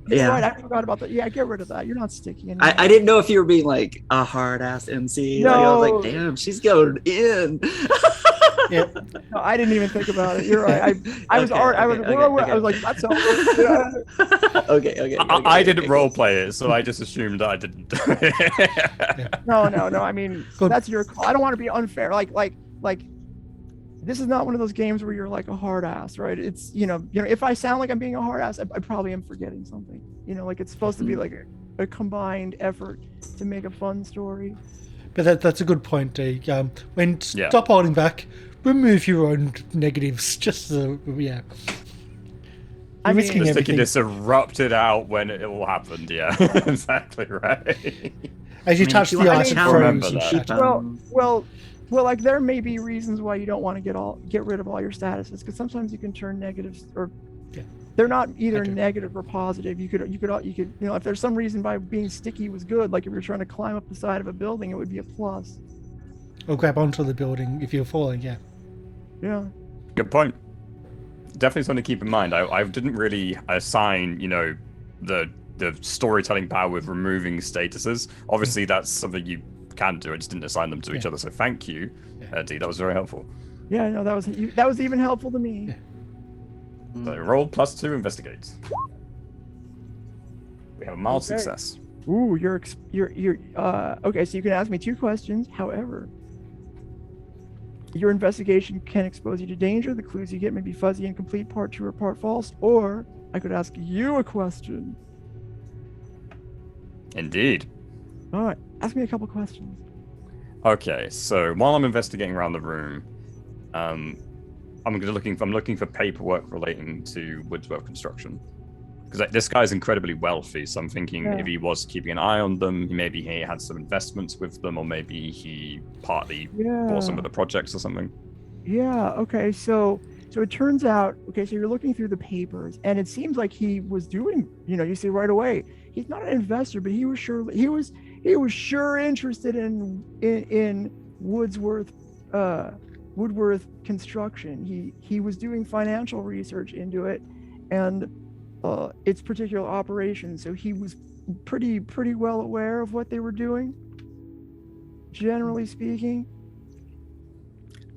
You're Yeah. right. I forgot about that. Yeah, get rid of that. You're not sticky anymore. I didn't know if you were being like a hard ass MC. Like I was like, damn, she's going in. Yeah. No, I didn't even think about it. You're right. I was like, that's all. Okay. I didn't role play it, so I just assumed I didn't. No. I mean, that's your call. I don't want to be unfair. Like, this is not one of those games where you're like a hard ass, right? It's if I sound like I'm being a hard ass, I probably am forgetting something. Like it's supposed to be like a combined effort to make a fun story. But that's a good point, D. When stop holding back, remove your own negatives. Just yeah. I'm just thinking this erupted out when it all happened. Yeah, exactly right. As you touch the ice, it froze. Well, like there may be reasons why you don't want to get rid of all your statuses, because sometimes you can turn negatives, or they're not either negative or positive. You could if there's some reason by being sticky was good, like if you're trying to climb up the side of a building, it would be a plus. Or grab onto the building if you're falling. Yeah. Good point. Definitely something to keep in mind. I didn't really assign the storytelling power with removing statuses. Obviously, that's something you can do. I just didn't assign them to each other. So thank you, D. That was very helpful. Yeah, no, that was even helpful to me. Yeah. So roll +2, investigate. We have a mild success. Ooh, you're okay. So you can ask me 2 questions. However, your investigation can expose you to danger. The clues you get may be fuzzy, incomplete, part true or part false. Or I could ask you a question. Indeed. All right, ask me a couple questions. Okay, so while I'm investigating around the room, I'm looking for paperwork relating to Woodsworth Construction, because this guy's incredibly wealthy. So I'm thinking if he was keeping an eye on them, maybe he had some investments with them, or maybe he partly bought some of the projects or something. Yeah. Okay. So it turns out, so you're looking through the papers, and it seems like he was doing, you see right away, he's not an investor, but he was sure interested in Woodsworth Construction. He was doing financial research into it and its particular operations. So he was pretty well aware of what they were doing, generally speaking.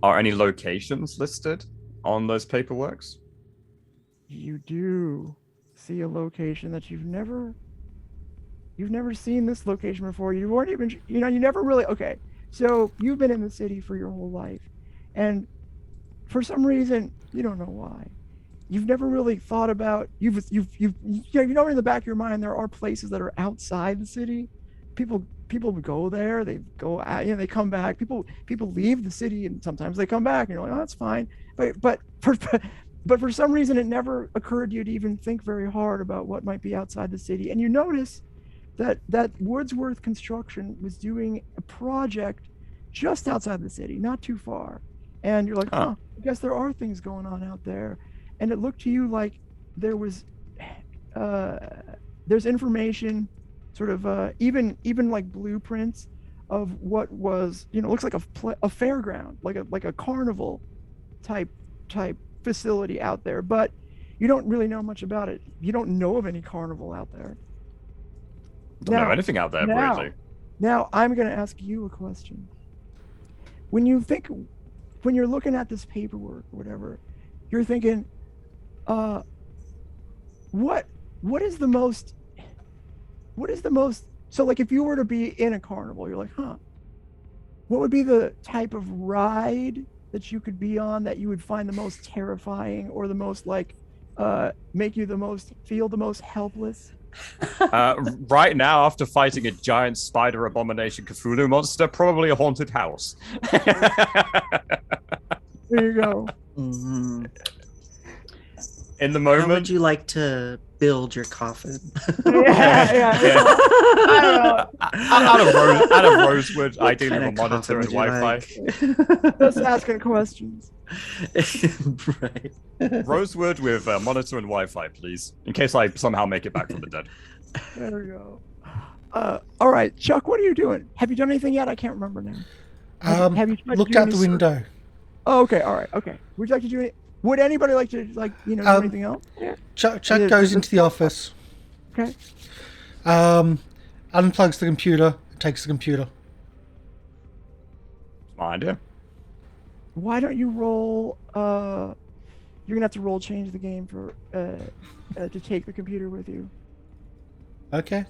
Are any locations listed on those paperworks? You do see a location that you've never seen this location before. You weren't even, you never really, okay. So you've been in the city for your whole life, and for some reason, you don't know why, you've never really thought about, you know in the back of your mind, there are places that are outside the city. People go there, they go out, they come back. People leave the city, and sometimes they come back, and you're like, oh, that's fine. But for some reason, it never occurred to you to even think very hard about what might be outside the city. And you notice that Woodsworth Construction was doing a project just outside the city, not too far. And you're like, I guess there are things going on out there. And it looked to you like there's information, sort of even like blueprints of what was, looks like a fairground, like a carnival type facility out there, but you don't really know much about it. You don't know of any carnival out there. Don't know anything out there, really. Now I'm going to ask you a question. When you're looking at this paperwork or whatever, you're thinking, what is the most, so like if you were to be in a carnival, you're like, what would be the type of ride that you could be on that you would find the most terrifying, or the most make you feel the most helpless? Right now, after fighting a giant spider abomination Cthulhu monster, probably a haunted house. There you go. Mm-hmm. In the moment, how would you like to build your coffin? Out of rosewood, ideally with a monitor and Wi-Fi. Just asking questions. Right. Rosewood with a monitor and Wi-Fi, please, in case I somehow make it back from the dead. There we go. All right, Chuck, what are you doing? Have you done anything yet? I can't remember now. Have you tried to Looked do out any the search? window. Oh, okay, all right, okay. Would you like to do it? Would anybody like to do anything else? Yeah. Chuck Is goes it into the office, Okay. unplugs the computer, and takes the computer. My idea. Why don't you roll? You're gonna have to roll change the game for to take the computer with you. Okay.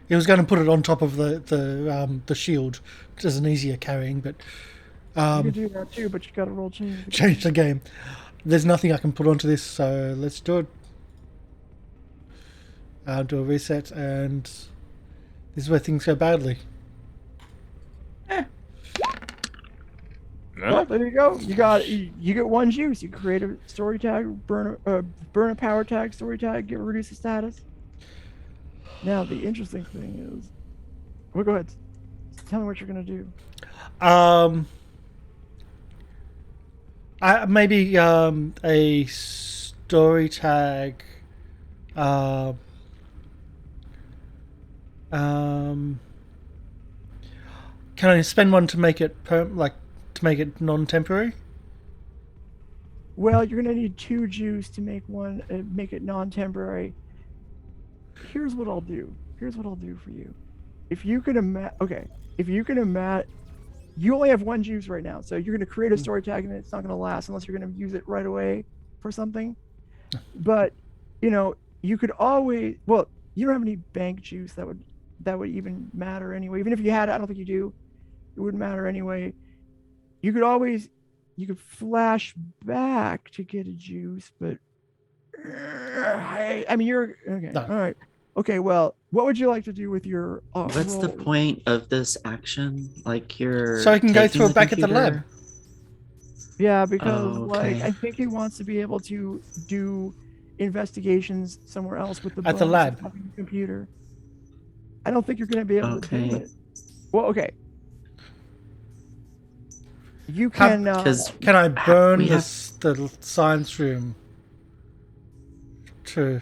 He was going to put it on top of the shield, which is an easier carrying, but You can do that too, but you gotta roll change. The game. change the game. There's nothing I can put onto this, so let's do it. I'll do a reset, and this is where things go badly. Yeah. Well, there you go. You get one juice. You create a story tag, burn a power tag, story tag, reduce the status. Now the interesting thing is, well, go ahead. Tell me what you're gonna do. Maybe a story tag. Can I spend one to make it to make it non-temporary? Well, you're gonna need 2 juice to make one, make it non-temporary. Here's what I'll do. Here's what I'll do for you. If you can imagine, you only have 1 juice right now, so you're gonna create a story tag and it's not gonna last unless you're gonna use it right away for something. But you could always. Well, you don't have any bank juice that would even matter anyway. Even if you had it, I don't think you do. It wouldn't matter anyway. You could flash back to get a juice, but I mean, you're okay. No. All right. Okay. Well, what would you like to do with your? What's the roll? point of this action? Like you're So I can go taking through the it back at the lab. computer? Yeah, because Oh, okay. I think he wants to be able to do investigations somewhere else with the At the bonus of lab. having a computer. I don't think you're going to be able to do Okay. it. Well, okay. You can. Because Can I burn we have- the science room? To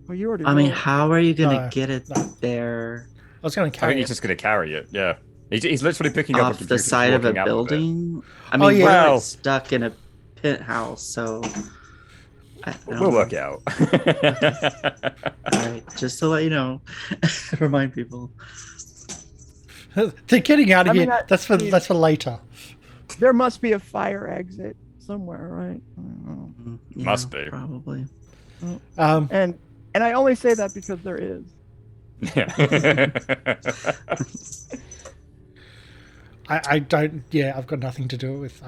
Well, you already. I mean, rolled. how are you gonna No, get it no. there I was going to I carry think it. he's just going to carry it. Yeah. He's literally picking up a off computer, the side of a walking out with it. building? I Oh, mean, yeah. we're Well- like stuck in a penthouse, so I don't We'll know. work it out. All right, just to let you know, remind people. They're getting out of I mean, here. That's for later. There must be a fire exit somewhere, right? I don't know. Yeah, Must be. probably. And I only say that because there is. Yeah. I don't. Yeah, I've got nothing to do it with.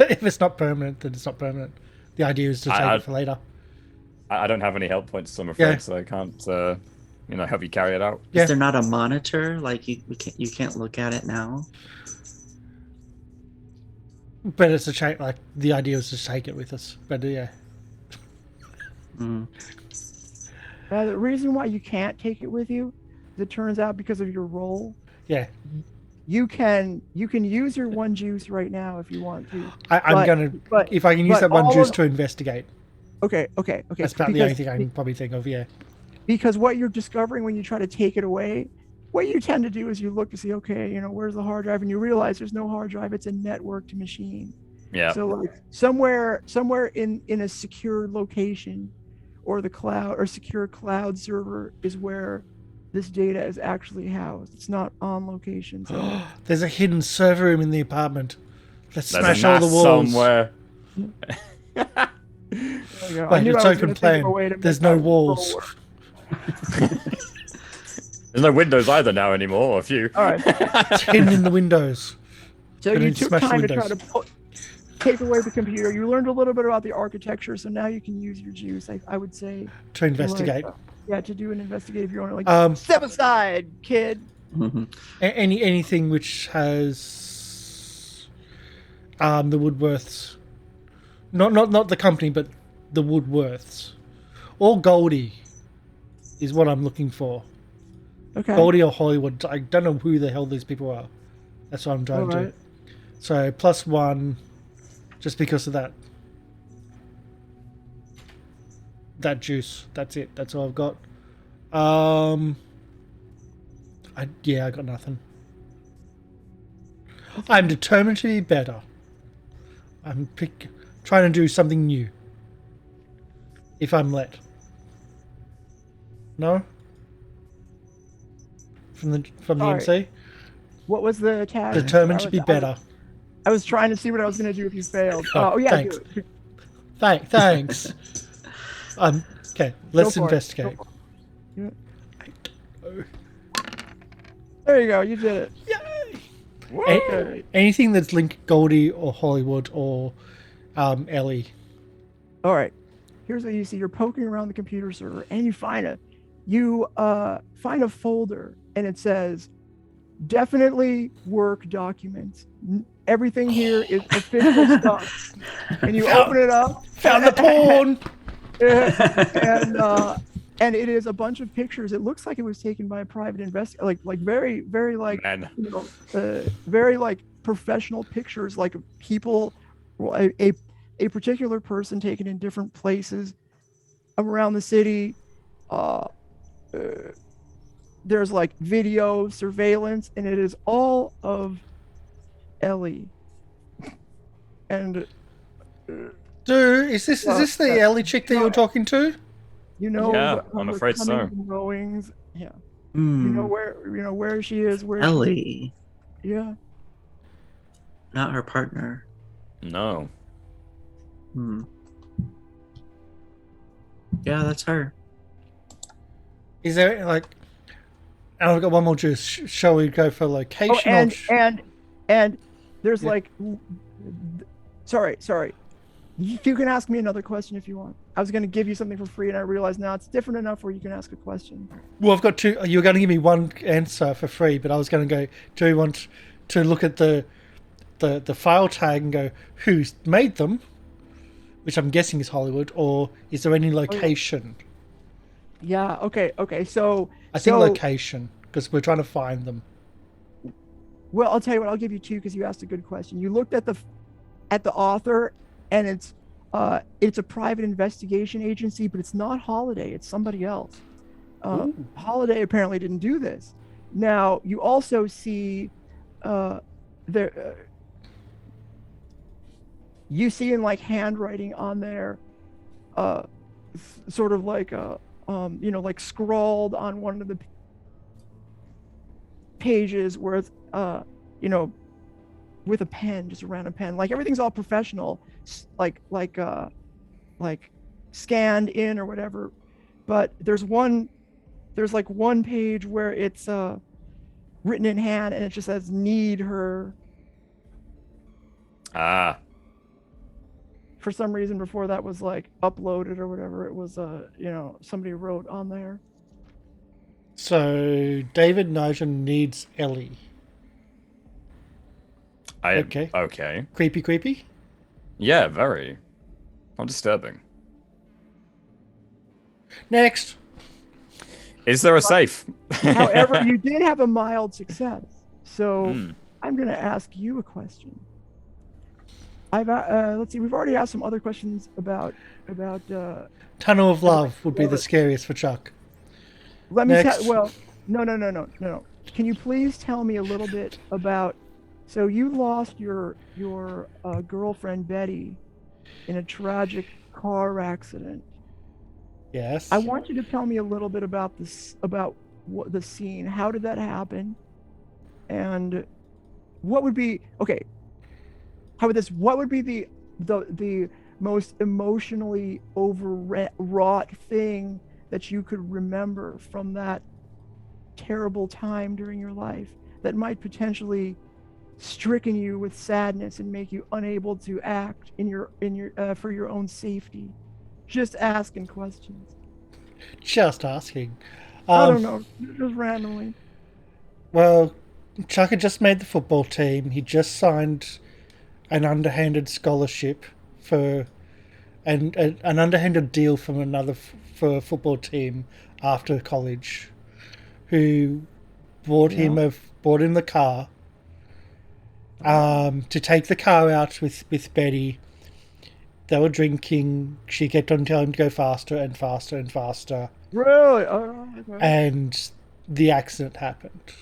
If it's not permanent, then it's not permanent. The idea is to take it for later. I don't have any help points, I'm afraid, Yeah. so I can't, help you carry it out. Yeah. Is there not a monitor? Like you can't look at it now? But it's a change. Like the idea is to take it with us. But yeah, Mm. The reason why you can't take it with you, as it turns out, because of your role, yeah. you can use your 1 juice right now if you want to. I'm But- gonna. but- If I can use but that 1 all juice of- to investigate. Okay. That's about the only thing I can probably think of. Yeah. Because what you're discovering when you try to take it away, what you tend to do is you look to see, okay, where's the hard drive, and you realize there's no hard drive. It's a networked machine. Yeah. So like somewhere in a secure location, or the cloud or secure cloud server is where this data is actually housed. It's not on location. So There's a hidden server room in the apartment. Let's There's smash a all the NAS walls. somewhere. there you go. I Wait, knew it's I was open gonna think of plan. a way to There's make no that roll walls. work. There's no windows either now anymore, a few. All right. It's hidden in the windows. So Gonna you took smash the time to try windows. to take away the computer. You learned a little bit about the architecture, so now you can use your juice. I would say To investigate. to do an investigative. You're like Step aside, kid. Mhm. Anything which has the Woodworths, not the company, but the Woodworths, or Goldie is what I'm looking for. Okay. Goldie or Hollywood. I don't know who the hell these people are. That's what I'm trying to. Alright. So +1, just because of that. that juice. That's it. That's all I've got. I got nothing. I'm determined to be better. I'm trying to do something new. If I'm let. No? From the Sorry. MC? What was the tag? Determined to be better. I was trying to see what I was going to do if you failed. Oh, yeah, thanks. do it. Thanks. Okay, let's Go for it. investigate. Go for it. There you go. You did it. Anything that's linked Goldie or Hollywood or Ellie. All right. Here's what you see. You're poking around the computer server, and you find a folder, and it says, "Definitely work documents. Everything here is official stuff." And you open it up. Found the porn. And it is a bunch of pictures. It looks like it was taken by a private investigator, like very, very like Man. very like professional pictures, like people, a particular person taken in different places around the city. There's like video surveillance, and it is all of Ellie. And Dude, is this the Ellie chick that you were talking to? you know, Yeah, her I'm afraid so. comings and goings. Yeah, Hmm. you know where she is. Where Ellie, yeah. not her partner. No. Hmm. Yeah, that's her. Is there like? And I've got one more juice. Shall we go for location? And there's Yeah. like, sorry. You can ask me another question if you want. I was going to give you something for free, and I realized now it's different enough where you can ask a question. Well, I've got two. You were going to give me one answer for free, but I was going to go. Do you want to look at the file tag and go who's made them, which I'm guessing is Hollywood, or is there any location? Yeah. Okay. So I think location because we're trying to find them. Well, I'll tell you what. I'll give you two because you asked a good question. You looked at the author, and it's a private investigation agency, but it's not Holiday. It's somebody else. Holiday apparently didn't do this. Now you also see you see in like handwriting on there, sort of like like scrawled on one of the pages where it's with a pen, just a random pen. Like everything's all professional, like scanned in or whatever. But there's like one page where it's written in hand, and it just says "need her." Ah. For some reason, before that was like uploaded or whatever, it was somebody wrote on there. So David Nugent needs Ellie. Okay. Okay. Creepy. Yeah, very. How disturbing. Next. Is there a safe? However, you did have a mild success, so I'm going to ask you a question. Let's see. We've already asked some other questions about. Tunnel of Love would be the scariest for Chuck. Let me Next. tell. Well, no. Can you please tell me a little bit about? So you lost your girlfriend Betty in a tragic car accident. Yes. I want you to tell me a little bit about what the scene. How did that happen? And what would be okay? How about this? What would be the most emotionally overwrought thing that you could remember from that terrible time during your life that might potentially stricken you with sadness and make you unable to act in your for your own safety? Just asking questions. Just asking. I don't know, just randomly. Well, Chuck had just made the football team. He just signed an underhanded scholarship for an underhanded deal from for a football team after college, who bought him the car to take the car out with Betty, They were drinking. She kept on telling him to go faster and faster and faster. Really? Oh, okay. And the accident happened.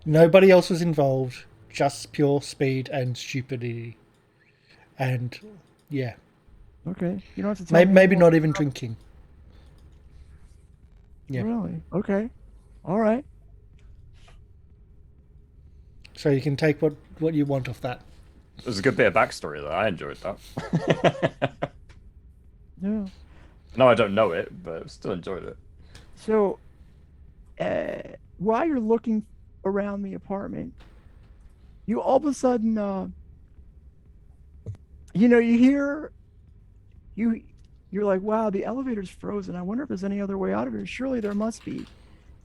Nobody else was involved. Just pure speed and stupidity. And yeah, Okay. You don't have to tell me maybe more. not even drinking. Yeah. Really? Okay. All right. So you can take what you want off that. There's a good bit of backstory though. I enjoyed that. Yeah. No, I don't know it, but still enjoyed it. So, while you're looking around the apartment, you all of a sudden, you hear, you're like, wow, the elevator's frozen. I wonder if there's any other way out of here. Surely there must be.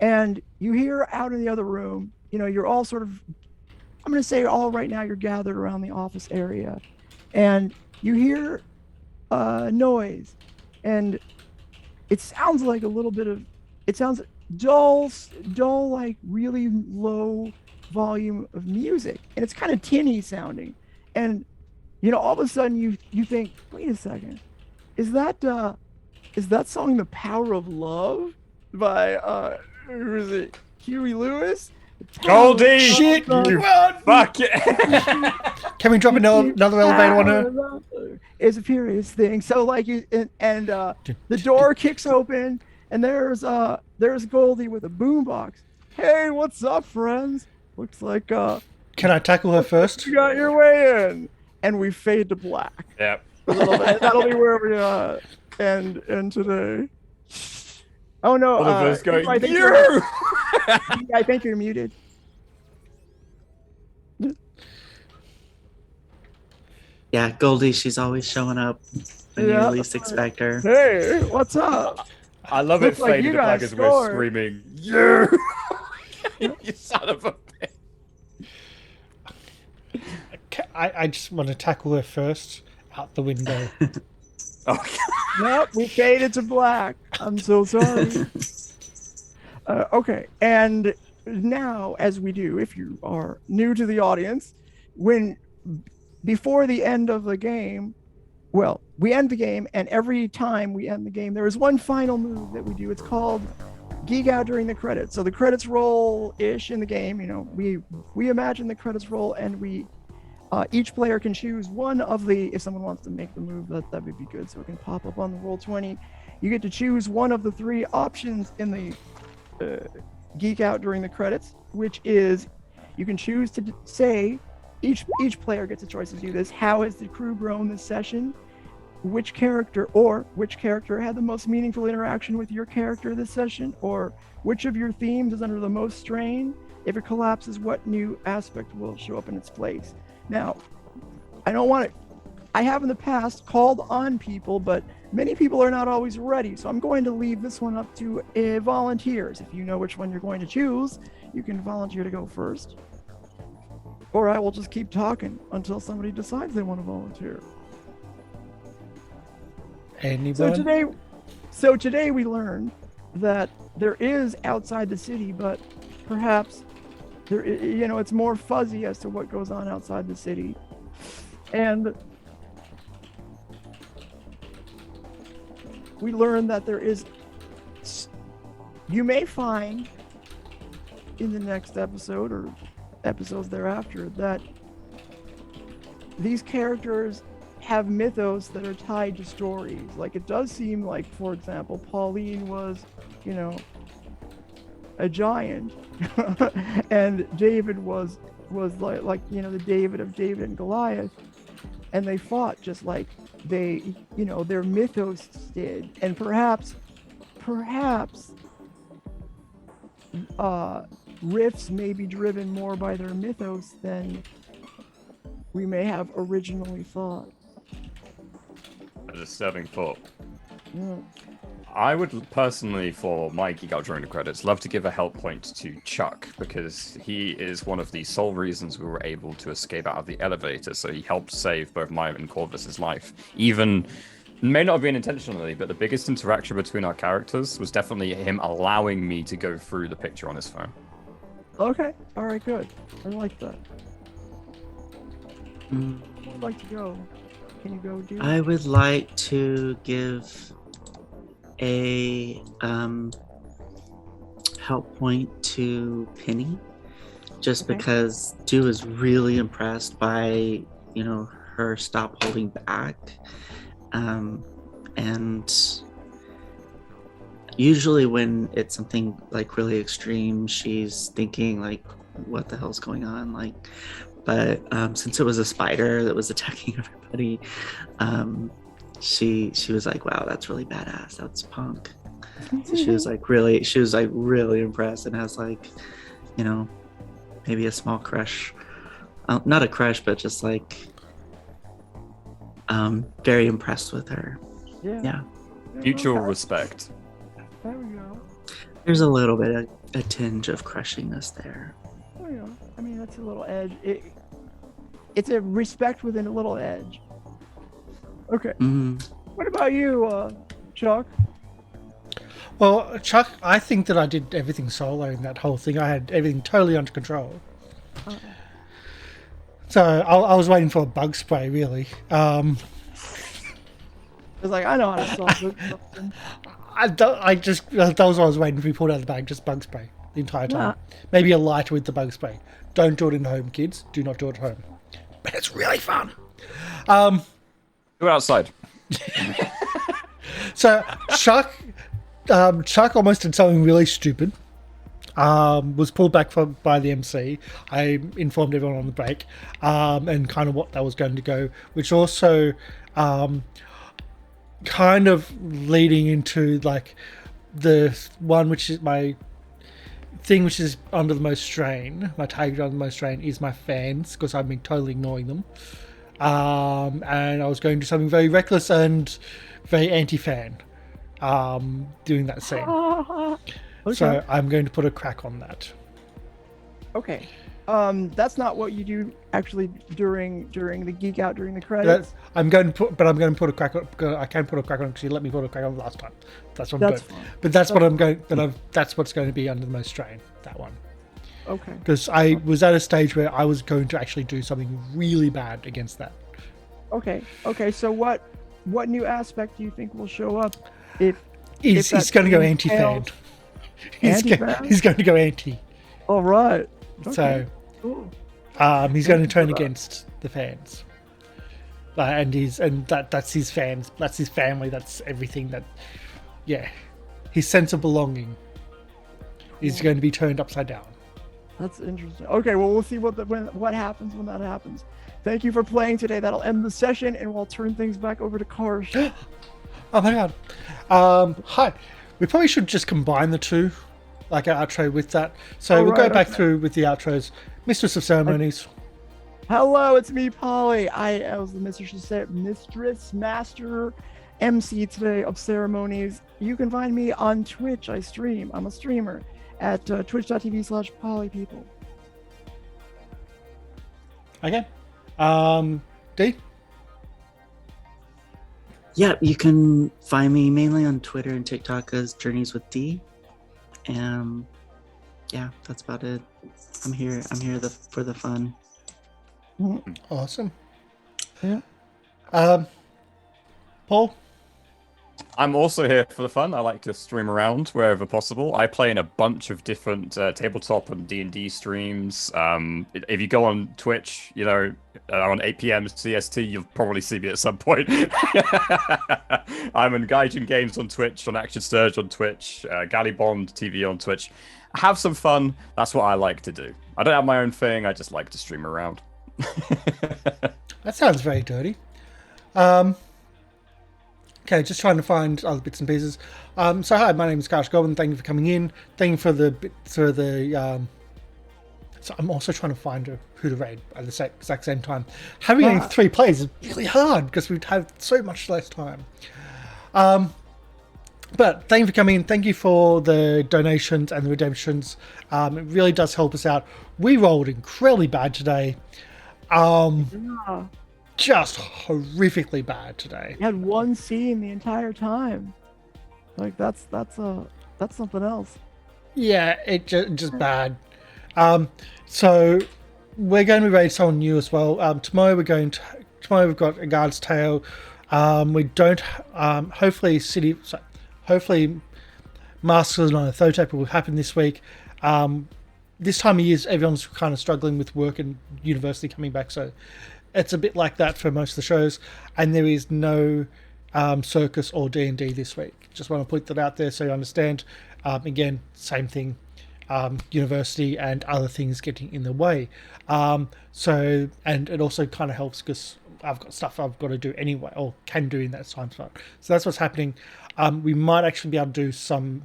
And you hear out in the other room, you're all sort of, I'm going to say all right now, you're gathered around the office area, and you hear noise, and it sounds like a little bit of, it sounds dull, like really low volume of music, and it's kind of tinny sounding, and all of a sudden you think, wait a second, is that song "The Power of Love" by who is it, Huey Lewis? Goldie! Shit! You Run! fuck it! Can we drop another elevator on her? It's a furious thing. So like the door kicks open, and there's Goldie with a boombox. Hey, what's up, friends? Looks like Can I tackle her first? you got your way in, and we fade to black. Yep. A little bit. That'll be where we end today. Oh no! All of us going, I think you! I think you're muted. Yeah, Goldie, she's always showing up when you Yeah. least expect her. Hey, what's up? I love Looks it like faded you to black guys as we're scored. screaming, you! You son of a bitch. I just want to tackle her first out the window. Okay. Nope, we faded to black. I'm so sorry. Okay, and now, as we do, if you are new to the audience, before the end of the game, well, we end the game, and every time we end the game, there is one final move that we do. It's called Geek Out during the credits. So the credits roll-ish in the game, we imagine the credits roll, and we each player can choose one of the, if someone wants to make the move, that would be good, so it can pop up on the Roll20. You get to choose one of the three options in the Geek Out during the credits, which is, you can choose to say, each player gets a choice to do this. How has the crew grown this session? Which character had the most meaningful interaction with your character this session? Or which of your themes is under the most strain? If it collapses, what new aspect will show up in its place? Now, I have in the past called on people, but many people are not always ready. So I'm going to leave this one up to volunteers. If you know which one you're going to choose, you can volunteer to go first. Or I will just keep talking until somebody decides they want to volunteer. Anyone? So today we learned that there is outside the city, but perhaps there, it's more fuzzy as to what goes on outside the city. And we learned that you may find in the next episode or episodes thereafter that these characters have mythos that are tied to stories. Like, it does seem like, for example, Pauline was, a giant, and David was like the David of David and Goliath, and they fought just like they, their mythos did. And perhaps riffs may be driven more by their mythos than we may have originally thought. A disturbing thought. Yeah. I would personally, for my Geek Out during the credits, love to give a help point to Chuck, because he is one of the sole reasons we were able to escape out of the elevator. So he helped save both mine and Corvus's life. Even, may not have been intentionally, but the biggest interaction between our characters was definitely him allowing me to go through the picture on his phone. Okay. All right. Good. I like that. Mm, Who would like to go? Can you go, dude? I would like to give a help point to Penny, just Okay. because Dew is really impressed by her stop holding back, and usually when it's something like really extreme, she's thinking like, what the hell's going on, like, but since it was a spider that was attacking everybody, she was like, wow, that's really badass, that's punk. So she was like really impressed, and has like, maybe a small crush, not a crush, but just like very impressed with her. Yeah, Mutual Okay. respect. There we go. there's a little bit of a tinge of crushiness there. There we go. I mean, that's a little edge. It's a respect within a little edge. Okay. Mhm. What about you, Chuck? Well, Chuck, I think that I did everything solo in that whole thing. I had everything totally under control. So I was waiting for a bug spray, really. It's like, I know how to solve this something. That was what I was waiting for. He pulled out of the bag, just bug spray the entire time. Nah. Maybe a lighter with the bug spray. Don't do it in home, kids. Do not do it at home. But it's really fun. Go outside. So Chuck almost did something really stupid. Was pulled back by the MC. I informed everyone on the break, and kind of what that was going to go, which also kind of leading into like the one which is my thing, which is under the most strain. My target under the most strain is my fans, because I've been totally ignoring them. And I was going to do something very reckless and very anti-fan, doing that scene. Okay. So I'm going to put a crack on that. Okay. That's not what you do actually during the geek out during the credits. I'm going to put a crack on. I can put a crack on because you let me put a crack on last time. That's what I'm That's doing. fine. But that's what I'm going. That's what's going to be under the most strain. That one. Okay. Because I was at a stage where I was going to actually do something really bad against that. Okay. Okay. So what new aspect do you think will show up if He's that going to go scene anti-fan. fails? He's going to go anti. All right. Okay. So Cool. he's going to turn against the fans. That's his fans. That's his family. That's everything. His sense of belonging is going to be turned upside down. That's interesting. Okay, well, we'll see what happens when that happens. Thank you for playing today. That'll end the session, and we'll turn things back over to Karsh. Oh my god. Hi. We probably should just combine the two, like our outro with that. So we'll go back through with the outros. Mistress of Ceremonies. Hello, it's me, Polly. I was the Mistress Master MC today of Ceremonies. You can find me on Twitch. I stream. I'm a streamer at twitch.tv/polypeople. Okay. D? Yeah, you can find me mainly on Twitter and TikTok as Journeys with D. Yeah, that's about it. I'm here for the fun. Awesome. Yeah. Paul? I'm also here for the fun. I like to stream around wherever possible. I play in a bunch of different tabletop and D&D streams. If you go on Twitch, on 8 p.m. CST, you'll probably see me at some point. I'm on Gaijin Games on Twitch, on Action Sturge on Twitch, Gallibond TV on Twitch. Have some fun. That's what I like to do. I don't have my own thing. I just like to stream around. That sounds very dirty. Okay, just trying to find other bits and pieces. So hi, my name is Karsh Goblin. Thank you for coming in. Thank you for the so I'm also trying to find who to raid at the exact same time. Having only 3 players is really hard because we've had so much less time. But thank you for coming in. Thank you for the donations and the redemptions. It really does help us out. We rolled incredibly bad today. Just horrifically bad today. You had one scene the entire time. Like that's something else. Yeah, it just bad. So we're going to be raiding someone new as well. Tomorrow we've got a Guard's Tale. We don't. Hopefully Masters on a Thotape will happen this week. This time of year, everyone's kind of struggling with work and university coming back, so it's a bit like that for most of the shows. And there is no circus or D&D this week. Just want to put that out there so you understand. Again, same thing. University and other things getting in the way. So, and it also kind of helps because I've got stuff I've got to do anyway, or can do in that time slot. So that's what's happening. We might actually be able to do some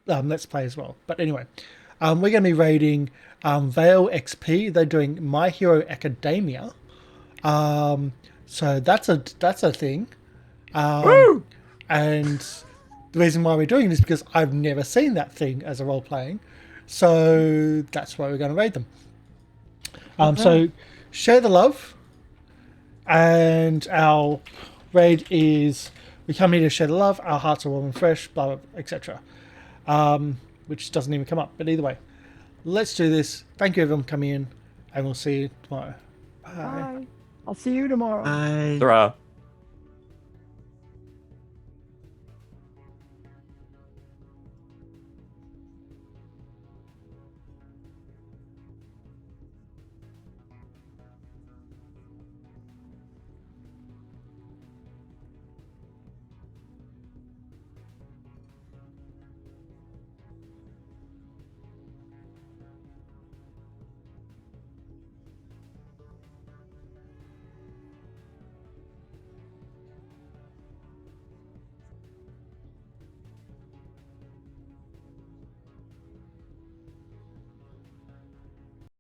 Let's Play as well. But anyway, we're going to be raiding Vale XP. They're doing My Hero Academia. So that's a thing. Woo! And the reason why we're doing it is because I've never seen that thing as a role playing. So that's why we're going to raid them. So share the love. And our raid is, we come here to share the love, our hearts are warm and fresh, blah, blah, etc. Which doesn't even come up. But either way, let's do this. Thank you everyone for coming in, and we'll see you tomorrow. Bye. Bye. I'll see you tomorrow. Bye. Hurrah.